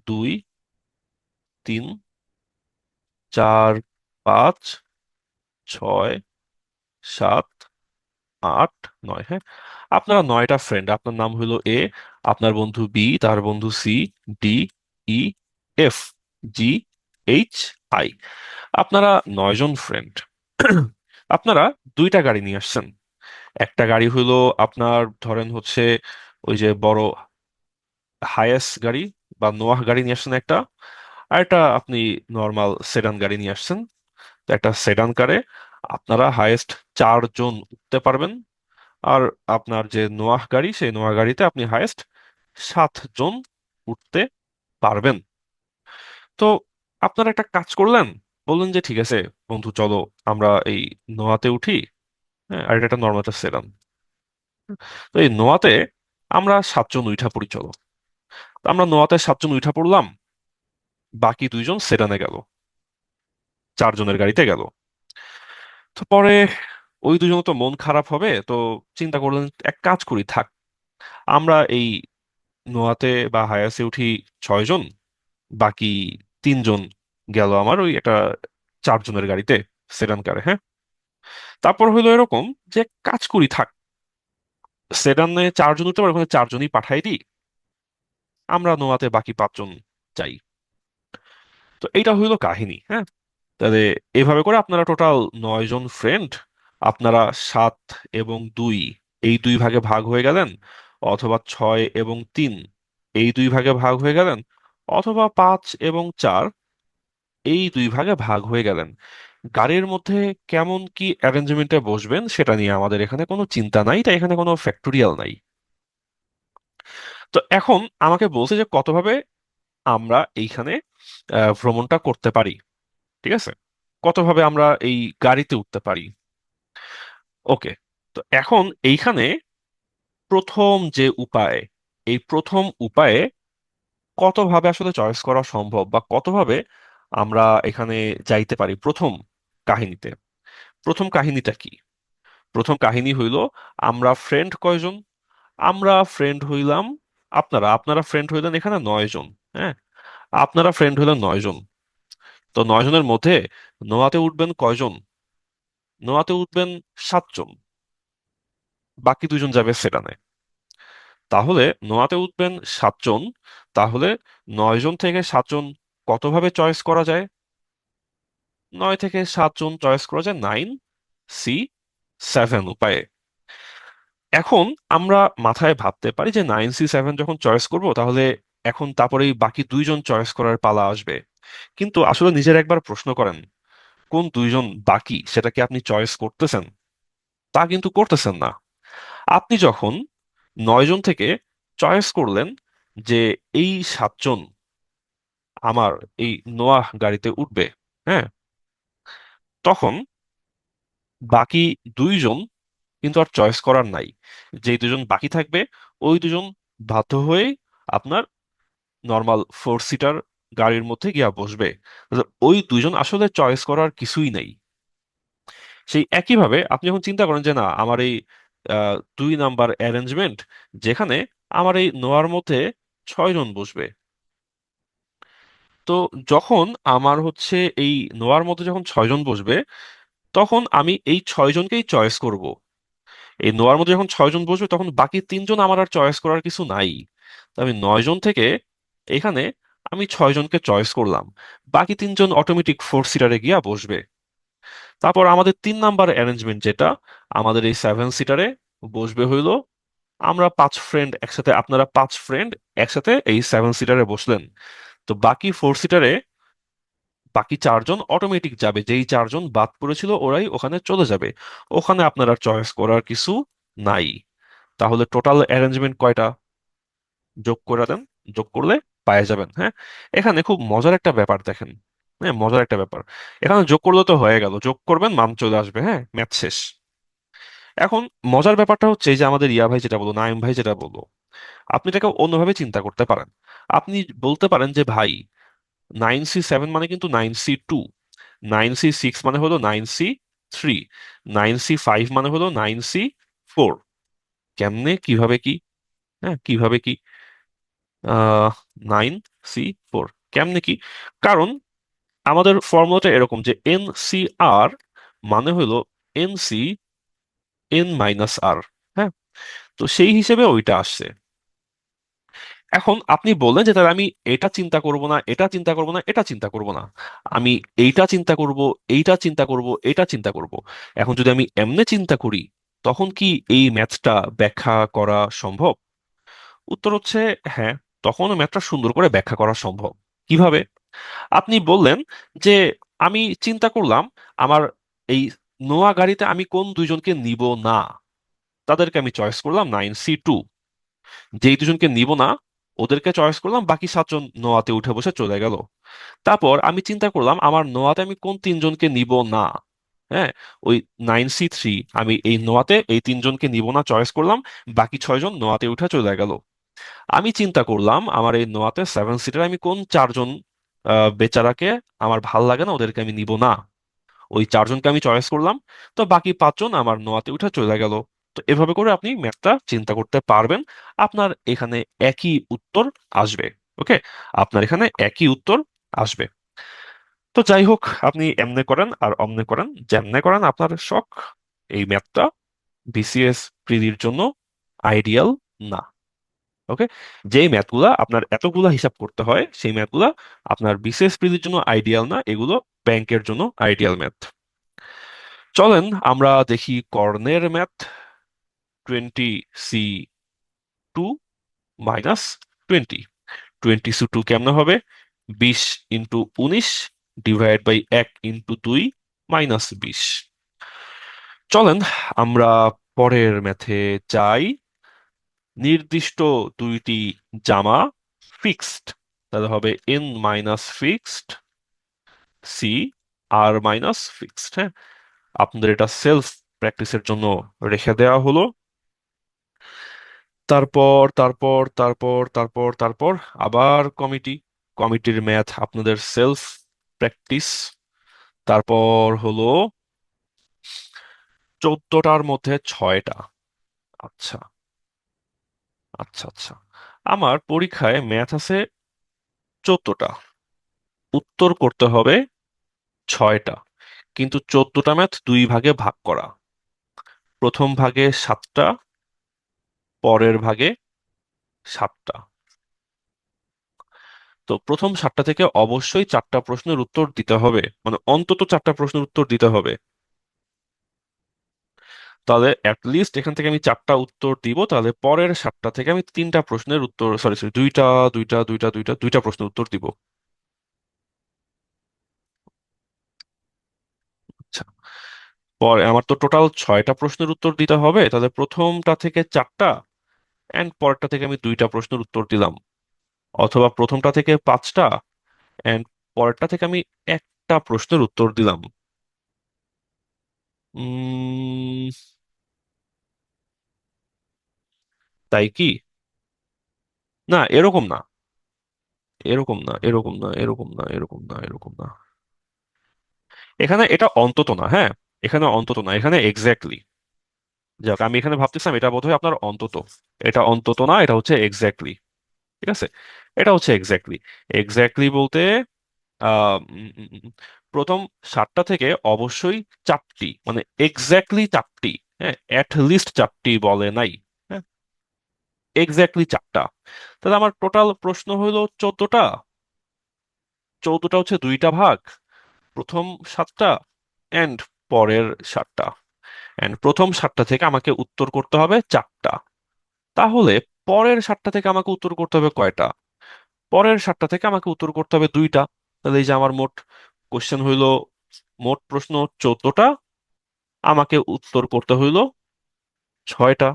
2, 3, 4, 5, 6, 7, 8, 9, হ্যাঁ। আপনারা 9টা ফ্রেন্ড, আপনার নাম হলো এ, আপনার বন্ধু বি, তার বন্ধু C, D, E, F, G, H, I. আপনারা 9জন ফ্রেন্ড। আপনারা দুইটা গাড়ি নিয়ে আসছেন। একটা গাড়ি হইলো আপনার ধরেন হচ্ছে ওই যে বড় হায়েস গাড়ি বা নোয়াহ গাড়ি নিয়ে আসছেন একটা, আর একটা আপনি নর্মাল সেডান গাড়ি নিয়ে আসছেন। তো একটা সেডান কারে আপনারা হায়েস্ট 4জন উঠতে পারবেন। আর আপনার যে নোয়াহ গাড়ি, সেই নোয়াহ গাড়িতে আপনি হায়েস্ট 7জন উঠতে পারবেন। তো আপনারা একটা কাজ করলেন, বললেন যে ঠিক আছে বন্ধু চলো আমরা এই নোয়াতে উঠি, হ্যাঁ, আর এটা একটা নর্মাল একটা সেডান। তো এই নোয়াতে আমরা 7জন উঠা পড়ি, চলো। তো আমরা নোয়াতে 7জন উঠা পড়লাম, বাকি 2জন সেডানে গেল, 4জনের গাড়িতে গেল। তো পরে ওই 2জন তো মন খারাপ হবে, তো চিন্তা করলেন এক কাজ করি, থাক আমরা এই নোয়াতে বা হায়াসে উঠি 6জন, বাকি 3জন গেল আমার ওই একটা 4জনের গাড়িতে, সেডান কারে, হ্যাঁ। তারপর হইলো এরকম যে কাজ করি, থাক সেডানে 4জন উঠতে পারে, ওখানে 4জনই পাঠাই দিই, আমরা নোয়াতে বাকি 5জন যাই। তো এইটা হইলো কাহিনী, হ্যাঁ। তাহলে এভাবে করে আপনারা টোটাল 9জন ফ্রেন্ড, আপনারা 7 এবং 2 এই দুই ভাগে ভাগ হয়ে গেলেন, অথবা 6 এবং 3 এই দুই ভাগে ভাগ হয়ে গেলেন, অথবা 5 এবং 4 এই দুই ভাগে ভাগ হয়ে গেলেন। গাড়ির মধ্যে কেমন কি অ্যারেঞ্জমেন্টে বসবেন সেটা নিয়ে আমাদের এখানে কোনো চিন্তা নাই, তাই এখানে কোনো ফ্যাক্টোরিয়াল নাই। তো এখন আমাকে বলছে যে কতভাবে আমরা এইখানে ভ্রমণটা করতে পারি, ঠিক আছে, কতভাবে আমরা এই গাড়িতে উঠতে পারি। ওকে। তো এখন এইখানে প্রথম যে উপায়, এই প্রথম উপায়ে কতভাবে আসলে চয়েস করা সম্ভব, বা কতভাবে আমরা এখানে যাইতে পারি প্রথম কাহিনীতে। প্রথম কাহিনীটা কি? প্রথম কাহিনী হইল, আমরা ফ্রেন্ড কয়জন? আমরা ফ্রেন্ড হইলাম, আপনারা ফ্রেন্ড হইলেন এখানে 9জন, হ্যাঁ। আপনারা ফ্রেন্ড হইলেন 9জন। তো 9জনের মধ্যে নোয়াতে উঠবেন কয়জন? নোয়াতে উঠবেন 7জন, বাকি 2জন যাবে সেডানে। তাহলে নোয়াতে উঠবেন 7জন, তাহলে 9জন থেকে 7জন কতভাবে চয়েস করা যায়? 9 থেকে 7জন চয়েস করা যায় 9C7 উপায়ে। এখন আমরা মাথায় ভাবতে পারি যে 9C7 যখন চয়েস করব, তাহলে এখন তারপরেই বাকি 2জন চয়েস করার পালা আসবে। কিন্তু আসলে নিজের একবার প্রশ্ন করেন, কোন 2জন বাকি সেটা কি আপনি চয়েস করতেছেন? তা কিন্তু করতেছেন না। আপনি যখন 9জন থেকে চয়েস করলেন যে এই 7জন আমার এই নোয়াহ গাড়িতে উঠবে, হ্যাঁ, তখন বাকি 2জন কিন্তু আর চয়েস করার নাই। যে 2জন বাকি থাকবে, ওই দুজন বাধ্য হয়ে আপনার নর্মাল ফোর সিটার গাড়ির মধ্যে গিয়া বসবে। ওই দুজন আসলে চয়েস করার কিছুই নেই। সেই একইভাবে আপনি যখন চিন্তা করেন যে না, আমার এই 2 নাম্বার অ্যারেঞ্জমেন্ট, যেখানে আমার এই নোয়ার মধ্যে 6 জন বসবে। তো যখন আমার হচ্ছে এই নোয়ার মধ্যে যখন 6 জন বসবে, তখন আমি এই 6 জনকেই চয়েস করব। এই নোয়ার মধ্যে যখন 6 জন বসবে, তখন বাকি 3 জন আমার আর চয়েস করার কিছু নাই। তো আমি 9 জন থেকে এখানে আমি 6 জনকে চয়েস করলাম। বাকি 3 জন অটোমেটিক ফোর সিটারে গিয়া বসবে। তারপর আমাদের 3 নাম্বার অ্যারেঞ্জমেন্ট যেটা, আমাদের এই 7 সিটারে বসবে হইলো আমরা 5 ফ্রেন্ড একসাথে, আপনারা 5 ফ্রেন্ড একসাথে এই 7 সিটারে বসলেন। তো বাকি ফোর সিটারে বাকি 4 জন অটোমেটিক যাবে, যেই 4 জন বাদ পড়েছিল ওরাই ওখানে চলে যাবে। ওখানে আপনারা চয়েস করার কিছু নাই। তাহলে টোটাল অ্যারেঞ্জমেন্ট কয়টা? যোগ করে দেন, যোগ করলে পায়ে যাবেন। হ্যাঁ, এখানে খুব মজার একটা ব্যাপার দেখেন। হ্যাঁ, মজার একটা ব্যাপার। এখানে যোগ করলে তো হয়ে গেল, যোগ করবেন মান চলে আসবে। হ্যাঁ, ম্যাথ শেষ। এখন মজার ব্যাপারটা হচ্ছে এই যে আমাদের ইয়া ভাই যেটা বললো, নাইম ভাই যেটা বললো, আপনি এটাকে অন্যভাবে চিন্তা করতে পারেন। আপনি বলতে পারেন যে ভাই, 9C7 মানে কিন্তু 9C2, 9C6 মানে হলো 9C3, 9C5 মানে হলো 9C4। কেমনে, কিভাবে কি? হ্যাঁ, কিভাবে কি? 9C4 কেমনে কি? কারণ আমাদের ফর্মুলাটা এরকম যে NCR মানে হলো NC n-R। হ্যাঁ, তো সেই হিসেবে ওইটা আসছে। এখন আপনি বললেন যে তাহলে আমি এটা চিন্তা করব না, এটা চিন্তা করব না, এটা চিন্তা করব না, আমি এইটা চিন্তা করব, এইটা চিন্তা করব, এটা চিন্তা করব। এখন যদি আমি এমনে চিন্তা করি, তখন কি এই ম্যাথটা ব্যাখ্যা করা সম্ভব? উত্তর হচ্ছে হ্যাঁ, তখনও ম্যাথটা সুন্দর করে ব্যাখ্যা করা সম্ভব। কিভাবে? আপনি বললেন যে আমি চিন্তা করলাম আমার এই নোয়া গাড়িতে আমি কোন 2 জনকে নিব না, তাদেরকে আমি চয়েস করলাম 9C2। যেই 2 জনকে নিব না ওদেরকে চয়েস করলাম, বাকি 7 জন নোয়াতে উঠে বসে চলে গেল। তারপর আমি চিন্তা করলাম আমার নোয়াতে আমি কোন 3 জনকে নিব না। হ্যাঁ, ওই 9C3, আমি এই নোয়াতে এই 3 জনকে নিব না চয়েস করলাম, বাকি 6 জন নোয়াতে উঠে চলে গেল। আমি চিন্তা করলাম আমার এই নোয়াতে 7 সিটার আমি কোন 4 জন বেচারাকে আমার ভাল লাগে না, ওদেরকে আমি নিব না। ওই 4 জনকে আমি চয়েস করলাম, তো বাকি 5 জন আমার নোয়াতে উঠে চলে গেল। তো এভাবে করে আপনি ম্যাথটা চিন্তা করতে পারবেন। আপনার এখানে একই উত্তর আসবে। ওকে, আপনার এখানে একই উত্তর আসবে। তো যাই হোক, আপনি এমনে করেন আর অমনে করেন, যেমনে করেন আপনার শখ, এই ম্যাথটা বিসিএস প্রিলির জন্য আইডিয়াল না। ওকে, যেই ম্যাথগুলা আপনার এতগুলা হিসাব করতে হয়, সেই ম্যাথগুলা আপনার বিসিএস প্রিলির জন্য আইডিয়াল না, এগুলো ব্যাংকের জন্য আইডিয়াল ম্যাথ। চলেন আমরা দেখি কর্ণের ম্যাথ। 20C2 - 20, 20C2 কেমনে হবে? 20 × 19 ডিভাইড বাই 1 × 2 -20। চলেন আমরা পরের ম্যাথে যাই। নির্দিষ্ট দুইটি জামা ফিক্সড, তাহলে হবে N মাইনাস ফিক্সড, সি আর মাইনাস ফিক্সড। হ্যাঁ, আপনাদের এটা সেলফ প্র্যাকটিসের জন্য রেখে দেওয়া হলো। তারপর আবার কমিটি, কমিটির ম্যাথ আপনাদের সেলফ প্র্যাকটিস। তারপর হলো 14টার মধ্যে 6টা। আচ্ছা, আচ্ছা। আমার পরীক্ষায় ম্যাথ আছে 14টা, উত্তর করতে হবে 6টা। কিন্তু 14টা ম্যাথ 2 ভাগে ভাগ করা। প্রথম ভাগে 7টা, পরের ভাগে 7টা। তো প্রথম 7টা থেকে অবশ্যই 4টা প্রশ্নের উত্তর দিতে হবে, মানে অন্তত 4টা প্রশ্নের উত্তর দিতে হবে। তাহলে অ্যাটলিস্ট এখান থেকে আমি 4টা উত্তর দিব, তাহলে পরের 7টা থেকে আমি 3টা প্রশ্নের উত্তর, সরি সরি, দুইটা প্রশ্নের উত্তর দিব। আচ্ছা, পরে আমার তো টোটাল 6টা প্রশ্নের উত্তর দিতে হবে, তাহলে প্রথমটা থেকে 4টা এন্ড পরেরটা থেকে আমি 2টা প্রশ্নের উত্তর দিলাম। অথবা প্রথমটা থেকে 5টা এন্ড পরেরটা থেকে আমি একটা প্রশ্নের উত্তর দিলাম। উম তাই কি? না, এরকম না, এরকম না, এরকম না, এরকম না, এরকম না, এরকম না। এখানে এটা অন্তত না, হ্যাঁ। এখানে অন্তত না, এখানে এক্স্যাক্টলি। যাক, আমি এখানে ভাবতেছিলাম এটা বোধহয় আপনার অন্তত। এটা অন্তত না, এটা হচ্ছে এক্স্যাক্টলি। ঠিক আছে, এটা হচ্ছে এক্স্যাক্টলি। এক্স্যাক্টলি বলতে আহ উম, উম, উম, প্রথম সাতটা থেকে অবশ্যই চারটি, মানে এক্স্যাক্টলি চারটি। হ্যাঁ, অ্যাট লিস্ট চারটি বলে নাই। হ্যাঁ, এক্স্যাক্টলি চারটা। তাহলে আমার টোটাল প্রশ্ন হলো 14টা। 14টা হচ্ছে দুইটা ভাগ, প্রথম সাতটা এন্ড পরের সাতটা। এন্ড প্রথম সাতটা থেকে আমাকে উত্তর করতে হবে চারটা। তাহলে পরের সাতটা থেকে আমাকে উত্তর করতে হবে কয়টা? পরের সাতটা থেকে আমাকে উত্তর করতে হবে দুইটা। তাহলে এই যে আমার মোট কোশ্চেন হইলো, মোট প্রশ্ন 14টা, আমাকে উত্তর করতে হইলো 6টা।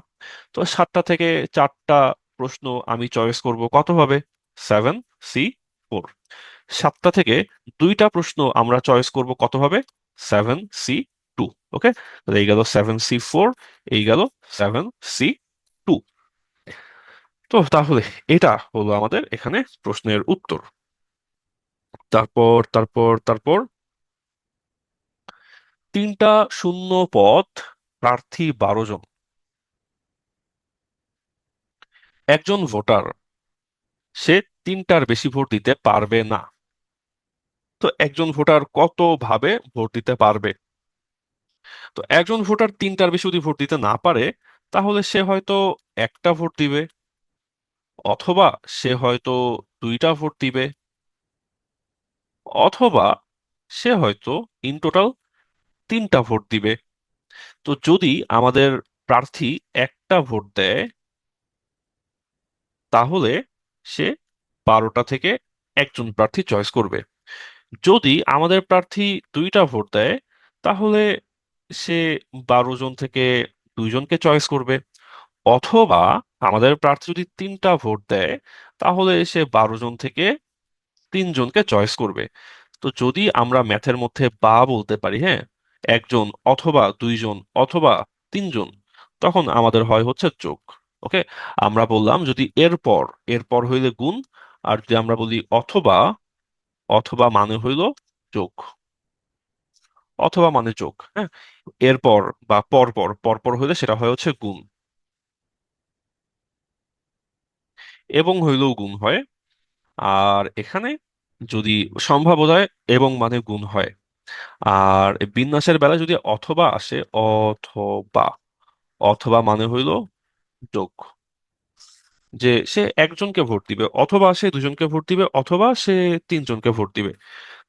তো সাতটা থেকে চারটা প্রশ্ন আমি চয়েস করব কত হবে? 7C4। সাতটা থেকে দুইটা প্রশ্ন আমরা চয়েস করব কত হবে? 7C2। ওকে, তাহলে এই গেল 7C4, এই গেল 7C2। তো তাহলে এটা হলো আমাদের এখানে প্রশ্নের উত্তর। তারপর তিনটা শূন্য পদ, প্রার্থী 12 জন, একজন ভোটার, সে তিনটার বেশি ভোট দিতে পারবে না। তো একজন ভোটার কত ভাবে ভোট দিতে পারবে? তো একজন ভোটার তিনটার বেশি যদি ভোট দিতে না পারে, তাহলে সে হয়তো একটা ভোট দিবে, অথবা সে হয়তো দুইটা ভোট দিবে, অথবা সে হয়তো ইন টোটাল তিনটা ভোট দিবে। তো যদি আমাদের প্রার্থী একটা ভোট দেয়, তাহলে সে 12টা থেকে একজন প্রার্থী চয়েস করবে। যদি আমাদের প্রার্থী দুইটা ভোট দেয়, তাহলে সে 12 জন থেকে দুইজনকে চয়েস করবে। অথবা আমাদের প্রার্থী যদি তিনটা ভোট দেয়, তাহলে সে 12 জন থেকে তিনজনকে চয়েস করবে। তো যদি আমরা ম্যাথের মধ্যে বা বলতে পারি, হ্যাঁ, একজন অথবা দুইজন অথবা তিনজন, তখন আমাদের হয় হচ্ছে যোগ। ওকে, আমরা বললাম যদি এরপর, এরপর হইলে গুণ, আর যদি আমরা বলি অথবা, অথবা মানে হইল যোগ। অথবা মানে যোগ, হ্যাঁ। এরপর বা পরপর, পরপর হইলে সেটা হয় হচ্ছে গুণ। এবং হইলেও গুণ হয়। আর এখানে যদি সম্ভাব্যতায় এবং মানে গুণ হয়। আর এই বিন্যাসের বেলায় যদি অথবা আসে, অথবা, অথবা মানে হইল যোগ। যে সে একজনকে ভোট দিবে, অথবা সে দুজনকে ভোট দিবে, অথবা সে তিনজনকে ভোট দিবে।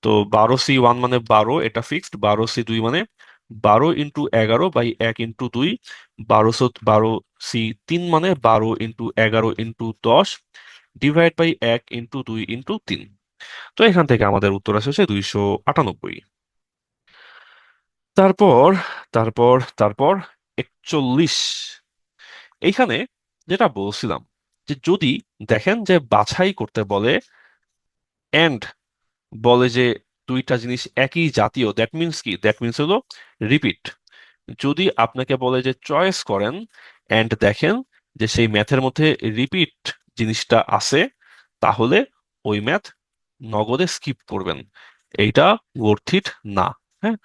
তো 12C1 মানে 12, এটা ফিক্সড। 12C2 মানে 12 × 11/1 × 2। 12C3 মানে 12 × 11 × 10, ÷ 1 × 2 × 3। তো এখান থেকে আমাদের উত্তর আসে হচ্ছে 298। তারপর তারপর 41। এইখানে যেটা বলছিলাম, যে যদি দেখেন যে বাছাই করতে বলে, এন্ড বলে যে দুইটা জিনিস একই জাতীয়, দ্যাট মিন্স কি? দ্যাট মিন্স হলো রিপিট। যদি আপনাকে বলে যে চয়েস করেন, এন্ড দেখেন যে সেই ম্যাথের মধ্যে রিপিট জিনিসটা আছে, তাহলে ওই ম্যাথ নগদে স্কিপ করবেন। এইটা ওর্থ ইট না। হ্যাঁ,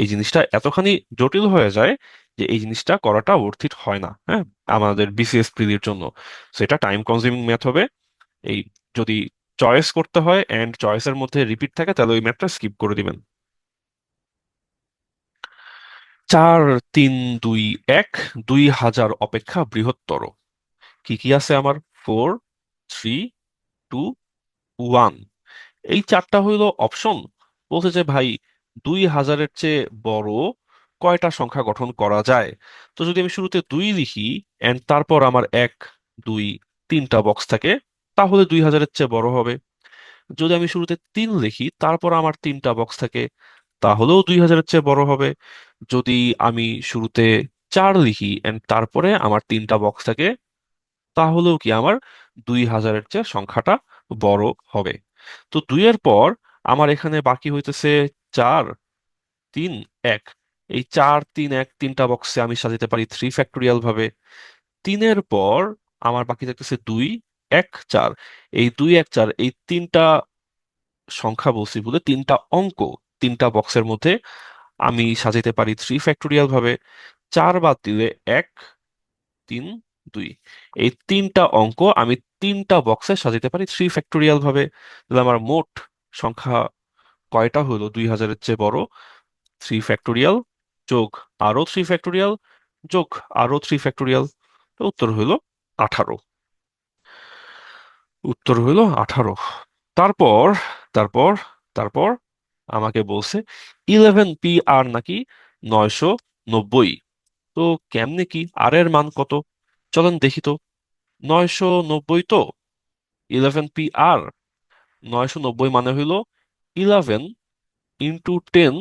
এই জিনিসটা এতখানি জটিল হয়ে যায় যে এই জিনিসটা করাটা ওর্থ ইট হয় না, হ্যাঁ, আমাদের বিসিএস প্রিলির জন্য। সেটা টাইম কনজিউমিং ম্যাথ হবে। এই যদি চয়েস করতে হয় এন্ড চয়েসের মধ্যে রিপিট থাকে, তাহলে ওই ম্যাথটা স্কিপ করে দিবেন। 4 3 2 1, 2000 অপেক্ষা বৃহত্তর। কি কি আছে আমার? 4 3 2 1। এই চারটা হইলো অপশন। বলছে যে ভাই, 2000-এর চেয়ে বড় কয়টা সংখ্যা গঠন করা যায়? তো যদি আমি শুরুতে 2 লিখি, এন্ড তারপর আমার 1 2 3টা বক্স থাকে, তাহলে 2000-এর চেয়ে বড় হবে। যদি আমি শুরুতে 3 লিখি, তারপর আমার 3টা বক্স থাকে, তাহলেও 2000-এর চেয়ে বড় হবে। যদি আমি শুরুতে 4 লিখি এন্ড তারপরে আমার 3টা বক্স থাকে, তাহলেও কি আমার 2000-এর চেয়ে সংখ্যাটা বড় হবে। তো 2-এর পর আমার এখানে বাকি হইতেছে 4 3 1। এই 4 3 1 তিনটা বক্সে আমি সাজাতে পারি 3 ফ্যাক্টোরিয়াল ভাবে। 3-এর পর আমার বাকি থাকতেছে 2। এক চার, এই 2 1 4 এই তিনটা সংখ্যা বলছি বলে তিনটা অঙ্ক তিনটা বক্সের মধ্যে আমি সাজাতে পারি 3 ফ্যাক্টোরিয়াল ভাবে। 4 বাদ দিলে 1 3 2, এই তিনটা অঙ্ক আমি তিনটা বক্সে সাজাতে পারি 3 ফ্যাক্টোরিয়াল ভাবে। তাহলে আমার মোট সংখ্যা কয়টা হলো 2000-এর চেয়ে বড়? 3 ফ্যাক্টোরিয়াল যোগ আরো 3 ফ্যাক্টোরিয়াল যোগ আরো 3 ফ্যাক্টোরিয়াল, তো উত্তর হলো 18। উত্তর হলো 18। তারপর তারপর তারপর আমাকে বলছে 11 PR নাকি 990। তো কেমনে কি আর এর মান কত? চলেন দেখি তো। 990 তো 11 PR। 990 মানে হইলো 11 × 10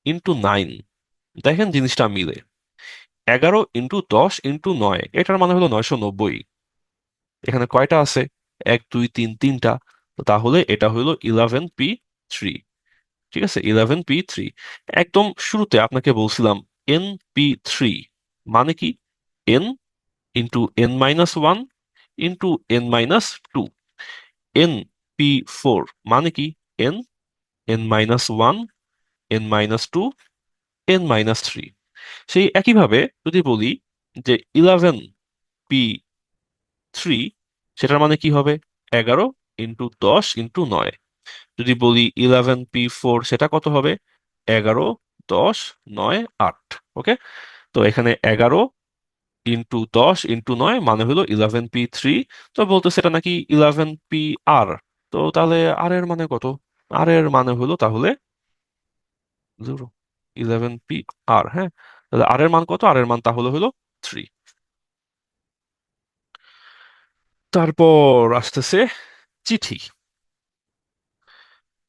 × 9। দেখেন জিনিসটা মিলে। 11 × 10 × 9, এটার মানে হলো 990। এখানে কয়টা আছে? 1 2 3, তিনটা। তো তাহলে এটা হইলো 11 P3। ঠিক আছে, 11 P3। একদম শুরুতে আপনাকে বলছিলাম NP3 মানে কি? N × N−1 × N−2। NP4 মানে কি? N N−1 N−2 N−3। সেই একইভাবে যদি বলি যে 11P3, সেটার মানে কি হবে? 11 × 10 × 9। যদি বলি 11P4, সেটা কত হবে? 11 10 9 8। ওকে, তো এখানে 11 × 10 × 9 মানে হলো 11P3। তো বলতো সেটা নাকি 11 PR। তো তাহলে আর এর মানে কত? আর এর মানে হলো তাহলে 11 PR। হ্যাঁ, তাহলে আর এর মান কত? আর এর মান তাহলে হলো 3। তারপর আসতেছে চিঠি।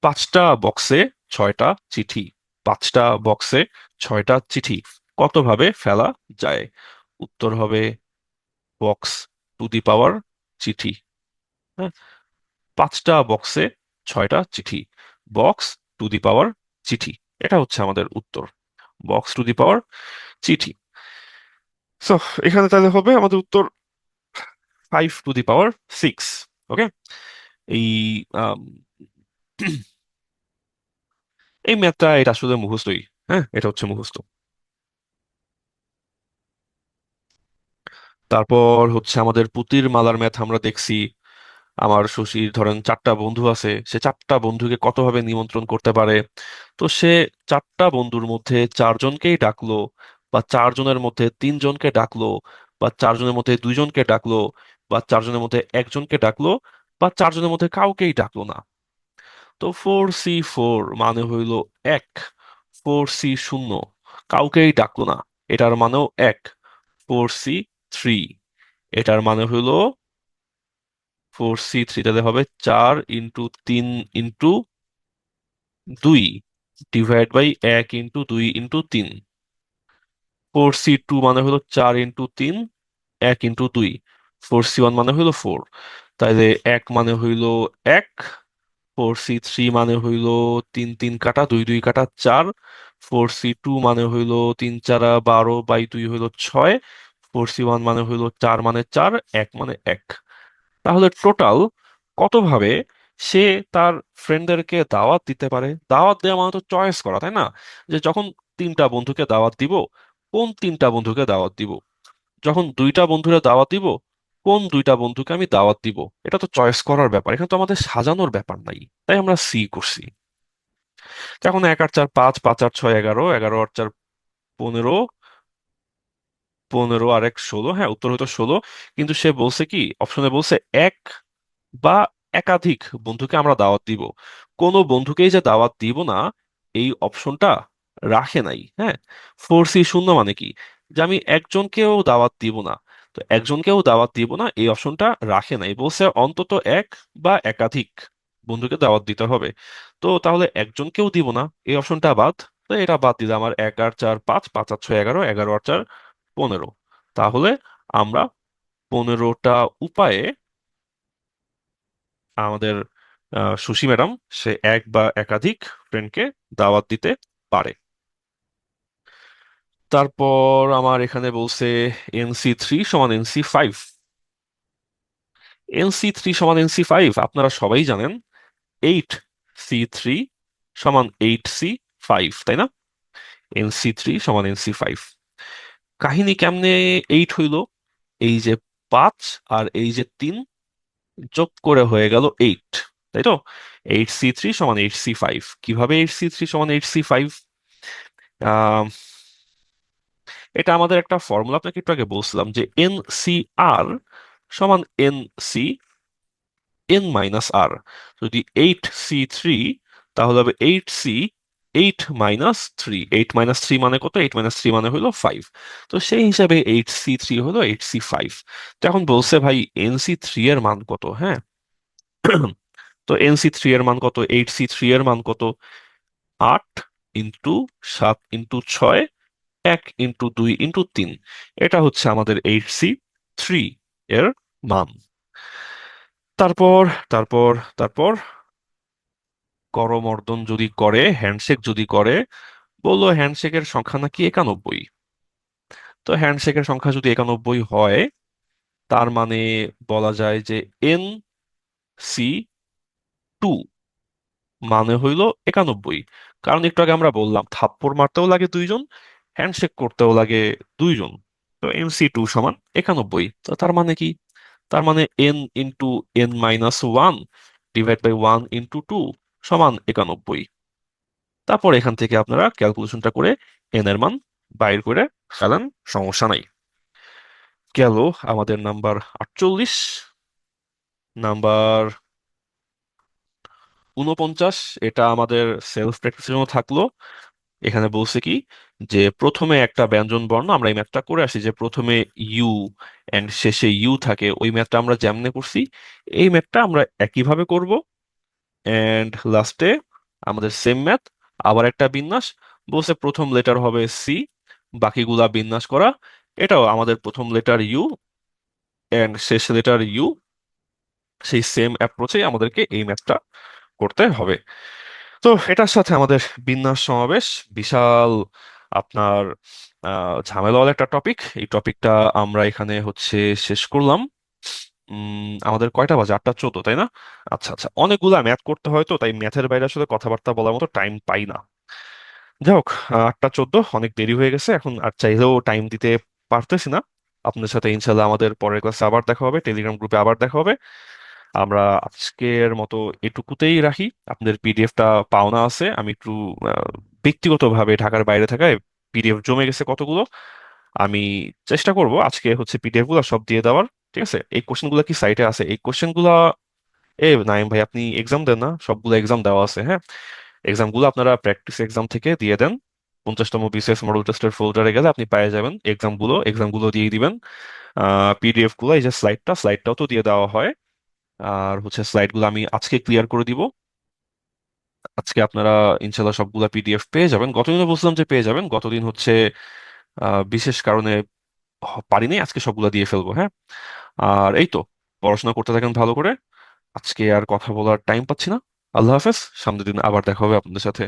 5টা বক্সে 6টা চিঠি। 5টা বক্সে 6টা চিঠি কতভাবে ফেলা যায়? উত্তর হবে বক্স টু দি পাওয়ার চিঠি। হ্যাঁ, 5টা বক্সে 6টা চিঠি, বক্স টু দি পাওয়ার চিঠি, এটা হচ্ছে আমাদের উত্তর। বক্স টু দি পাওয়ার চিঠি। সো এখানে তাহলে হবে আমাদের উত্তর 5 টু দি পাওয়ার 6। ওকে, এই আম, এই ম্যাথটা এটা আসলে মুখস্থই। হ্যাঁ, এটা হচ্ছে মুখস্থ। তারপর হচ্ছে আমাদের পুতির মালার ম্যাথ আমরা দেখছি। আমার শশীর ধরেন 4টা বন্ধু আছে, সে 4টা বন্ধুকে কতভাবে নিমন্ত্রণ করতে পারে? তো সে 4টা বন্ধুর মধ্যে 4জনকেই ডাকলো, বা 4জনের মধ্যে 3জনকে ডাকলো, বা 4জনের মধ্যে 2জনকে ডাকলো, বা 4জনের মধ্যে একজনকে ডাকলো, বা 4জনের মধ্যে কাউকেই ডাকলো না। তো 4C4 মানে হইল 1। 4C0 কাউকেই ডাকলো না, এটার মানেও 1। 4C3 এটার মানে হইল 4C3, তাহলে হবে 4 × 3 × 2 1/2 × 2 × 3। 4C2 মানে হলো 4 × 3 1 × 2। 4C1 মানে হইলো 4, তাইলে 1 মানে হইলো 1। 4C3 মানে হইলো 3 3 কাটা 2 2 কাটা 4। 4C2 মানে হইলো 3 4 12/2 হইলো 6। 4C1 মানে হইলো 4 মানে 4, 1 মানে 1। তাহলে টোটাল কতভাবে সে তার ফ্রেন্ডদেরকে দাওয়াত দিতে পারে? দাওয়াত দেওয়া মানে তো চয়েস করা, তাই না? যে যখন 3টা বন্ধুকে দাওয়াত দিব, কোন 3টা বন্ধুকে দাওয়াত দিব? যখন 2টা বন্ধুরে দাওয়াত দিব, কোন 2টা বন্ধুকে আমি দাওয়াত দিব? এটা তো চয়েস করার ব্যাপার, এখানে তো আমাদের সাজানোর ব্যাপার নাই। তাই আমরা সি করছি। তো এখন 1 8 4 5, 5 8 6 11, 11 8 4 15, 15 আর 1 16। হ্যাঁ, উত্তর হতো 16। কিন্তু সে বলছে কি, অপশনে বলছে এক বা একাধিক বন্ধুকে আমরা দাওয়াত দিব। কোনো বন্ধুকেই যে দাওয়াত দিব না, এই অপশনটা রাখে নাই। হ্যাঁ, 4C0 মানে কি? যে আমি একজনকেও দাওয়াত দিব না। তো একজনকেও দাওয়াত দিব না, এই অপশনটা রাখে নাই, বলছে অন্তত এক বা একাধিক বন্ধুকে দাওয়াত দিতে হবে। তো তাহলে একজনকেও দিব না, এই অপশনটা বাদ। তো এটা বাদ দিলে আমার 1 8 4 5, 5 8 6 11, 11 8 4 15। তাহলে আমরা 15টা উপায়ে আমাদের সুশী ম্যাডাম সে এক বা একাধিক ফ্রেন্ডকে দাওয়াত দিতে পারে। তারপর আমার এখানে বলছে NC3 = NC5। NC3 সমান NC5 আপনারা সবাই জানেন। 8C3 সমান 8C5, তাই না? NC3 সমান NC5। কাহিনী কেমনে 8 হইল? এই যে 5 আর এই যে 3 যোগ করে হয়ে গেল 8, তাই তো? 8C3 সমান 8C5। কিভাবে 8C3 সমান 8C5? আহ এটা আমাদের একটা ফর্মুলা, আপনাকে একটু আগে বলছিলাম যে NCR সমান NC n মাইনাস আর। যদি 8C3, তাহলে হবে 8C 8 - 3। 8 - 3 মানে কত? 8 - 3 মানে হলো 5। তো সেই হিসাবে 8C3 হলো 8C5। তো এখন বলছে ভাই NC3 এর মান কত? হ্যাঁ, তো NC3 এর মান কত? 8C3 এর মান কত? 8 ইন্টু 7 ইন্টু 6, 1 ইন্টু 2 ইন্টু 3। এটা হচ্ছে আমাদের 8C3 এর মান। তারপর তারপর তারপর করমর্দন যদি করে, হ্যান্ডশেক যদি করে, বললো হ্যান্ডশেকের সংখ্যা নাকি 91। তো হ্যান্ডশেকের সংখ্যা যদি 91 হয়, তার মানে বলা যায় যে NC2 মানে হইল 91। কারণ একটু আগে আমরা বললাম থাপ্পড় মারতেও লাগে দুইজন, হ্যান্ডশেক করতেও লাগে দুইজন। তো NC2 সমান 91। তো তার মানে কি? তার মানে N × N - 1 ডিভাইড বাই 1 × 2 সমান 91। তারপর এখান থেকে আপনারা ক্যালকুলেশনটা করে এন এর মান বাইর করে ফেলেন, সমস্যা নাই। গেল আমাদের নাম্বার 48। নাম্বার 49, এটা আমাদের সেলফ প্র্যাকটিসের জন্য থাকলো। এখানে বলছে কি যে প্রথমে একটা ব্যঞ্জন বর্ণ, আমরা এই ম্যাথটা করে আসি যে প্রথমে ইউ এন্ড শেষে ইউ থাকে, ওই ম্যাথটা আমরা যেমনে করছি এই ম্যাথটা আমরা একইভাবে করব। এন্ড লাস্টে আমাদের সেম ম্যাথ, আবার একটা বিন্যাস। বলছে প্রথম লেটার হবে সি, বাকিগুলা বিন্যাস করা। এটাও আমাদের প্রথম লেটার ইউ এন্ড শেষ লেটার ইউ, সেই সেম অ্যাপ্রোচে আমাদেরকে এই ম্যাথটা করতে হবে। তো এটার সাথে আমাদের বিন্যাস সমাবেশ বিশাল আপনার ঝামেলাওয়ালা একটা টপিক। এই টপিকটা আমরা এখানে হচ্ছে শেষ করলাম। আমাদের কয়টা বাজে? 8টা 14, তাই না? আচ্ছা আচ্ছা, অনেকগুলা ম্যাথ করতে হয়, তো তাই ম্যাথের বাইরে আসলে কথাবার্তা বলার মতো টাইম পাই না। যাই হোক, 8টা 14, অনেক দেরি হয়ে গেছে এখন, আর চাইলেও টাইম দিতে পারতেছি না। আপনাদের সাথে ইনশাল্লাহ আমাদের পরের ক্লাসে আবার দেখা হবে, টেলিগ্রাম গ্রুপে আবার দেখা হবে। আমরা আজকের মতো এটুকুতেই রাখি। আপনাদের পিডিএফটা পাওনা আছে, আমি একটু ব্যক্তিগতভাবে ঢাকার বাইরে থাকায় পিডিএফ জমে গেছে কতগুলো। আমি চেষ্টা করব আজকে হচ্ছে পিডিএফ গুলো সব দিয়ে দেওয়ার। ঠিক আছে? এই কোশ্চেন গুলো কি সাইটে আছে? এই কোশ্চেন গুলা, নাইম ভাই আপনি এক্সাম দেন না? সবগুলো এক্সাম দেওয়া আছে, হ্যাঁ। এক্সাম গুলো আপনারা প্র্যাকটিস এক্সাম থেকে দিয়ে দেন। 50তম বিসিএস মডেল টেস্টের ফোল্ডারে গেলে আপনি পেয়ে যাবেন এক্সাম গুলো দিয়ে দিবেন। পিডিএফ গুলো, এই যে স্লাইডটাও তো দিয়ে দেওয়া হয়। আর হচ্ছে স্লাইড গুলো আমি আজকে ক্লিয়ার করে দিব। আজকে আপনারা ইনশাল্লাহ সবগুলা পিডিএফ পেয়ে যাবেন। গতদিনও বলছিলাম যে পেয়ে যাবেন, গতদিন হচ্ছে বিশেষ কারণে পারিনি, আজকে সবগুলা দিয়ে ফেলবো, হ্যাঁ। আর এই তো, পড়াশোনা করতে থাকেন ভালো করে। আজকে আর কথা বলার টাইম পাচ্ছি না। আল্লাহ হাফেজ, সামনের দিন আবার দেখা হবে আপনাদের সাথে।